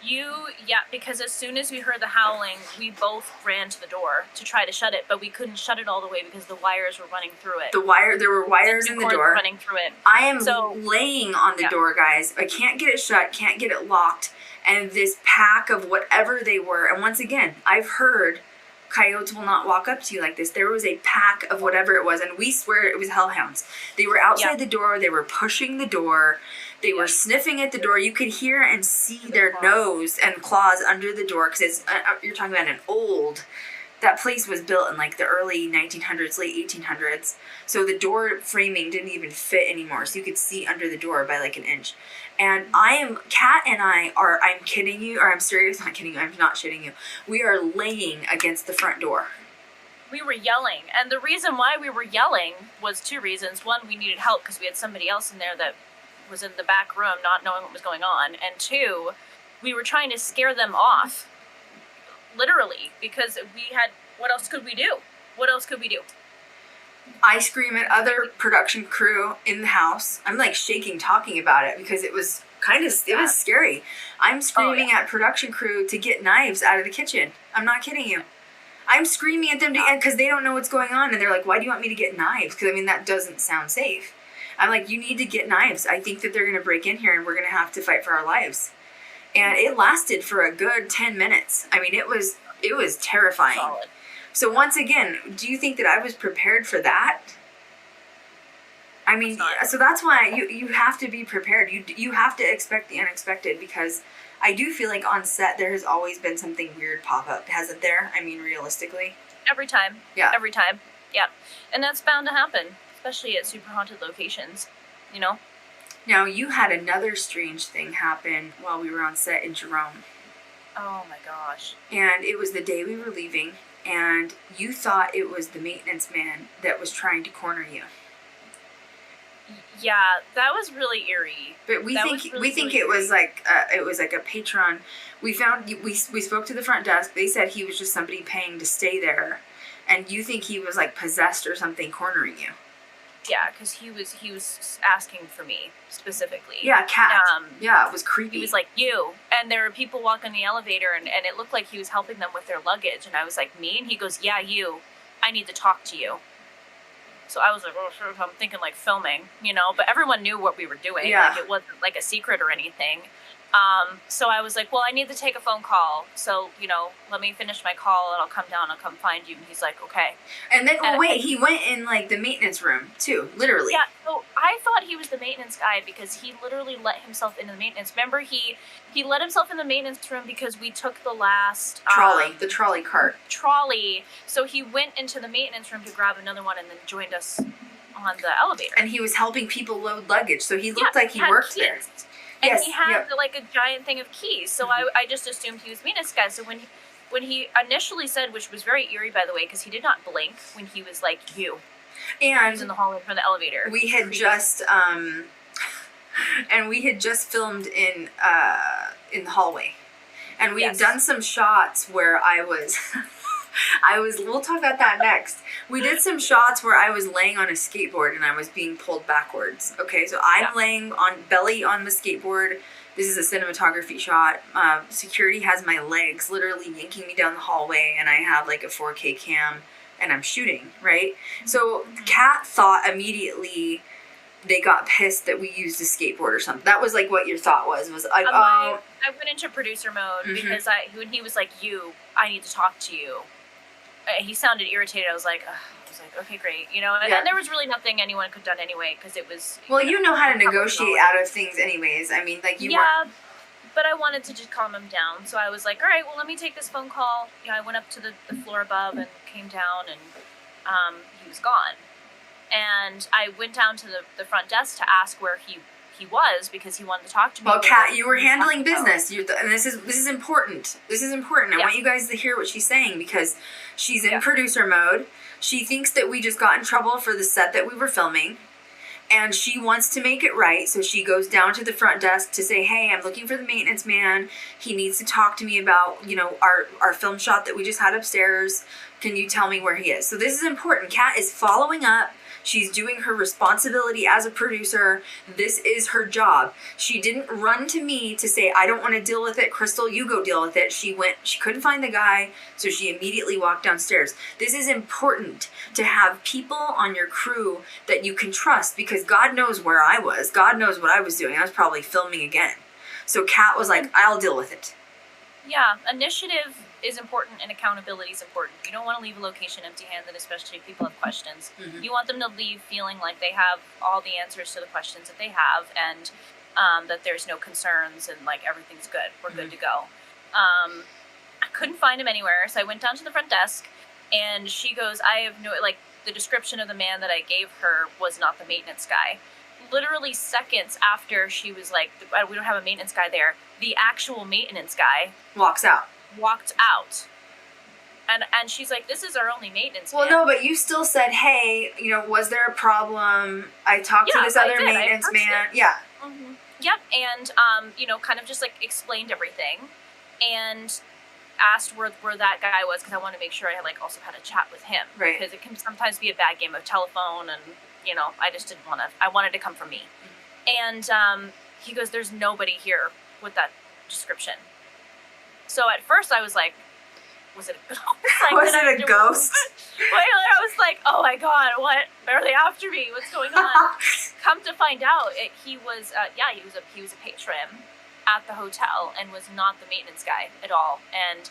Yeah, because as soon as we heard the howling, we both ran to the door to try to shut it, but we couldn't shut it all the way because the wires were running through it. There were wires in the door. Running through it. I am laying on the door, guys. I can't get it shut, can't get it locked, and this pack of whatever they were, and once again, I've heard coyotes will not walk up to you like this. There was a pack of whatever it was, and we swear it was hellhounds. They were outside the door, they were pushing the door, they were sniffing at the door. You could hear and see their nose and claws under the door, because you're talking about that place was built in like the early 1900s, late 1800s. So the door framing didn't even fit anymore. So you could see under the door by like an inch. And Kat and I'm kidding you, or I'm serious, not kidding you, I'm not shitting you. We are laying against the front door. We were yelling. And the reason why we were yelling was 2 reasons. One, we needed help because we had somebody else in there that was in the back room not knowing what was going on. And 2, we were trying to scare them off. Literally, because what else could we do? I scream at other production crew in the house. I'm like shaking talking about it because it was was scary. I'm screaming at production crew to get knives out of the kitchen. I'm not kidding you. I'm screaming at them because they don't know what's going on, and they're like, why do you want me to get knives? Because that doesn't sound safe. I'm like, you need to get knives. I think that they're going to break in here and we're going to have to fight for our lives. And it lasted for a good 10 minutes. It was terrifying. Solid. So once again, do you think that I was prepared for that? So that's why you have to be prepared. You have to expect the unexpected, because I do feel like on set there has always been something weird pop up, hasn't there? Realistically. Every time. Yeah. Every time. Yeah. And that's bound to happen, especially at super haunted locations, you know? Now, you had another strange thing happen while we were on set in Jerome. Oh my gosh. And it was the day we were leaving, and you thought it was the maintenance man that was trying to corner you. Yeah, that was really eerie. But we think it was like a patron. We spoke to the front desk. They said he was just somebody paying to stay there, and you think he was like possessed or something cornering you. Yeah, because he was asking for me specifically. Yeah, Cat. Yeah, it was creepy. He was like, you. And there were people walking the elevator, and it looked like he was helping them with their luggage. And I was like, me? And he goes, yeah, you. I need to talk to you. So I was like, oh, sure. I'm thinking like filming, you know. But everyone knew what we were doing. Yeah. Like, it wasn't like a secret or anything. So I was like, well, I need to take a phone call. So, let me finish my call and I'll come down. I'll come find you. And he's like, okay. And then, he went in, like, the maintenance room, too, literally. Yeah, so I thought he was the maintenance guy because he literally let himself into the maintenance. Remember, he let himself in the maintenance room because we took the last... the trolley cart. Trolley. So he went into the maintenance room to grab another one and then joined us on the elevator. And he was helping people load luggage, so he looked like he worked there. And he had like a giant thing of keys, so I just assumed he was maintenance guy. So when he initially said, which was very eerie by the way, because he did not blink when he was like, you. And he was in the hallway for the elevator. We had just filmed in the hallway, and we had done some shots where I was. We'll talk about that next. We did some shots where I was laying on a skateboard and I was being pulled backwards. Okay, so I'm laying on belly on the skateboard. This is a cinematography shot. Security has my legs literally yanking me down the hallway, and I have like a 4K cam and I'm shooting, right? So Kat thought immediately they got pissed that we used a skateboard or something. That was like what your thought was like, I went into producer mode because when he was like, I need to talk to you. He sounded irritated. I was like, okay, great. And there was really nothing anyone could have done anyway because it was... Well, you know how to negotiate out of things anyways. I mean, like but I wanted to just calm him down. So I was like, all right, well, let me take this phone call. I went up to the floor above and came down and he was gone. And I went down to the front desk to ask where he was because he wanted to talk to me. Well, Kat, you were handling business. And this is important. This is important. I want you guys to hear what she's saying because she's in producer mode. She thinks that we just got in trouble for the set that we were filming. And she wants to make it right, so she goes down to the front desk to say, hey, I'm looking for the maintenance man. He needs to talk to me about, our film shot that we just had upstairs. Can you tell me where he is? So this is important. Kat is following up. She's doing her responsibility as a producer. This is her job. She didn't run to me to say, I don't want to deal with it. Krystal, you go deal with it. She couldn't find the guy, so she immediately walked downstairs. This is important to have people on your crew that you can trust because God knows where I was. God knows what I was doing. I was probably filming again. So Kat was like, I'll deal with it. Yeah, initiative is important and accountability is important. You don't want to leave a location empty-handed, especially if people have questions. You want them to leave feeling like they have all the answers to the questions that they have and that there's no concerns and like everything's good. We're good to go. I couldn't find him anywhere, so I went down to the front desk and she goes, I have no, like the description of the man that I gave her was not the maintenance guy. Literally seconds after she was like, we don't have a maintenance guy there, the actual maintenance guy walked out. And she's like, this is our only maintenance man. Well, no, but you still said, hey, was there a problem? I talked to this other maintenance man. Yeah. Yep. And, kind of just like explained everything and asked where that guy was because I wanted to make sure I had also had a chat with him. Right. Because it can sometimes be a bad game of telephone and, I just didn't want to, I wanted to come from me. And he goes, there's nobody here with that description. So at first I was like, was it a ghost? Was it a ghost? I was like, oh my God, what? Are they after me? What's going on? Come to find out, he was a patron at the hotel and was not the maintenance guy at all. And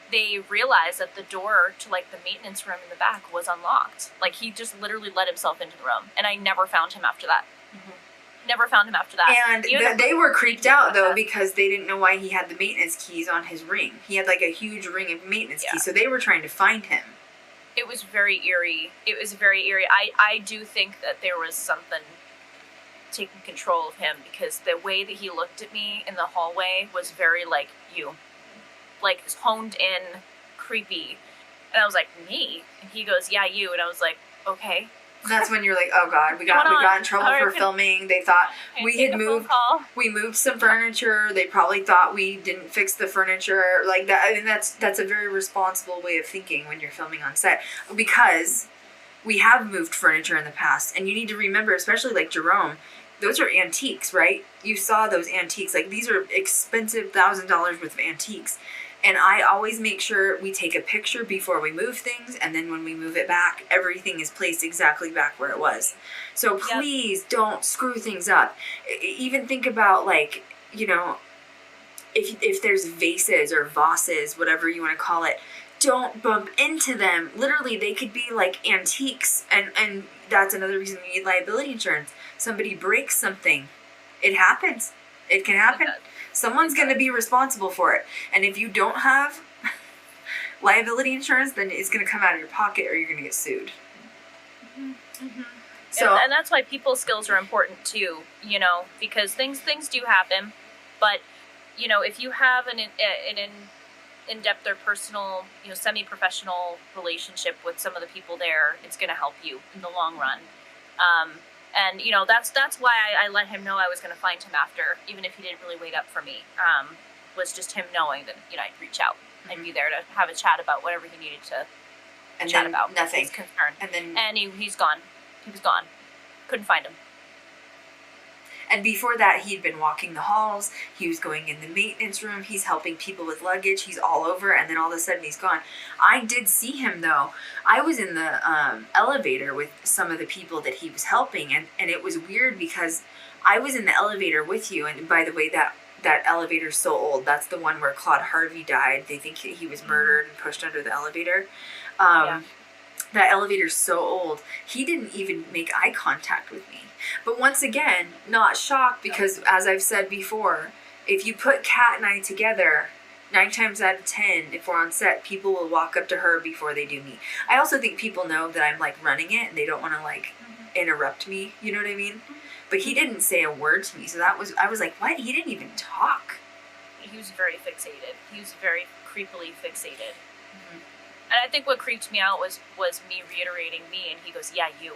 they realized that the door to the maintenance room in the back was unlocked. He just literally let himself into the room. And I never found him after that. Never found him after that. And they were creeped out, though, because they didn't know why he had the maintenance keys on his ring. He had, a huge ring of maintenance keys, so they were trying to find him. It was very eerie. I do think that there was something taking control of him, because the way that he looked at me in the hallway was very, honed in, creepy. And I was like, me? And he goes, yeah, you. And I was like, okay. That's when you're like, oh God, we got in trouble for filming. They thought we moved some furniture. They probably thought we didn't fix the furniture like that. I mean, that's a very responsible way of thinking when you're filming on set, because we have moved furniture in the past, and you need to remember, especially Jerome, those are antiques, right? You saw those antiques. These are expensive $1,000 worth of antiques. And I always make sure we take a picture before we move things, and then when we move it back, everything is placed exactly back where it was. So please don't screw things up. Even think about if there's vases or vases, whatever you want to call it, don't bump into them. Literally, they could be like antiques, and that's another reason you need liability insurance. Somebody breaks something, it happens. It can happen. Someone's going to be responsible for it. And if you don't have liability insurance, then it's going to come out of your pocket or you're going to get sued. So, and that's why people skills are important too, you know, because things do happen. But, you know, if you have an in-depth or personal, you know, semi-professional relationship with some of the people there, it's going to help you in the long run. And, you know, that's why I let him know I was going to find him after, even if he didn't really wait up for me, was just him knowing that, you know, I'd reach out and be there to have a chat about whatever he needed to chat about. Nothing. His concern. And he's gone. He was gone. Couldn't find him. And before that, he'd been walking the halls. He was going in the maintenance room. He's helping people with luggage. He's all over. And then all of a sudden, he's gone. I did see him, though. I was in the elevator with some of the people that he was helping. And it was weird because I was in the elevator with you. And by the way, that elevator's so old. That's the one where Claude Harvey died. They think he was murdered and pushed under the elevator. Yeah. That elevator's so old. He didn't even make eye contact with me. But once again, not shocked because, as I've said before, if you put Kat and I together, 9 times out of 10, if we're on set, people will walk up to her before they do me. I also think people know that I'm, like, running it and they don't want to, like, interrupt me. You know what I mean? But he didn't say a word to me, so I was like, what? He didn't even talk. He was very fixated. He was very creepily fixated. And I think what creeped me out was me reiterating me, and he goes, yeah, you.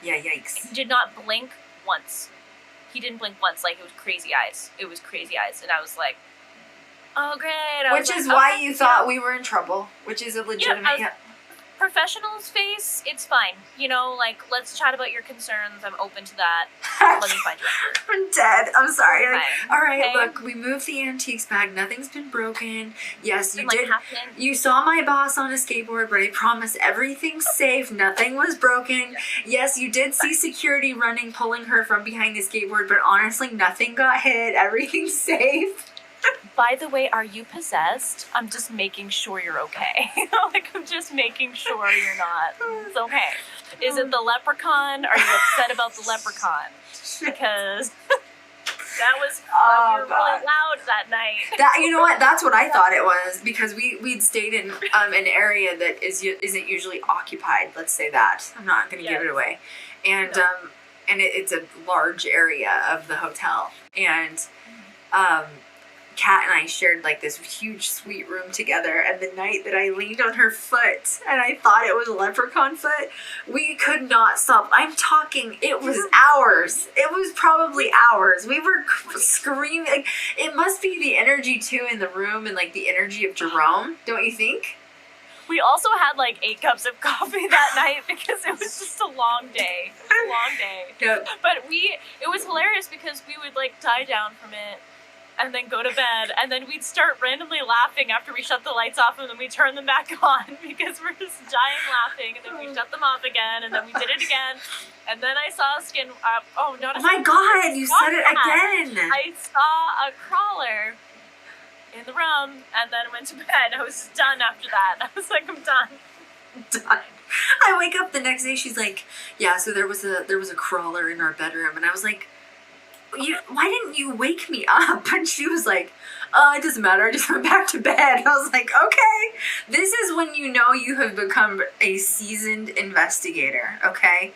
Yeah, yikes. He did not blink once. He didn't blink once. Like, it was crazy eyes. It was crazy eyes. And I was like, oh, great. Which is why you thought we were in trouble, which is a legitimate... Professional's face, it's fine. You know, like, let's chat about your concerns. I'm open to that. Let me find you after. I'm dead. I'm sorry. Like, all right, okay. Look, we moved the antiques back. Nothing's been broken. Yes, you did. Happened. You saw my boss on a skateboard, but I promise everything's safe. Nothing was broken. Yes, you did see security running, pulling her from behind the skateboard, but honestly, nothing got hit. Everything's safe. By the way, are you possessed? I'm just making sure you're okay. Like, I'm just making sure you're not. It's okay. Is it the leprechaun? Are you upset about the leprechaun? Because that was we were really loud that night. That, you know what? That's what I thought it was, because we'd stayed in an area that isn't usually occupied. Let's say that. I'm not going to give it away, and it's a large area of the hotel, and Kat and I shared like this huge suite room together, and the night that I leaned on her foot and I thought it was a leprechaun foot, we could not stop. I'm talking, it was hours. It was probably hours. We were screaming. Like, it must be the energy too in the room and like the energy of Jerome, don't you think? We also had like 8 cups of coffee that night because it was just a long day. It was a long day. Yep. But it was hilarious because we would like die down from it and then go to bed, and then we'd start randomly laughing after we shut the lights off, and then we turn them back on because we're just dying laughing, and then we shut them off again, and then we did it again, and then I saw a skin. Oh my God! You said it again. I saw a crawler in the room, and then went to bed. I was done after that. I was like, I'm done. I wake up the next day. She's like, yeah. So there was a crawler in our bedroom, and I was like, why didn't you wake me up? And she was like, it doesn't matter, I just went back to bed. I was like, okay. This is when you know you have become a seasoned investigator, okay?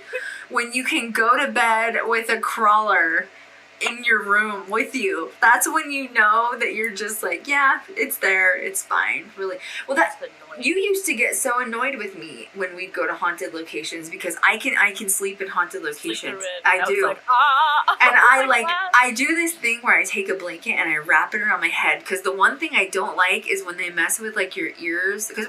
When you can go to bed with a crawler in your room with you. That's when you know that you're just like, yeah, it's there, it's fine, really. Well, you used to get so annoyed with me when we'd go to haunted locations because I can sleep in haunted locations. I do. Like, and I do this thing where I take a blanket and I wrap it around my head, because the one thing I don't like is when they mess with like your ears. Because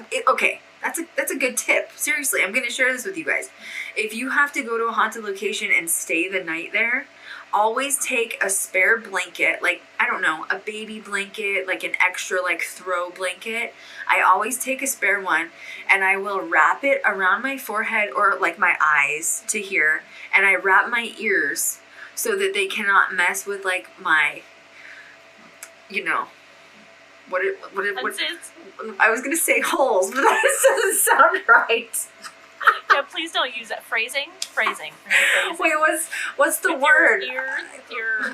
that's a good tip. Seriously, I'm gonna share this with you guys. If you have to go to a haunted location and stay the night there, always take a spare blanket, like, I don't know, a baby blanket, like an extra like throw blanket. I always take a spare one, and I will wrap it around my forehead or like my eyes to here, and I wrap my ears so that they cannot mess with like my, you know, I was gonna say holes, but that doesn't sound right. Yeah, please don't use that. Phrasing. Phrasing. Wait, what's the word? Your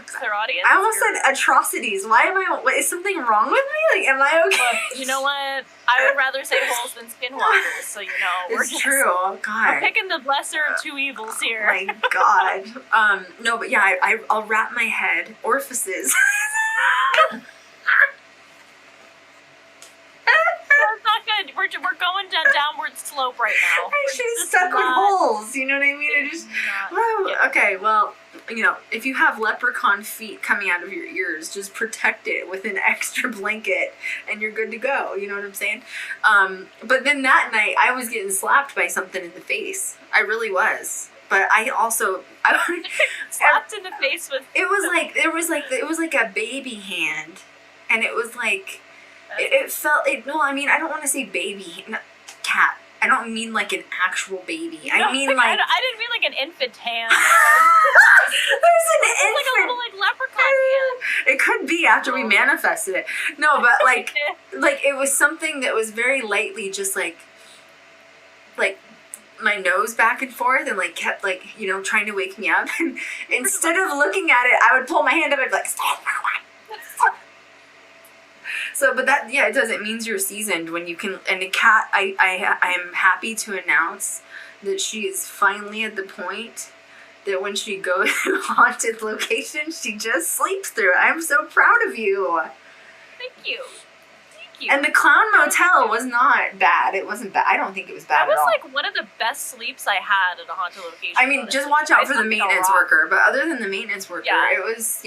clairaudience? I almost said atrocities. Why am I? Is something wrong with me? Like, am I okay? Look, you know what? I would rather say holes than skinwalkers. So it's true. Oh, God, we're picking the lesser of two evils here. My God. No, but yeah, I'll wrap my head orifices. That's not good. We're going down downward slope right now. She's stuck with holes. You know what I mean? Okay, well, if you have leprechaun feet coming out of your ears, just protect it with an extra blanket, and you're good to go. You know what I'm saying? But then that night, I was getting slapped by something in the face. I really was. But I slapped in the face with. It was like a baby hand, and it was like. It felt. No, I mean, I don't want to say baby cat. I don't mean like an actual baby. I mean like. I didn't mean like an infant hand. There's an infant. Like a little leprechaun hand. It could be after we manifested it. No, but like it was something that was very lightly just like my nose back and forth and like kept like trying to wake me up. And instead of looking at it, I would pull my hand up and be like. So, but that, it does. It means you're seasoned when you can. And the cat, I am happy to announce that she is finally at the point that when she goes to a haunted location, she just sleeps through it. I'm so proud of you. Thank you. And the Clown Motel was not bad. It wasn't bad. I don't think it was bad at all. That was like one of the best sleeps I had at a haunted location. I mean, just watch out for the maintenance worker. But other than the maintenance worker, it was,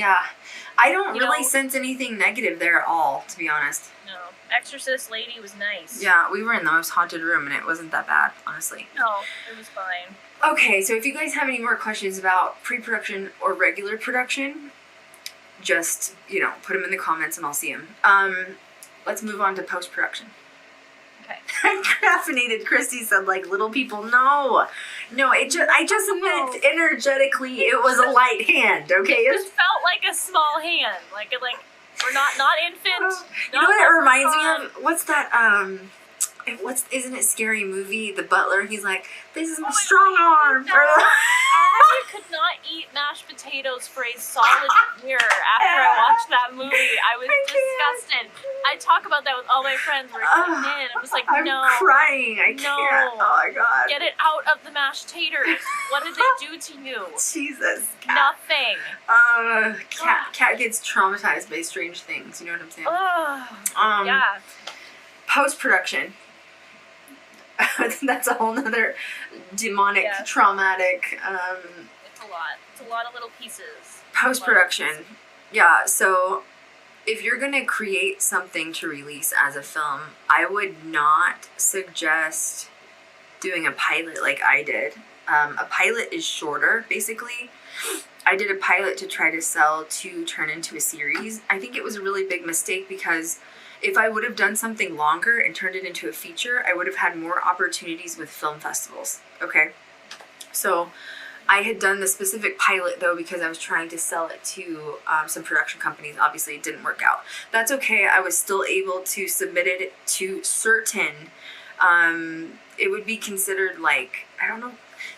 I don't really sense anything negative there at all, to be honest. No. Exorcist lady was nice. Yeah, we were in the most haunted room, and it wasn't that bad, honestly. No, it was fine. Okay, so if you guys have any more questions about pre-production or regular production, just, put them in the comments and I'll see them. Let's move on to post-production. Okay. Caffeinated Christy said, like, little people, no, I just meant energetically it was a light hand, okay? It just felt like a small hand, like we're not infant. You know what it reminds me of? What's that, isn't it Scary Movie? The butler, he's like, this is my strong arm. I could not eat mashed potatoes for a solid year after I watched that movie. I was disgusted. I talk about that with all my friends. We're coming in. I was like, I'm crying. I can't. Oh my God. Get it out of the mashed taters. What did they do to you? Jesus. Cat. Nothing. Cat gets traumatized by strange things. You know what I'm saying? Yeah. Post-production. That's a whole nother demonic, traumatic. It's a lot. It's a lot of little pieces. Post-production. Yeah, so if you're going to create something to release as a film, I would not suggest doing a pilot like I did. A pilot is shorter, basically. I did a pilot to try to sell to turn into a series. I think it was a really big mistake because if I would have done something longer and turned it into a feature, I would have had more opportunities with film festivals, okay? So I had done the specific pilot, though, because I was trying to sell it to some production companies. Obviously, it didn't work out. That's okay. I was still able to submit it to certain, it would be considered like, I don't know,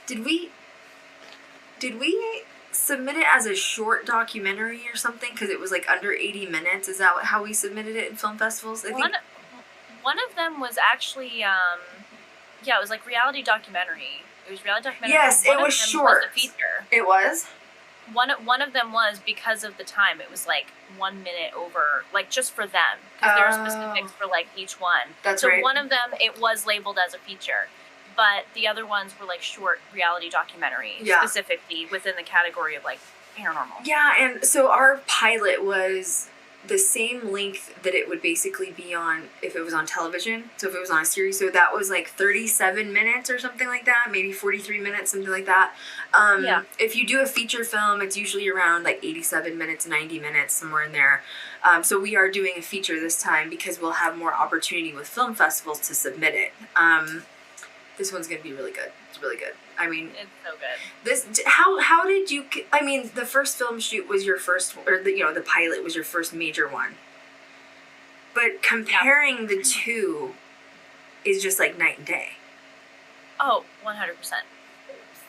did we submit it as a short documentary or something because it was like under 80 minutes? Is that how we submitted it in film festivals? I think one of them was actually it was like reality documentary. It was reality documentary. Yes, it was short. Was a feature. It was. One of them was because of the time. It was like 1 minute over, like just for them because there were specifics for like each one. That's right. So one of them it was labeled as a feature. But the other ones were like short reality documentaries, specifically within the category of like paranormal. Yeah, and so our pilot was the same length that it would basically be on if it was on television. So if it was on a series, so that was like 37 minutes or something like that, maybe 43 minutes, something like that. If you do a feature film, it's usually around like 87 minutes, 90 minutes, somewhere in there. So we are doing a feature this time because we'll have more opportunity with film festivals to submit it. This one's gonna be really good. It's really good. I mean, it's so good. This how did you? I mean, the first film shoot was your first, or the pilot was your first major one. But comparing the two is just like night and day. Oh, 100%.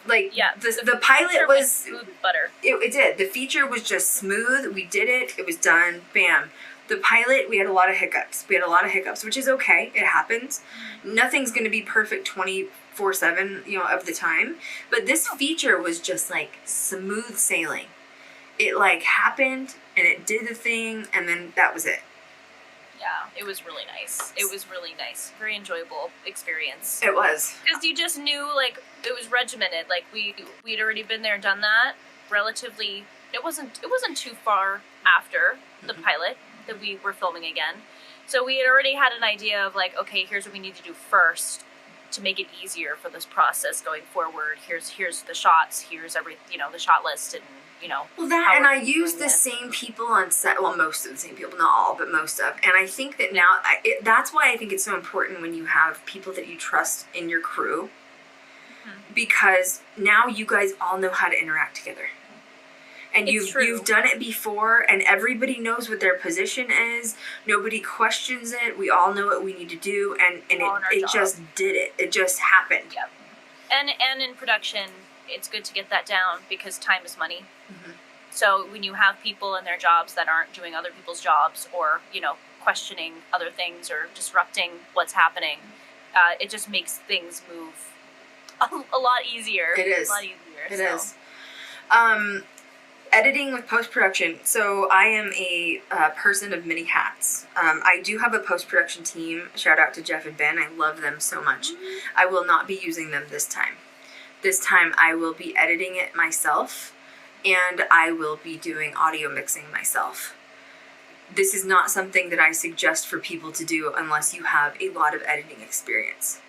Like, Yeah, the pilot was smooth as butter. It did. The feature was just smooth. We did it. It was done. Bam. The pilot, we had a lot of hiccups. Which is okay. It happens. Nothing's going to be perfect 24/7, of the time. But this feature was just like smooth sailing. It like happened and it did the thing and then that was it. Yeah, it was really nice. Very enjoyable experience. It was. Because you just knew, like, it was regimented. Like, we'd already been there, done that. Relatively, it wasn't too far after the pilot that we were filming again. So we had already had an idea of, like, okay, here's what we need to do first to make it easier for this process going forward. Here's the shots. Here's the shot list and, Well, that, and I used the same people on set. Well, most of the same people, not all, but most of. And I think that now, that's why I think it's so important when you have people that you trust in your crew. Because now you guys all know how to interact together. And you've done it before, and everybody knows what their position is. Nobody questions it. We all know what we need to do, and it just did it. It just happened. Yep. And in production, it's good to get that down because time is money. So when you have people in their jobs that aren't doing other people's jobs or, questioning other things or disrupting what's happening, it just makes things move a lot easier. It is. A lot easier. It is. Editing with post-production. So I am a person of many hats. I do have a post-production team. Shout out to Jeff and Ben. I love them so much. I will not be using them this time. This time I will be editing it myself and I will be doing audio mixing myself. This is not something that I suggest for people to do unless you have a lot of editing experience.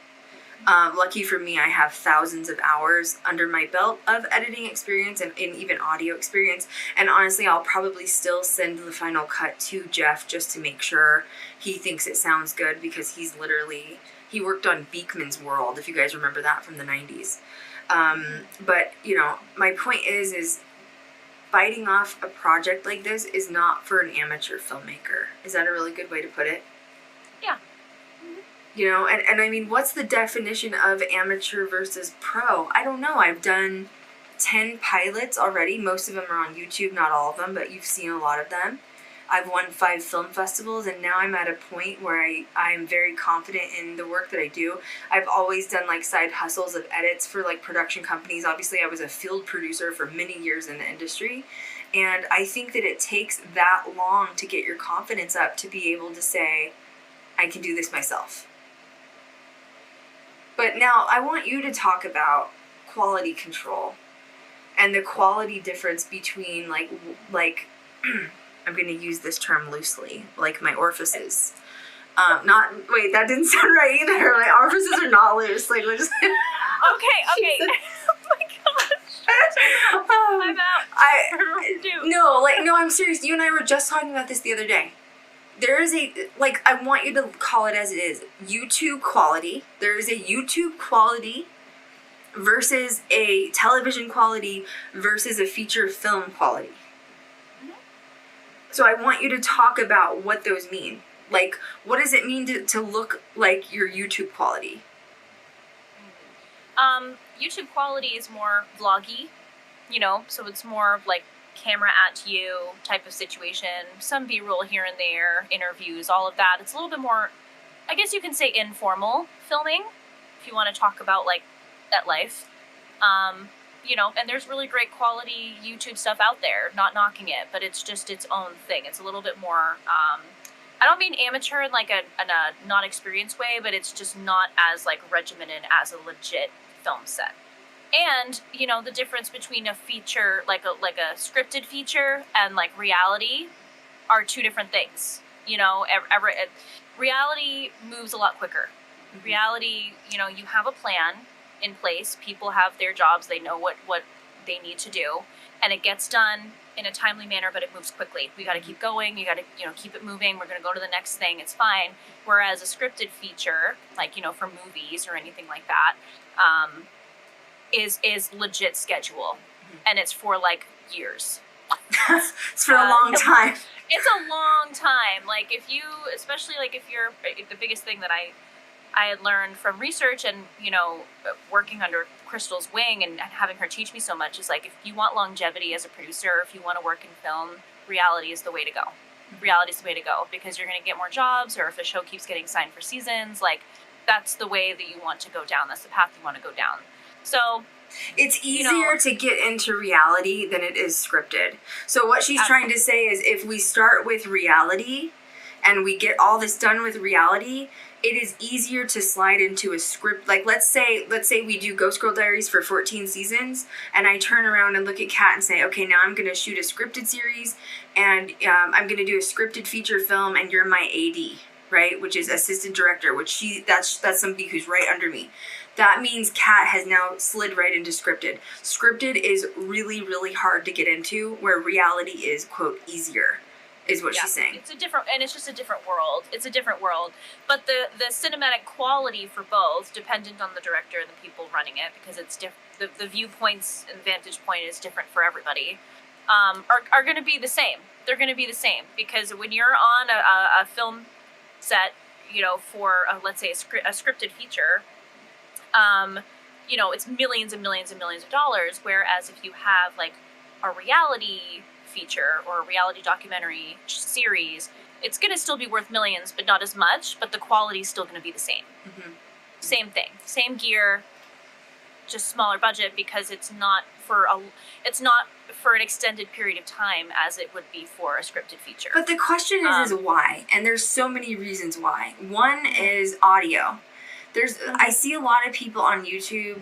Lucky for me, I have thousands of hours under my belt of editing experience and even audio experience. And honestly, I'll probably still send the final cut to Jeff just to make sure he thinks it sounds good because he worked on Beekman's World, if you guys remember that from the 90s. But, my point is biting off a project like this is not for an amateur filmmaker. Is that a really good way to put it? Yeah. And I mean, what's the definition of amateur versus pro? I don't know. I've done 10 pilots already. Most of them are on YouTube, not all of them, but you've seen a lot of them. I've won 5 film festivals, and now I'm at a point where I'm very confident in the work that I do. I've always done, side hustles of edits for, production companies. Obviously, I was a field producer for many years in the industry, and I think that it takes that long to get your confidence up to be able to say, I can do this myself. But now, I want you to talk about quality control and the quality difference between, I'm going to use this term loosely, like my orifices. Wait, that didn't sound right either. My orifices are not loose. Okay. Oh my gosh. I'm out. No, I'm serious. You and I were just talking about this the other day. There is I want you to call it as it is. YouTube quality. There is a YouTube quality versus a television quality versus a feature film quality. So I want you to talk about what those mean. What does it mean to look like your YouTube quality? YouTube quality is more vloggy, so it's more of camera at you type of situation, some B-roll here and there, interviews, all of that. It's a little bit more, I guess you can say, informal filming, if you want to talk about that life. And there's really great quality YouTube stuff out there, not knocking it, but it's just its own thing. It's a little bit more, I don't mean amateur in a not experienced way, but it's just not as regimented as a legit film set. And, the difference between a feature, like a scripted feature and reality are two different things. Reality moves a lot quicker. Mm-hmm. Reality, you have a plan in place. People have their jobs. They know what they need to do, and it gets done in a timely manner, but it moves quickly. We got to keep going. You got to, keep it moving. We're going to go to the next thing. It's fine. Whereas a scripted feature, for movies or anything like that, is legit schedule, and it's for years. It's for a long time. It's a long time. Like if you, especially like if you're, the biggest thing that I had learned from research and, you know, working under Krystal's wing and having her teach me so much is like, if you want longevity as a producer, if you want to work in film, reality is the way to go. Reality is the way to go, because you're going to get more jobs, or if a show keeps getting signed for seasons, like that's the way that you want to go down. That's the path you want to go down. So it's easier to get into reality than it is scripted. So what she's trying to say is, if we start with reality and we get all this done with reality, it is easier to slide into a script. Like let's say we do Ghost Girl Diaries for 14 seasons, and I turn around and look at Kat and say, okay, now I'm going to shoot a scripted series, and I'm going to do a scripted feature film, and you're my AD, right? Which is assistant director, which that's somebody who's right under me. That means Kat has now slid right into scripted. Scripted is really, really hard to get into, where reality is, quote, easier, is what she's saying. It's just a different world. It's a different world. But the cinematic quality for both, dependent on the director and the people running it, because it's different. The viewpoints and vantage point is different for everybody. Are going to be the same. They're going to be the same, because when you're on a film set, you know, for let's say a scripted feature, you know, it's millions and millions and millions of dollars. Whereas if you have like a reality feature or a reality documentary series, it's going to still be worth millions, but not as much. But the quality's still going to be the same. Mm-hmm. Same thing, same gear, just smaller budget, because it's not for an extended period of time as it would be for a scripted feature. But the question is why? And there's so many reasons why. One is audio. I see a lot of people on YouTube,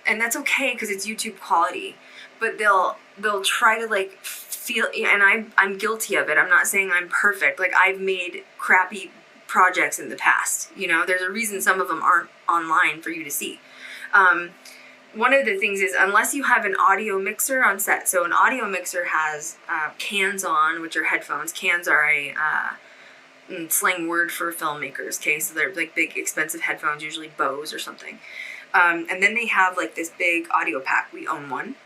and that's okay because it's YouTube quality, but they'll try to like feel, and I'm guilty of it. I'm not saying I'm perfect. Like, I've made crappy projects in the past. You know, there's a reason some of them aren't online for you to see. One of the things is, unless you have an audio mixer on set, so an audio mixer has cans on, which are headphones. Cans are a slang word for filmmakers, okay? So they're like big, expensive headphones, usually Bose or something. And then they have like this big audio pack. We own one.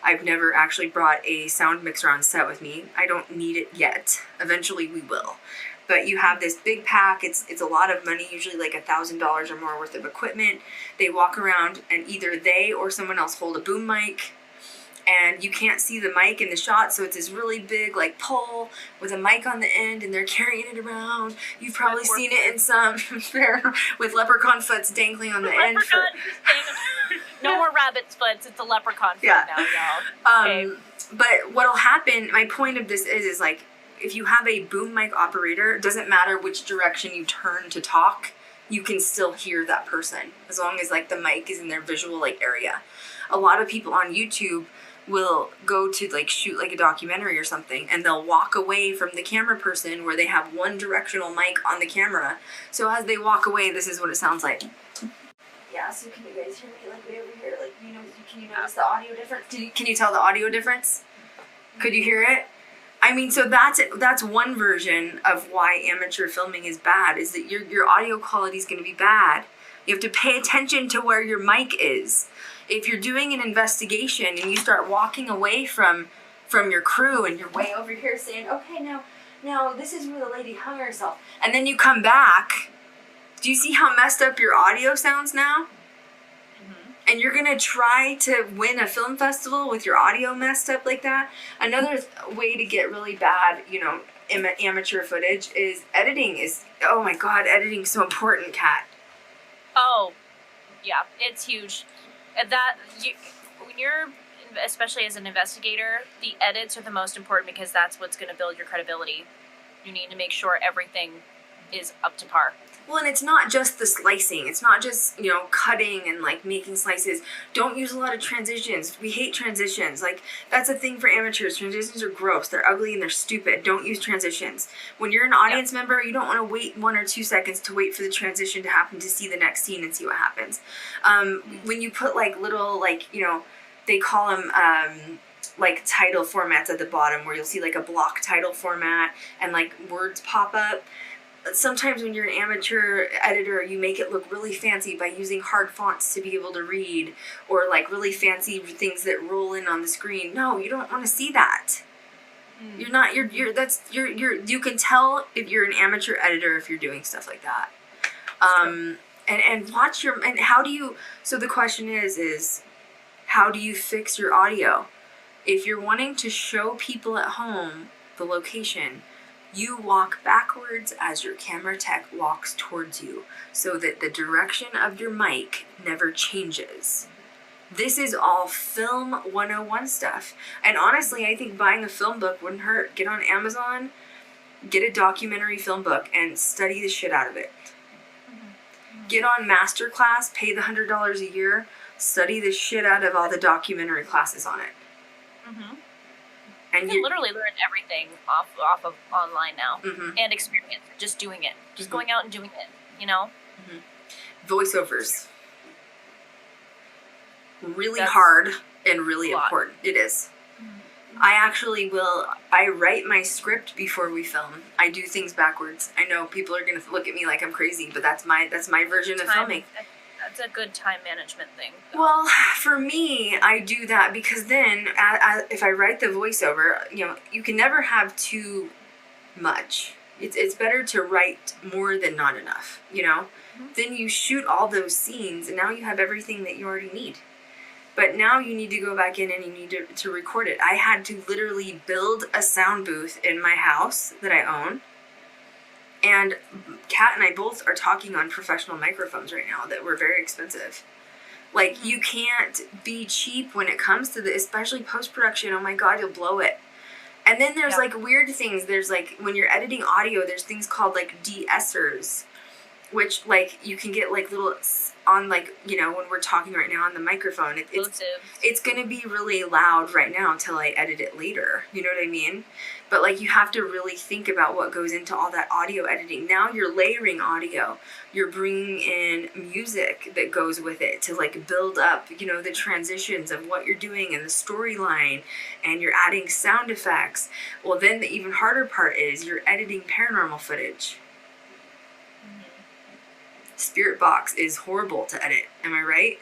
I've never actually brought a sound mixer on set with me. I don't need it yet. Eventually we will. But you have this big pack. It's a lot of money, usually like $1,000 or more worth of equipment. They walk around and either they or someone else hold a boom mic, and you can't see the mic in the shot, so it's this really big like pole with a mic on the end, and they're carrying it around. You've probably seen it in some with leprechaun foots dangling on the end. No more rabbit's foots. It's a leprechaun foot now, y'all. Okay. But what'll happen? My point of this is like, if you have a boom mic operator, it doesn't matter which direction you turn to talk, you can still hear that person as long as like the mic is in their visual like area. A lot of people on YouTube will go to like shoot like a documentary or something, and they'll walk away from the camera person where they have one directional mic on the camera. So as they walk away, this is what it sounds like. Yeah, so can you guys hear me like way over here? Like, you know, can you notice the audio difference? Can you tell the audio difference? Could you hear it? I mean, so that's one version of why amateur filming is bad, is that your audio quality is going to be bad. You have to pay attention to where your mic is. If you're doing an investigation and you start walking away from your crew and you're way over here saying, okay, now this is where the lady hung herself, and then you come back, do you see how messed up your audio sounds now? Mm-hmm. And you're going to try to win a film festival with your audio messed up like that? Another way to get really bad, you know, amateur footage is editing. Oh my God, editing is so important, Kat. Oh, yeah, it's huge. When you're, especially as an investigator, the edits are the most important, because that's what's going to build your credibility. You need to make sure everything is up to par. Well, and it's not just the slicing. It's not just, you know, cutting and like making slices. Don't use a lot of transitions. We hate transitions. Like, that's a thing for amateurs. Transitions are gross. They're ugly and they're stupid. Don't use transitions. When you're an audience member, you don't want to wait 1 or 2 seconds to wait for the transition to happen to see the next scene and see what happens. When you put like little, like, you know, they call them like title formats at the bottom, where you'll see like a block title format and like words pop up. Sometimes when you're an amateur editor, you make it look really fancy by using hard fonts to be able to read, or like really fancy things that roll in on the screen. No, you don't want to see that. You're not, you can tell if you're an amateur editor if you're doing stuff like that. And watch and how do you, so the question is how do you fix your audio? If you're wanting to show people at home the location, you walk backwards as your camera tech walks towards you so that the direction of your mic never changes. This is all film 101 stuff. And honestly, I think buying a film book wouldn't hurt. Get on Amazon, get a documentary film book, and study the shit out of it. Get on Masterclass, pay the $100 a year, study the shit out of all the documentary classes on it. And you can literally learn everything off of online now, and experience just doing it, just going out and doing it. You know, voiceovers. Really hard and really important. It is. I write my script before we film. I do things backwards. I know people are going to look at me like I'm crazy, but that's my version of filming. That's a good time management thing. Well, for me, I do that because then if I write the voiceover, you can never have too much. It's better to write more than not enough, Then you shoot all those scenes and now you have everything that you already need. But now you need to go back in and you need to record it. I had to literally build a sound booth in my house that I own. And Kat and I both are talking on professional microphones right now that were very expensive. Like, you can't be cheap when it comes to especially post-production. Oh my God, you'll blow it. And then there's like weird things. There's like, when you're editing audio, there's things called like de-essers, which like you can get like little on like, when we're talking right now on the microphone, it's going to be really loud right now until I edit it later. You know what I mean? But like, you have to really think about what goes into all that audio editing. Now you're layering audio. You're bringing in music that goes with it to like build up, the transitions of what you're doing and the storyline, and you're adding sound effects. Well, then the even harder part is you're editing paranormal footage. Spirit Box is horrible to edit. Am I right?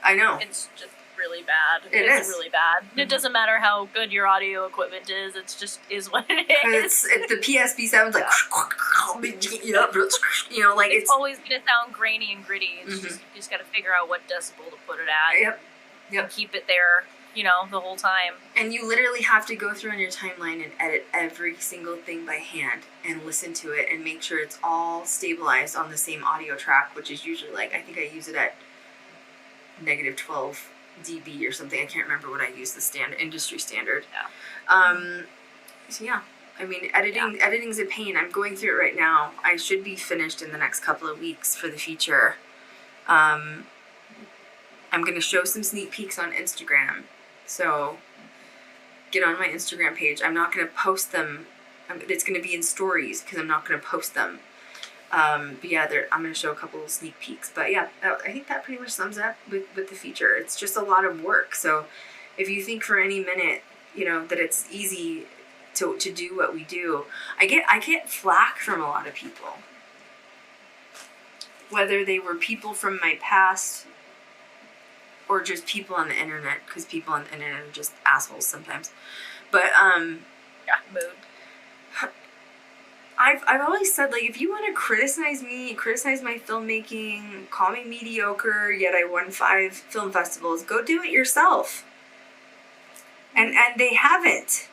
I know. It's just really bad. It's really bad. It doesn't matter how good your audio equipment is. It's just is what it is. It's the PSB7's like, it's always gonna sound grainy and gritty. It's just you just gotta figure out what decibel to put it at. Yep. And keep it there. The whole time. And you literally have to go through on your timeline and edit every single thing by hand and listen to it and make sure it's all stabilized on the same audio track, which is usually like, I think I use it at -12 dB or something. I can't remember what I use, the industry standard. So yeah, I mean, editing's a pain. I'm going through it right now. I should be finished in the next couple of weeks for the feature. I'm going to show some sneak peeks on Instagram. So get on my Instagram page. I'm not going to post them. It's going to be in stories because I'm not going to post them. But yeah, I'm going to show a couple of sneak peeks. But yeah, I think that pretty much sums up with the feature. It's just a lot of work. So if you think for any minute, that it's easy to do what we do, I get flack from a lot of people. Whether they were people from my past or just people on the internet, because people on the internet are just assholes sometimes. But mood. I've always said, like, if you want to criticize me, criticize my filmmaking, call me mediocre, yet I won 5 film festivals, go do it yourself. And they haven't.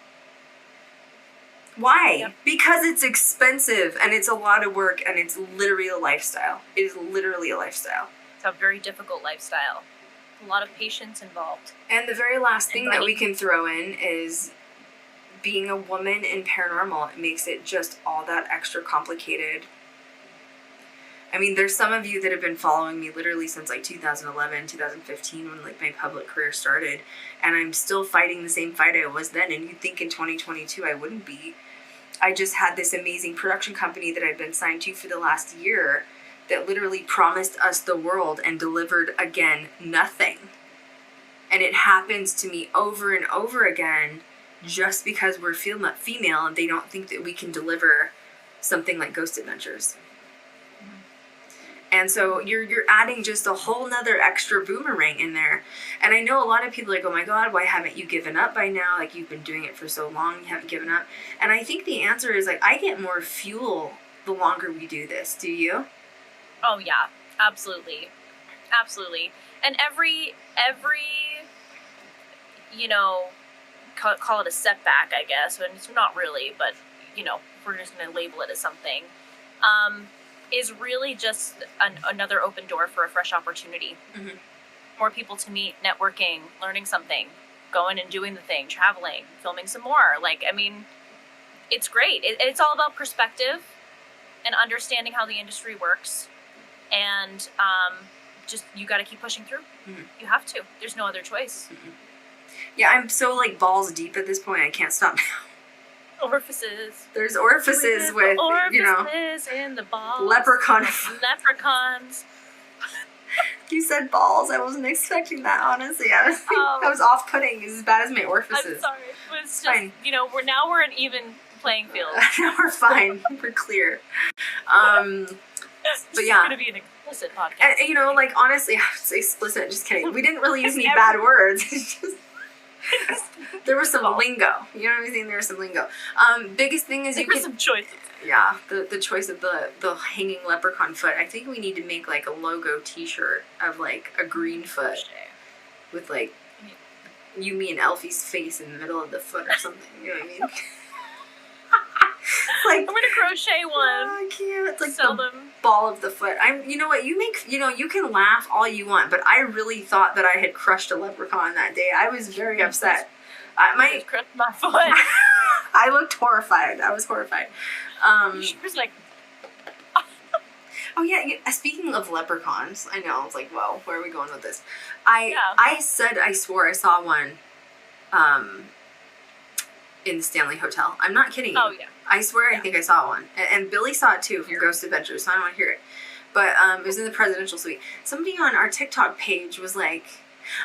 Why? Yep. Because it's expensive and it's a lot of work and it's literally a lifestyle. It is literally a lifestyle. It's a very difficult lifestyle. A lot of patience involved. And the very last thing that we can throw in is being a woman in paranormal. It makes it just all that extra complicated. I mean, there's some of you that have been following me literally since like 2011, 2015 when like my public career started, and I'm still fighting the same fight I was then, and you'd think in 2022 I wouldn't be. I just had this amazing production company that I've been signed to for the last year that literally promised us the world and delivered, again, nothing. And it happens to me over and over again just because we're female and they don't think that we can deliver something like Ghost Adventures. And so you're adding just a whole nother extra boomerang in there. And I know a lot of people are like, oh my God, why haven't you given up by now? Like, you've been doing it for so long, you haven't given up. And I think the answer is, like, I get more fuel the longer we do this. Do you? Oh yeah, absolutely. Absolutely. And every call it a setback, I guess, but it's not really, but we're just going to label it as something, is really just another open door for a fresh opportunity. Mm-hmm. More people to meet, networking, learning something, going and doing the thing, traveling, filming some more. Like, I mean, it's great. It's all about perspective and understanding how the industry works. And just, you got to keep pushing through. Mm-hmm. You have to. There's no other choice. Mm-hmm. Yeah, I'm so, like, balls deep at this point. I can't stop now. Orifices. There's orifices with, orifices in the balls. Leprechauns. You said balls. I wasn't expecting that, honestly. I was off-putting. It's as bad as my orifices. I'm sorry. It was just, fine. we're an even playing field. Now we're fine. We're clear. But yeah. It's going to be an explicit podcast. And, like, honestly, I would say explicit. Just kidding. We didn't really use any bad words. It's just... there was some lingo. You know what I'm saying? There was some lingo. Biggest thing is there were some choices. Yeah, the choice of the hanging leprechaun foot. I think we need to make, like, a logo T-shirt of, like, a green foot with, like, you, me, and Elfie's face in the middle of the foot or something. You know what I mean? Like, I'm gonna crochet one. I can't. It's like sell the them. Ball of the foot. You know what? You can laugh all you want, but I really thought that I had crushed a leprechaun that day. I was very upset. I crushed my foot. I looked horrified. I was horrified. She was like, oh yeah. Speaking of leprechauns, I know. I was like, whoa, where are we going with this? I swore I saw one, in the Stanley Hotel. I'm not kidding you. oh yeah. I swear I think I saw one. And Billy saw it too from Ghost Adventures, so I don't want to hear it. But it was in the presidential suite. Somebody on our TikTok page was like,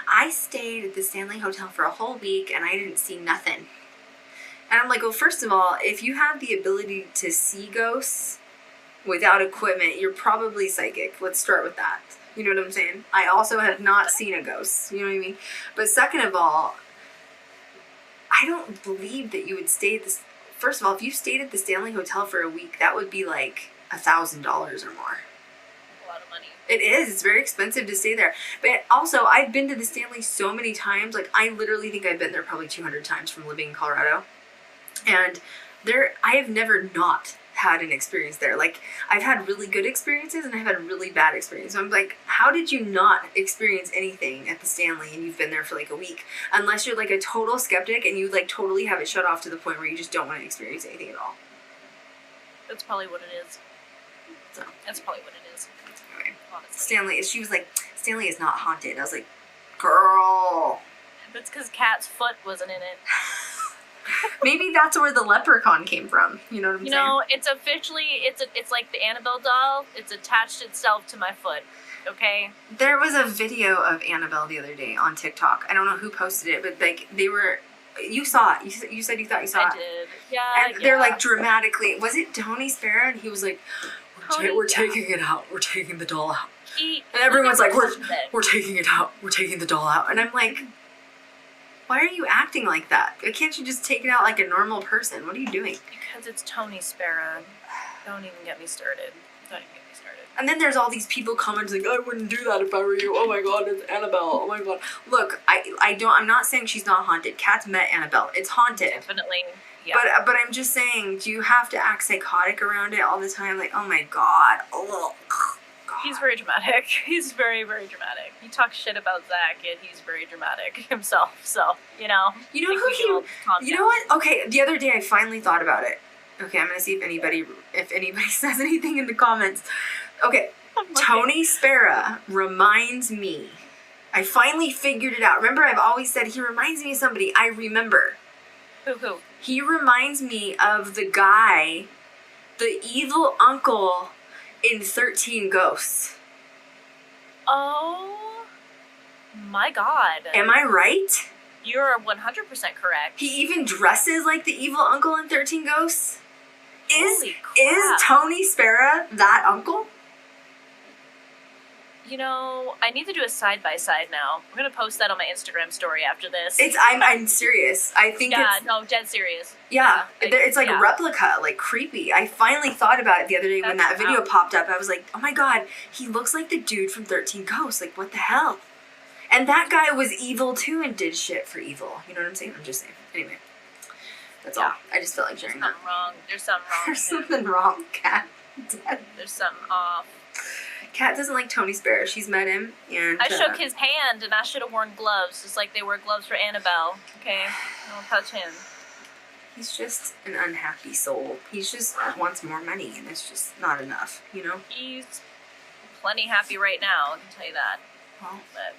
I stayed at the Stanley Hotel for a whole week and I didn't see nothing. And I'm like, well, first of all, if you have the ability to see ghosts without equipment, you're probably psychic. Let's start with that. You know what I'm saying? I also have not seen a ghost. You know what I mean? But second of all, I don't believe that you would stay at this. First of all, if you stayed at the Stanley Hotel for a week, that would be like $1,000 or more. A lot of money. It is. It's very expensive to stay there. But also, I've been to the Stanley so many times. Like, I literally think I've been there probably 200 times from living in Colorado. And I have never not had an experience there. Like, I've had really good experiences and I've had really bad experiences. So I'm like, how did you not experience anything at the Stanley and you've been there for like a week? Unless you're like a total skeptic and you like totally have it shut off to the point where you just don't want to experience anything at all. That's probably what it is. So That's probably what it is. anyway, Honestly. she was like, Stanley is not haunted. I was like, girl. That's because Cat's foot wasn't in it. Maybe that's where the leprechaun came from. You know what I'm saying? It's officially, it's like the Annabelle doll. It's attached itself to my foot. Okay? There was a video of Annabelle the other day on TikTok. I don't know who posted it, but like you saw it. You said you thought you saw it. I did. Yeah. And they're like dramatically, was it Tony Sparrow? And he was like, we're taking it out. We're taking the doll out. And everyone's like, we're taking it out. We're taking the doll out. And I'm like, why are you acting like that? Why can't you just take it out like a normal person? What are you doing? Because it's Tony Sparrow. Don't even get me started. And then there's all these people commenting, I wouldn't do that if I were you. Oh my god, it's Annabelle. Oh my god. Look, I'm not saying she's not haunted. Cat's met Annabelle. It's haunted. Definitely. Yeah. But I'm just saying, do you have to act psychotic around it all the time? Like, oh my god. Oh, god. He's very dramatic. He's very, very dramatic. He talks shit about Zach, and he's very dramatic himself. So, You know what? Okay, the other day I finally thought about it. Okay, I'm gonna see if anybody says anything in the comments. Okay, Tony Sparrow reminds me. I finally figured it out. Remember, I've always said he reminds me of somebody. I remember. Who? He reminds me of the guy, the evil uncle in 13 Ghosts. Oh my god. Am I right? You're 100% correct. He even dresses like the evil uncle in 13 Ghosts? Holy crap. Is Tony Sparrow that uncle? I need to do a side-by-side now. I'm going to post that on my Instagram story after this. I'm serious. I think dead serious. Yeah. It's like yeah. a replica, like creepy. I finally thought about it the other day when that video popped up. I was like, oh my god, he looks like the dude from 13 Ghosts. Like, what the hell? And that guy was evil too and did shit for evil. You know what I'm saying? I'm just saying. Anyway. That's all. I just felt like sharing that. There's something wrong. There's something wrong, Cat. There's something off. Kat doesn't like Tony Sparrow. She's met him, and I shook his hand, and I should have worn gloves, just like they wear gloves for Annabelle. Okay, don't touch him. He's just an unhappy soul. He just wants more money, and it's just not enough, He's plenty happy right now, I can tell you that. Well, but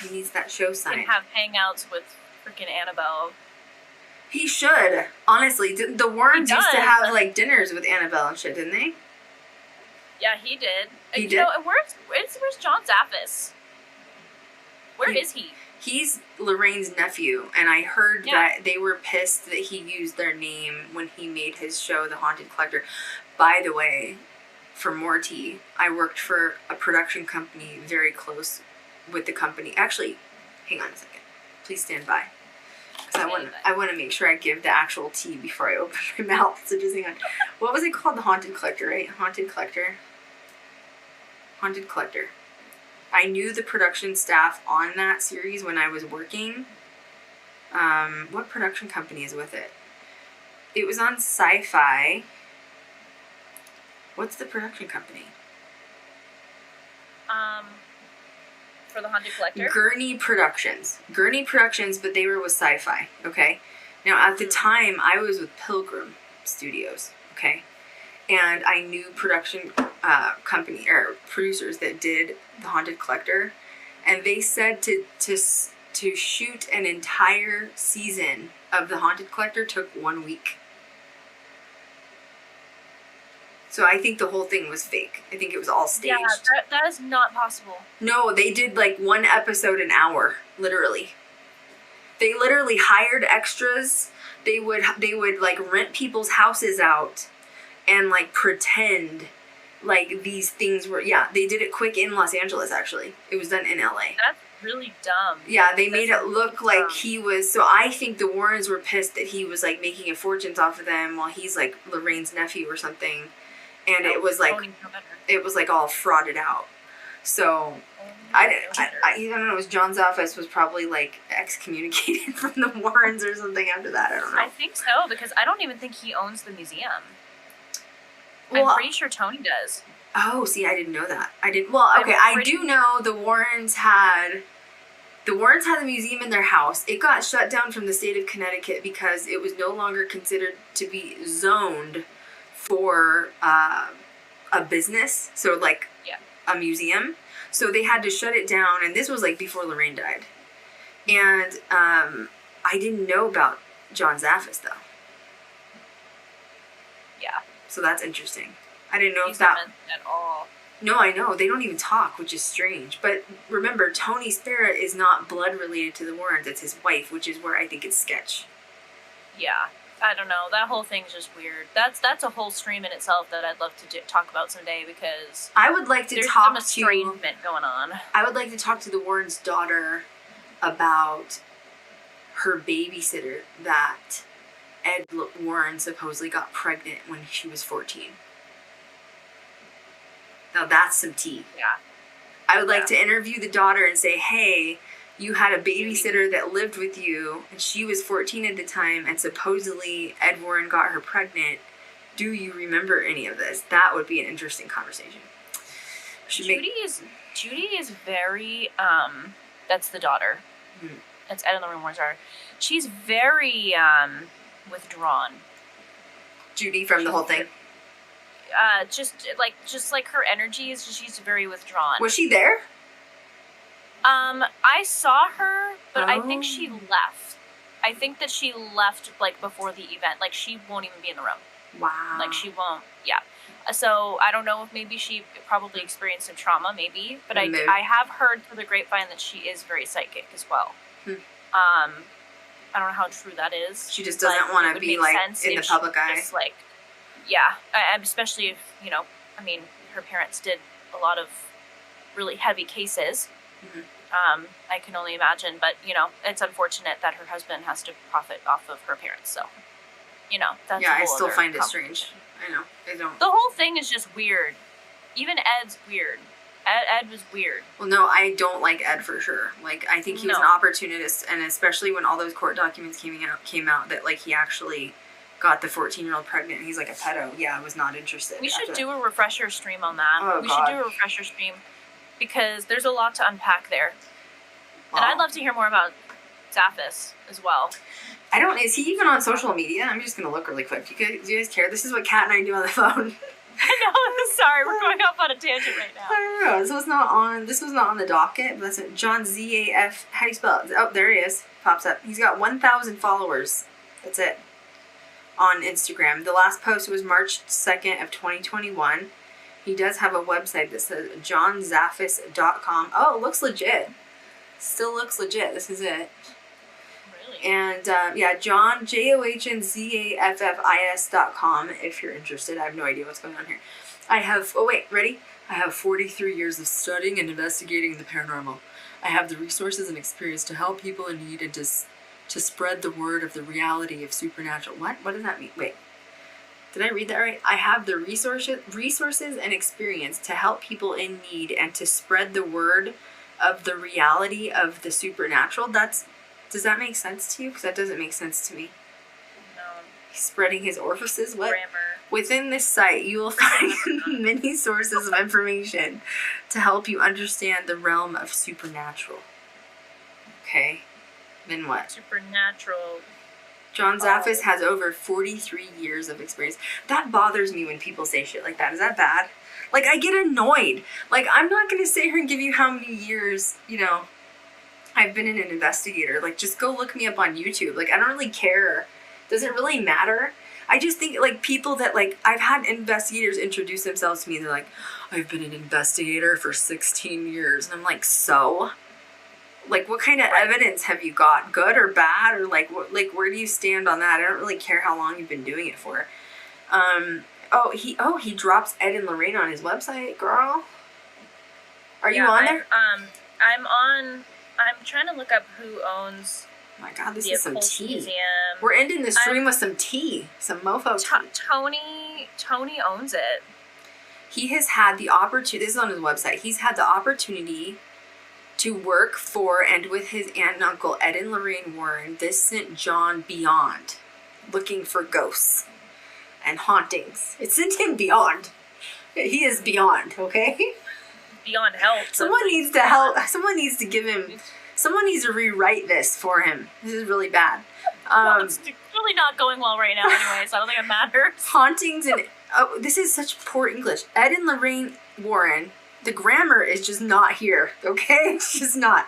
he needs that show sign. He can have hangouts with freaking Annabelle. He should, honestly. The Warrens used to have, like, dinners with Annabelle and shit, didn't they? Yeah, he did. He did? Where's John Zaffis? Where is he? He's Lorraine's nephew, and I heard that they were pissed that he used their name when he made his show, The Haunted Collector. By the way, for Morty, I worked for a production company very close with the company. Actually, hang on a second. Please stand by. Because I want to make sure I give the actual tea before I open my mouth. So just hang on. What was it called? The Haunted Collector, right? Haunted Collector. Haunted Collector. I knew the production staff on that series when I was working. What production company is with it? It was on Sci-Fi. What's the production company? For the Haunted Collector? Gurney Productions, but they were with Sci-Fi, okay? Now, at the time, I was with Pilgrim Studios, okay? And I knew production company, or producers that did The Haunted Collector, and they said to shoot an entire season of The Haunted Collector took 1 week. So I think the whole thing was fake. I think it was all staged. Yeah, that is not possible. No, they did like 1 episode an hour, literally. They literally hired extras. They would like rent people's houses out and like pretend like these things were, they did it quick in Los Angeles actually. It was done in LA. That's really dumb. Yeah, they made it look like he was, so I think the Warrens were pissed that he was like making a fortune off of them while he's like Lorraine's nephew or something. And it was like all frauded out. So I don't know. It was John's office was probably like excommunicated from the Warrens or something after that. I don't know. I think so because I don't even think he owns the museum. Well, I'm pretty sure Tony does. Oh, see, I didn't know that. I did. Well, okay, I do know the Warrens had the museum in their house. It got shut down from the state of Connecticut because it was no longer considered to be zoned for a business, so like a museum. So they had to shut it down, and this was like before Lorraine died. And I didn't know about John Zaffis though. Yeah. So that's interesting. I didn't know He's not mentioned at all. No, I know. They don't even talk, which is strange. But remember, Tony Sparrow is not blood related to the Warrens. It's his wife, which is where I think it's sketch. Yeah. I don't know. That whole thing's just weird. That's a whole stream in itself that I'd love to talk about someday because I would like to there's talk some estrangement going on. I would like to talk to the Warrens' daughter about her babysitter that Ed Warren supposedly got pregnant when she was 14. Now that's some tea. Yeah. I would like to interview the daughter and say, hey, you had a babysitter that lived with you, and she was 14 at the time, and supposedly Ed Warren got her pregnant. Do you remember any of this? That would be an interesting conversation. Judy is very, that's the daughter. Mm-hmm. That's Ed and Lorraine Warren's daughter. She's very, withdrawn. Judy from the whole thing? Just like her energy is, she's very withdrawn. Was she there? I saw her, but I think she left. I think that she left, like, before the event. Like, she won't even be in the room. Wow. Like, she won't, yeah. So, I don't know if maybe she probably experienced some trauma, maybe. But I have heard through the grapevine that she is very psychic as well. I don't know how true that is. She just doesn't want to be, like, in the public eye. Just, like, yeah. Especially if, her parents did a lot of really heavy cases. Mhm. I can only imagine, but it's unfortunate that her husband has to profit off of her parents. So, that's Yeah, a whole I still other find it conversation. strange. I know. I don't. The whole thing is just weird. Even Ed's weird. Ed was weird. Well, no, I don't like Ed for sure. Like, I think he was an opportunist, and especially when all those court documents came out that, like, he actually got the 14-year-old pregnant. He's like a pedo. Yeah, I was not interested. We should do a refresher stream on that. Oh, we God. should do a refresher stream because there's a lot to unpack there. Wow. And I'd love to hear more about Zaphis as well. I don't. Is he even on social media? I'm just gonna look really quick. Do you guys care? This is what Kat and I do on the phone. I know. Sorry, we're going off on a tangent right now. I don't know. This was not on the docket. But that's it. John Zaf. How do you spell it? Oh, there he is. Pops up. He's got 1,000 followers. That's it. On Instagram. The last post was March 2nd of 2021. He does have a website that says johnzaffis.com. Oh, it looks legit. Still looks legit. This is it. Really? And John, JOHNZAFFIS.com if you're interested. I have no idea what's going on here. Ready? I have 43 years of studying and investigating the paranormal. I have the resources and experience to help people in need and to spread the word of the reality of supernatural. What does that mean? Wait. Did I read that right? I have the resources and experience to help people in need and to spread the word of the reality of the supernatural. Does that make sense to you? Because that doesn't make sense to me. No. He's spreading his orifices. What? Grammar. Within this site, you will find many sources of information to help you understand the realm of supernatural. Okay. Then what? Supernatural. John Zaffis has over 43 years of experience. That bothers me when people say shit like that. Is that bad? Like, I get annoyed. Like, I'm not going to sit here and give you how many years, I've been an investigator. Like, just go look me up on YouTube. Like, I don't really care. Does it really matter? I just think, like, people that, like, I've had investigators introduce themselves to me. They're like, I've been an investigator for 16 years. And I'm like, so? Like, what kind of evidence have you got? Good or bad? Or, like, where do you stand on that? I don't really care how long you've been doing it for. He drops Ed and Lorraine on his website, girl. Are you on there? I'm trying to look up who owns Oh my God, this the is some Occult tea. Museum. We're ending the stream with some tea. Some mofo tea. Tony owns it. He has had the opportunity, this is on his website, he's had the opportunity to work for and with his aunt and uncle, Ed and Lorraine Warren. This sent John beyond, looking for ghosts and hauntings. It sent him beyond. He is beyond, okay? Beyond help. Someone needs to help. Someone needs to give him. Someone needs to rewrite this for him. This is really bad. Well, it's really not going well right now anyway, so I don't think it matters. Hauntings and... Oh, this is such poor English. Ed and Lorraine Warren. The grammar is just not here, okay? It's just not.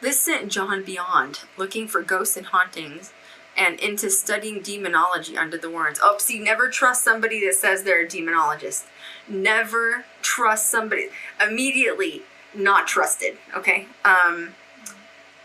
This sent John beyond, looking for ghosts and hauntings, and into studying demonology under the Warrens. Oh, see, never trust somebody that says they're a demonologist. Never trust somebody. Immediately not trusted, okay?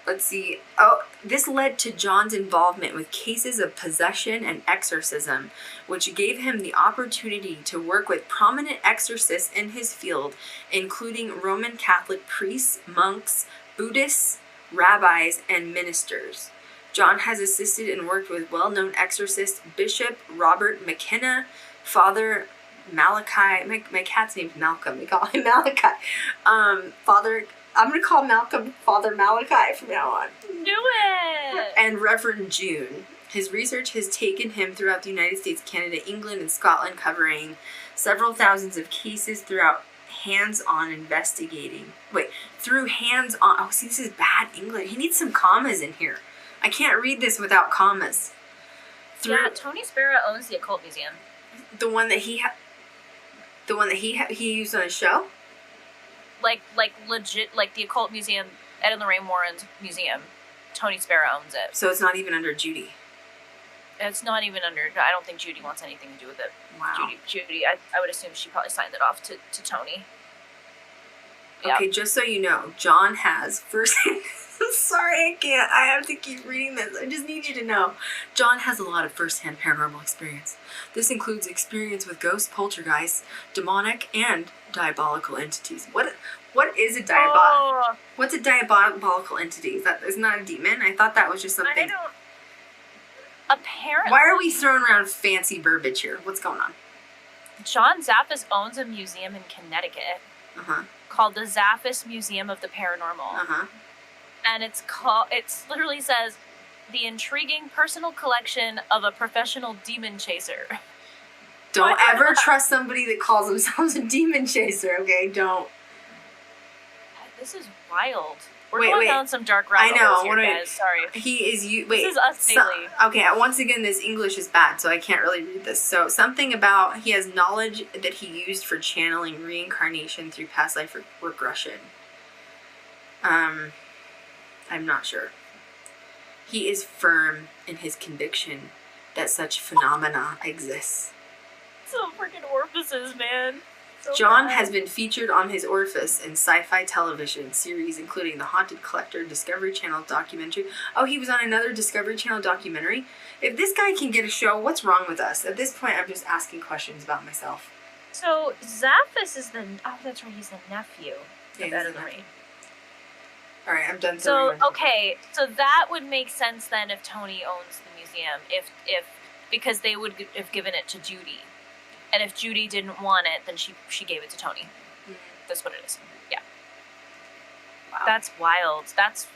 Let's see. Oh, this led to John's involvement with cases of possession and exorcism, which gave him the opportunity to work with prominent exorcists in his field, including Roman Catholic priests, monks, Buddhists, rabbis, and ministers. John has assisted and worked with well-known exorcist Bishop Robert McKenna, Father Malachi. My cat's name's Malcolm. We call him Malachi. I'm going to call Malcolm Father Malachi from now on. Do it! And Reverend June. His research has taken him throughout the United States, Canada, England, and Scotland, covering several thousands of cases throughout hands-on investigating. Through hands-on. Oh, see, this is bad English. He needs some commas in here. I can't read this without commas. Tony Sparrow owns the Occult Museum. The one that he used on his show? Like legit, like the Occult Museum, Ed and Lorraine Warren's museum. Tony Sparrow owns it. So it's not even under Judy. It's not even under. I don't think Judy wants anything to do with it. Wow. Judy. I would assume she probably signed it off to Tony. Yeah. Okay, just so you know, John has first. Sorry, I can't. I have to keep reading this. I just need you to know. John has a lot of first-hand paranormal experience. This includes experience with ghosts, poltergeists, demonic, and diabolical entities. What is a What's a diabolical entity? Isn't that a demon? I thought that was just something. I don't. Apparently. Why are we throwing around fancy verbiage here? What's going on? John Zaffis owns a museum in Connecticut called the Zaffis Museum of the Paranormal. And it literally says, the intriguing personal collection of a professional demon chaser. Don't ever trust somebody that calls themselves a demon chaser, okay? Don't. This is wild. We're going down some dark rabbit holes here, guys. Sorry. This is us daily. Okay, once again, this English is bad, so I can't really read this. So something about he has knowledge that he used for channeling reincarnation through past life regression. I'm not sure. He is firm in his conviction that such phenomena exist. Some freaking orifices, man. So John bad. has been featured on his orifice in sci-fi television series, including The Haunted Collector, Discovery Channel documentary. Oh, he was on another Discovery Channel documentary? If this guy can get a show, what's wrong with us? At this point, I'm just asking questions about myself. So, Zaffis is that's right, he's the nephew of Ed and Lorraine. Alright, I'm done. So, okay, so that would make sense then if Tony owns the museum, because they would have given it to Judy. And if Judy didn't want it, then she gave it to Tony. Mm-hmm. That's what it is. Yeah. Wow. That's wild. That's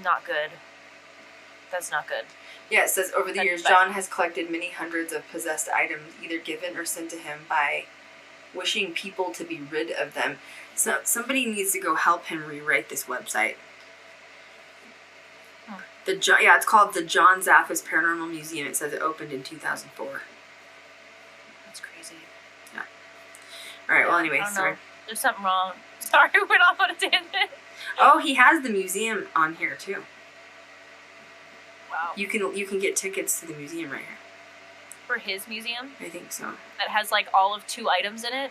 not good. That's not good. Yeah, it says, over the years, John has collected many hundreds of possessed items, either given or sent to him by wishing people to be rid of them. So somebody needs to go help him rewrite this website. It's called the John Zaffis Paranormal Museum. It says it opened in 2004. That's crazy. Yeah. All right. Well, anyway, sorry. There's something wrong. Sorry, we went off on a tangent. Oh, he has the museum on here too. Wow. You can get tickets to the museum right here. For his museum? I think so. That has like all of 2 items in it?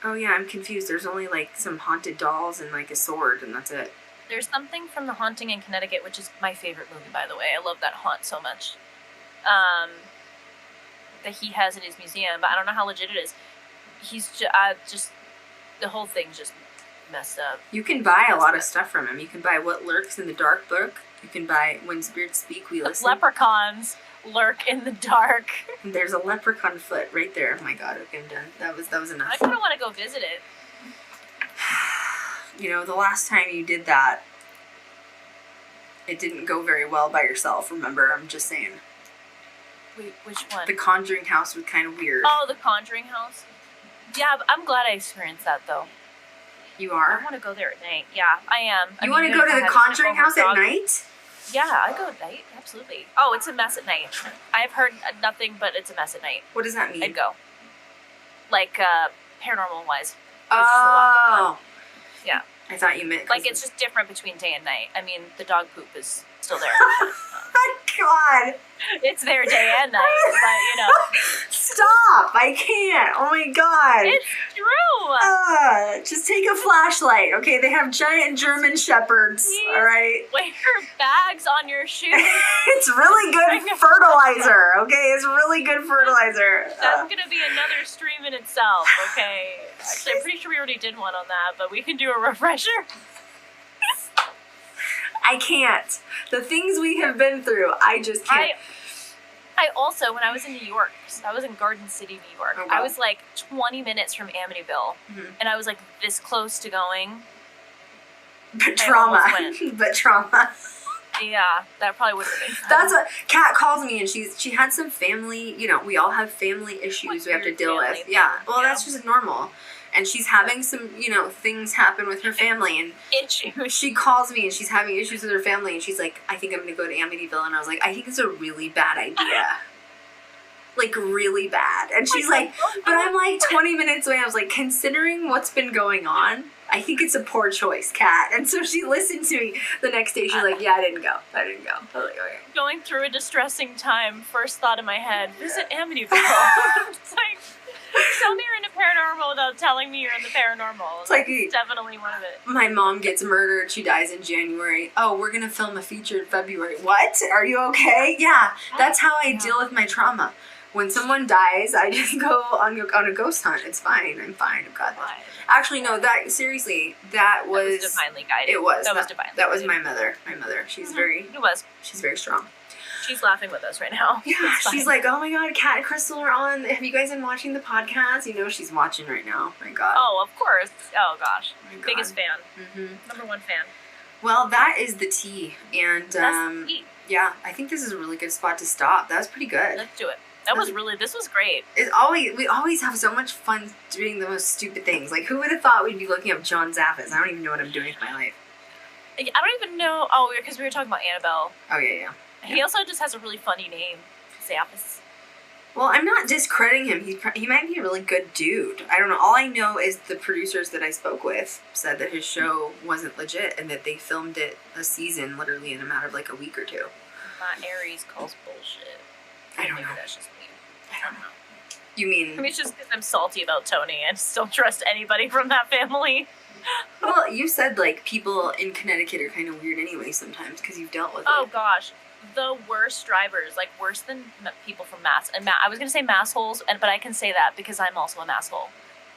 Oh yeah, I'm confused. There's only like some haunted dolls and like a sword, and that's it. There's something from The Haunting in Connecticut, which is my favorite movie, by the way. I love that haunt so much. That he has in his museum, but I don't know how legit it is. He's just the whole thing's just messed up. You can buy a lot of stuff from him. You can buy What Lurks in the Dark book. You can buy When Spirits Speak, We Listen. Leprechauns lurk in the dark. There's a leprechaun foot right there. Oh my god, okay, I'm done. That was enough. I kind of want to go visit it. You know, the last time you did that, it didn't go very well by yourself, remember? I'm just saying. Wait, which one? The Conjuring House was kind of weird. Oh, the Conjuring House? Yeah, I'm glad I experienced that, though. You are? I want to go there at night. Yeah, I am. You want to go to the Conjuring House at night? Yeah, I go at night, absolutely. Oh, it's a mess at night. I've heard nothing but it's a mess at night. What does that mean? I'd go. Like, paranormal-wise. Oh. Yeah. I thought you meant... Like, it's just different between day and night. I mean, the dog poop is still there. God. It's there day and night, but, you know. Stop! I can't. Oh, my God. It's true. Just take a flashlight, okay? They have giant German shepherds, all right? Wear bags on your shoes. It's really good fertilizer, okay? It's really good fertilizer. That's going to be another stream in itself, okay? Actually, I'm pretty sure we already did one on that, but we can do a refresher. I can't. The things we have been through, I just can't. I also, when I was in New York, so I was in Garden City, New York. Oh, wow. I was like 20 minutes from Amityville, and I was like this close to going. But trauma. But trauma. Yeah, that probably would have been fun. That's what Kat calls me, and she had some family. You know, we all have family issues we have to deal with. Yeah. Well, that's just normal. And she's having some, you know, things happen with her family, and issues. She calls me and she's having issues with her family, and she's like, I think I'm going to go to Amityville. And I was like, I think it's a really bad idea. Like, really bad. And she's like, but I'm like 20 minutes away. I was like, considering what's been going on, I think it's a poor choice, Kat. And so she listened to me the next day. She's like, yeah, I didn't go. I was like, okay. Going through a distressing time, first thought in my head, visit Amityville. It's like, tell me you're into paranormal paranormal without telling me you're in the paranormal. It's like That's definitely one of it. my mom gets murdered. She dies in January. Oh, we're going to film a feature in February. What? Are you okay? Yeah, that's how I deal with my trauma. When someone dies, I just go on a ghost hunt. It's fine. I'm fine. I've got that. Actually, no, seriously, that was divinely guided. It was. That was divinely That was guided. my mother. My mother. She's she's very strong. She's laughing with us right now. Yeah, It's fine. she's like, oh my god, Cat and Krystal are on. Have you guys been watching the podcast? You know she's watching right now. My god. Oh, of course. Oh, gosh. My god. Biggest fan. Mm-hmm. Number one fan. Well, that is the tea. And, That's the tea. yeah, I think this is a really good spot to stop. That was pretty good. Let's do it. This was great. We always have so much fun doing the most stupid things. Like, who would have thought we'd be looking up John Zaffis? I don't even know what I'm doing with my life. I don't even know. Oh, because we were talking about Annabelle. Oh, yeah. He also just has a really funny name. Zaffis. Well, I'm not discrediting him. He might be a really good dude. I don't know. All I know is the producers that I spoke with said that his show wasn't legit and that they filmed it a season literally in a matter of like a week or two. Aries calls bullshit. I don't Maybe know. that's just me. I don't know. You mean... Maybe it's just because I'm salty about Tony. I just don't trust anybody from that family. Well, you said, like, people in Connecticut are kind of weird anyway sometimes because you've dealt with Oh, it. gosh. The worst drivers, like worse than people from Mass. And I was going to say mass holes, but I can say that because I'm also a mass hole.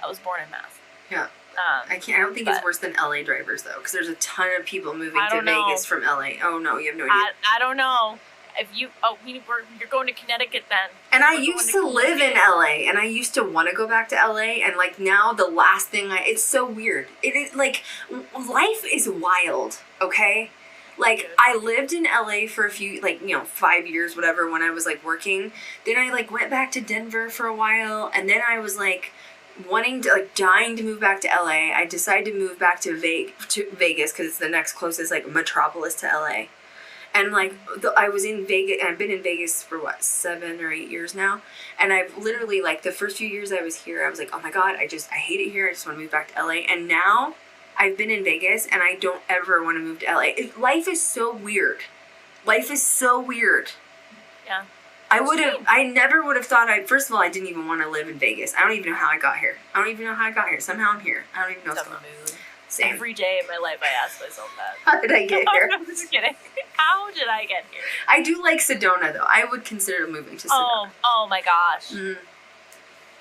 I was born in Mass. Yeah. I don't think it's worse than LA drivers, though, because there's a ton of people moving to Vegas from LA. Oh, no, you have no idea. I don't know. If you're going to Connecticut then. And I used to live in LA, and I used to want to go back to LA, and like now the last thing it's so weird. It is like, life is wild, okay? Like, I lived in LA for a few, 5 years, whatever, when I was like working. Then I like went back to Denver for a while, and then I was like dying to move back to LA. I decided to move back to Vegas because it's the next closest like metropolis to LA. And, like, I was in Vegas, and I've been in Vegas for, 7 or 8 years now. And I've literally, like, the first few years I was here, I was like, oh my god, I hate it here. I just want to move back to LA. And now, I've been in Vegas, and I don't ever want to move to LA. Life is so weird. Life is so weird. Yeah. I never would have thought first of all, I didn't even want to live in Vegas. I don't even know how I got here. Somehow I'm here. I don't even know what's going on. Same. Every day of my life I ask myself that. How did I get here? I'm just kidding. How did I get here? I do like Sedona, though. I would consider moving to Sedona. Oh my gosh. Mm.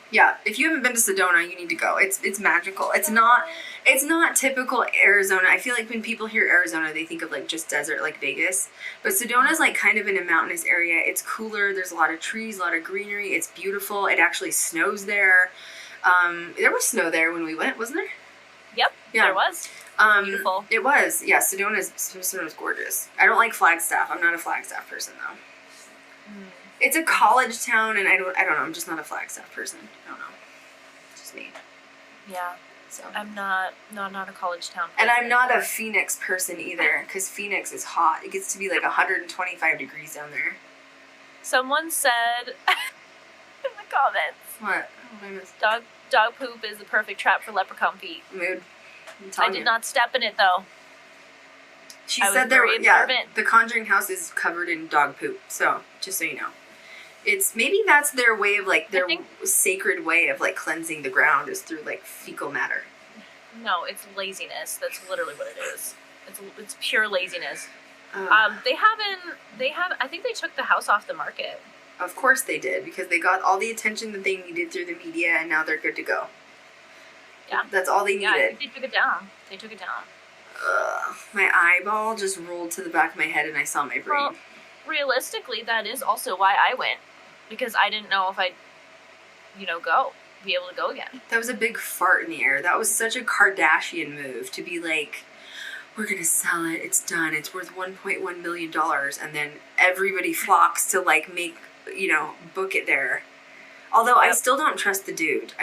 Yeah, if you haven't been to Sedona, you need to go. It's magical. It's not typical Arizona. I feel like when people hear Arizona, they think of like just desert, like Vegas. But Sedona's like kind of in a mountainous area. It's cooler. There's a lot of trees, a lot of greenery. It's beautiful. It actually snows there. There was snow there when we went, wasn't there? Yep, yeah. There was. Beautiful. It was. Yeah, Sedona's gorgeous. I don't like Flagstaff. I'm not a Flagstaff person though. It's a college town, and I don't know. I'm just not a Flagstaff person. I don't know. It's just me. Yeah. So I'm not a college town person. And I'm not a Phoenix person either, because Phoenix is hot. It gets to be like 125 degrees down there. Someone said in the comments. What? Oh, I missed. Dog poop is the perfect trap for leprechaun feet. Mood. I did not step in it though. She said the Conjuring house is covered in dog poop. So just so you know, maybe that's their way of their sacred way of cleansing the ground is through fecal matter. No, it's laziness. That's literally what it is. It's pure laziness. Oh. I think they took the house off the market. Of course they did, because they got all the attention that they needed through the media, and now they're good to go. Yeah. That's all they needed. Yeah, I think they took it down. My eyeball just rolled to the back of my head, and I saw my brain. Well, realistically, that is also why I went, because I didn't know if I'd, be able to go again. That was a big fart in the air. That was such a Kardashian move to be like, we're going to sell it. It's done. It's worth $1.1 million. And then everybody flocks to book it there. Although I still don't trust the dude.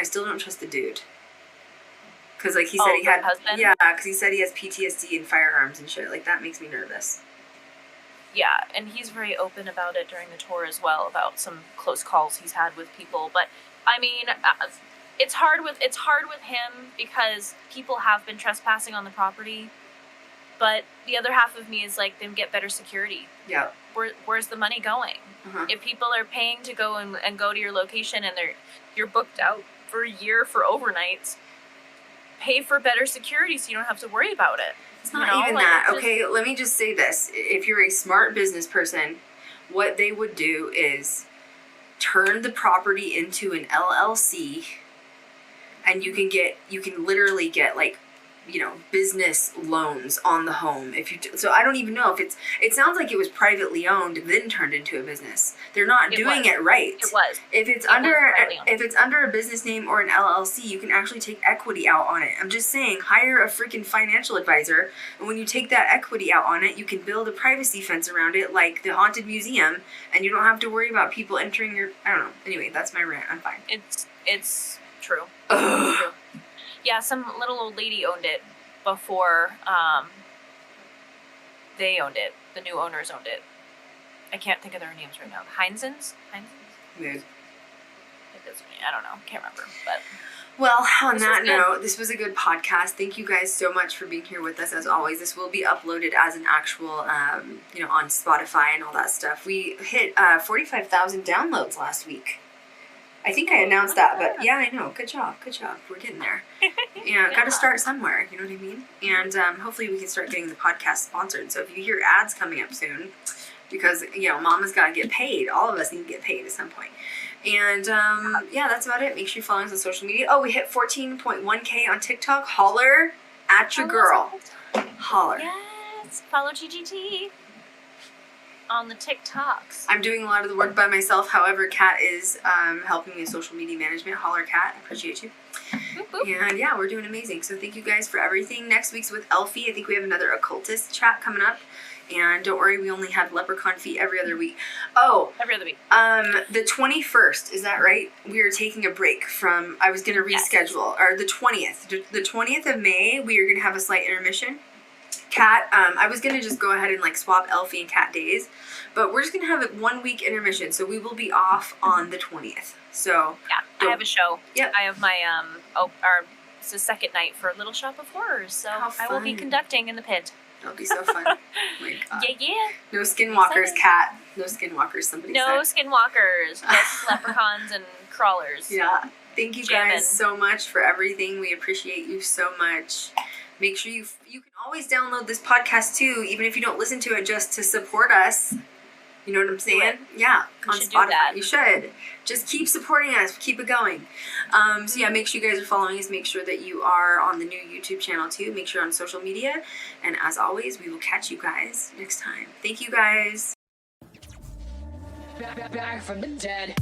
Because he said he had, husband? Yeah, because he said he has PTSD and firearms and shit. That makes me nervous. Yeah, and he's very open about it during the tour as well, about some close calls he's had with people. But I mean, it's hard with him because people have been trespassing on the property. But the other half of me is then get better security. Yeah. Where's the money going? Uh-huh. If people are paying to go and go to your location and you're booked out for a year for overnights. Pay for better security so you don't have to worry about it. It's not even that. Okay, let me just say this. If you're a smart business person, what they would do is turn the property into an LLC, and you can literally get like, you know, business loans on the home. So I don't even know if it sounds like it was privately owned then turned into a business. They're not doing it right. It was. If it's under a business name or an LLC, you can actually take equity out on it. I'm just saying, hire a freaking financial advisor, and when you take that equity out on it, you can build a privacy fence around it like the Haunted Museum, and you don't have to worry about people entering your, I don't know. Anyway, that's my rant. I'm fine. It's true. Ugh. It's true. Yeah, some little old lady owned it before they owned it. The new owners owned it. I can't think of their names right now. Heinzens? Yeah. I don't know. Can't remember. But well, on that note, this was a good podcast. Thank you guys so much for being here with us. As always, this will be uploaded as an actual, you know, on Spotify and all that stuff. We hit 45,000 downloads last week. I think I announced that, but yeah, I know. Good job. We're getting there. Yeah, got to start somewhere. You know what I mean? And hopefully we can start getting the podcast sponsored. So if you hear ads coming up soon, because, you know, Mama's got to get paid. All of us need to get paid at some point. And yeah, that's about it. Make sure you follow us on social media. Oh, we hit 14.1K on TikTok. Holler at your girl. Holler. Yes. Follow GGT on the TikToks. I'm doing a lot of the work by myself. However, Kat is helping me with social media management. Holler, Kat. I appreciate you. Boop, boop. And yeah, we're doing amazing. So thank you guys for everything. Next week's with Elfie. I think we have another occultist chat coming up. And don't worry, we only have leprechaun feet every other week. Oh. Every other week. The 21st, is that right? We are taking a break from, I was going to reschedule, or the 20th. The 20th of May, we are going to have a slight intermission. Kat, I was going to just go ahead and like swap Elfie and Kat days, but we're just going to have a 1 week intermission, so we will be off on the 20th. So yeah, I have a show. Yep. I have my it's the second night for Little Shop of Horrors, so I will be conducting in the pit. That'll be so fun. Oh my God. Yeah. No skinwalkers, Kat. No skinwalkers, somebody said. No skinwalkers, just leprechauns and crawlers. Yeah. Thank you guys so much for everything. We appreciate you so much. Make sure you can always download this podcast too, even if you don't listen to it, just to support us. You know what I'm saying? Yeah, on Spotify. You should. Just keep supporting us. Keep it going. So yeah, make sure you guys are following us. Make sure that you are on the new YouTube channel too. Make sure you're on social media. And as always, we will catch you guys next time. Thank you guys. Back from the dead.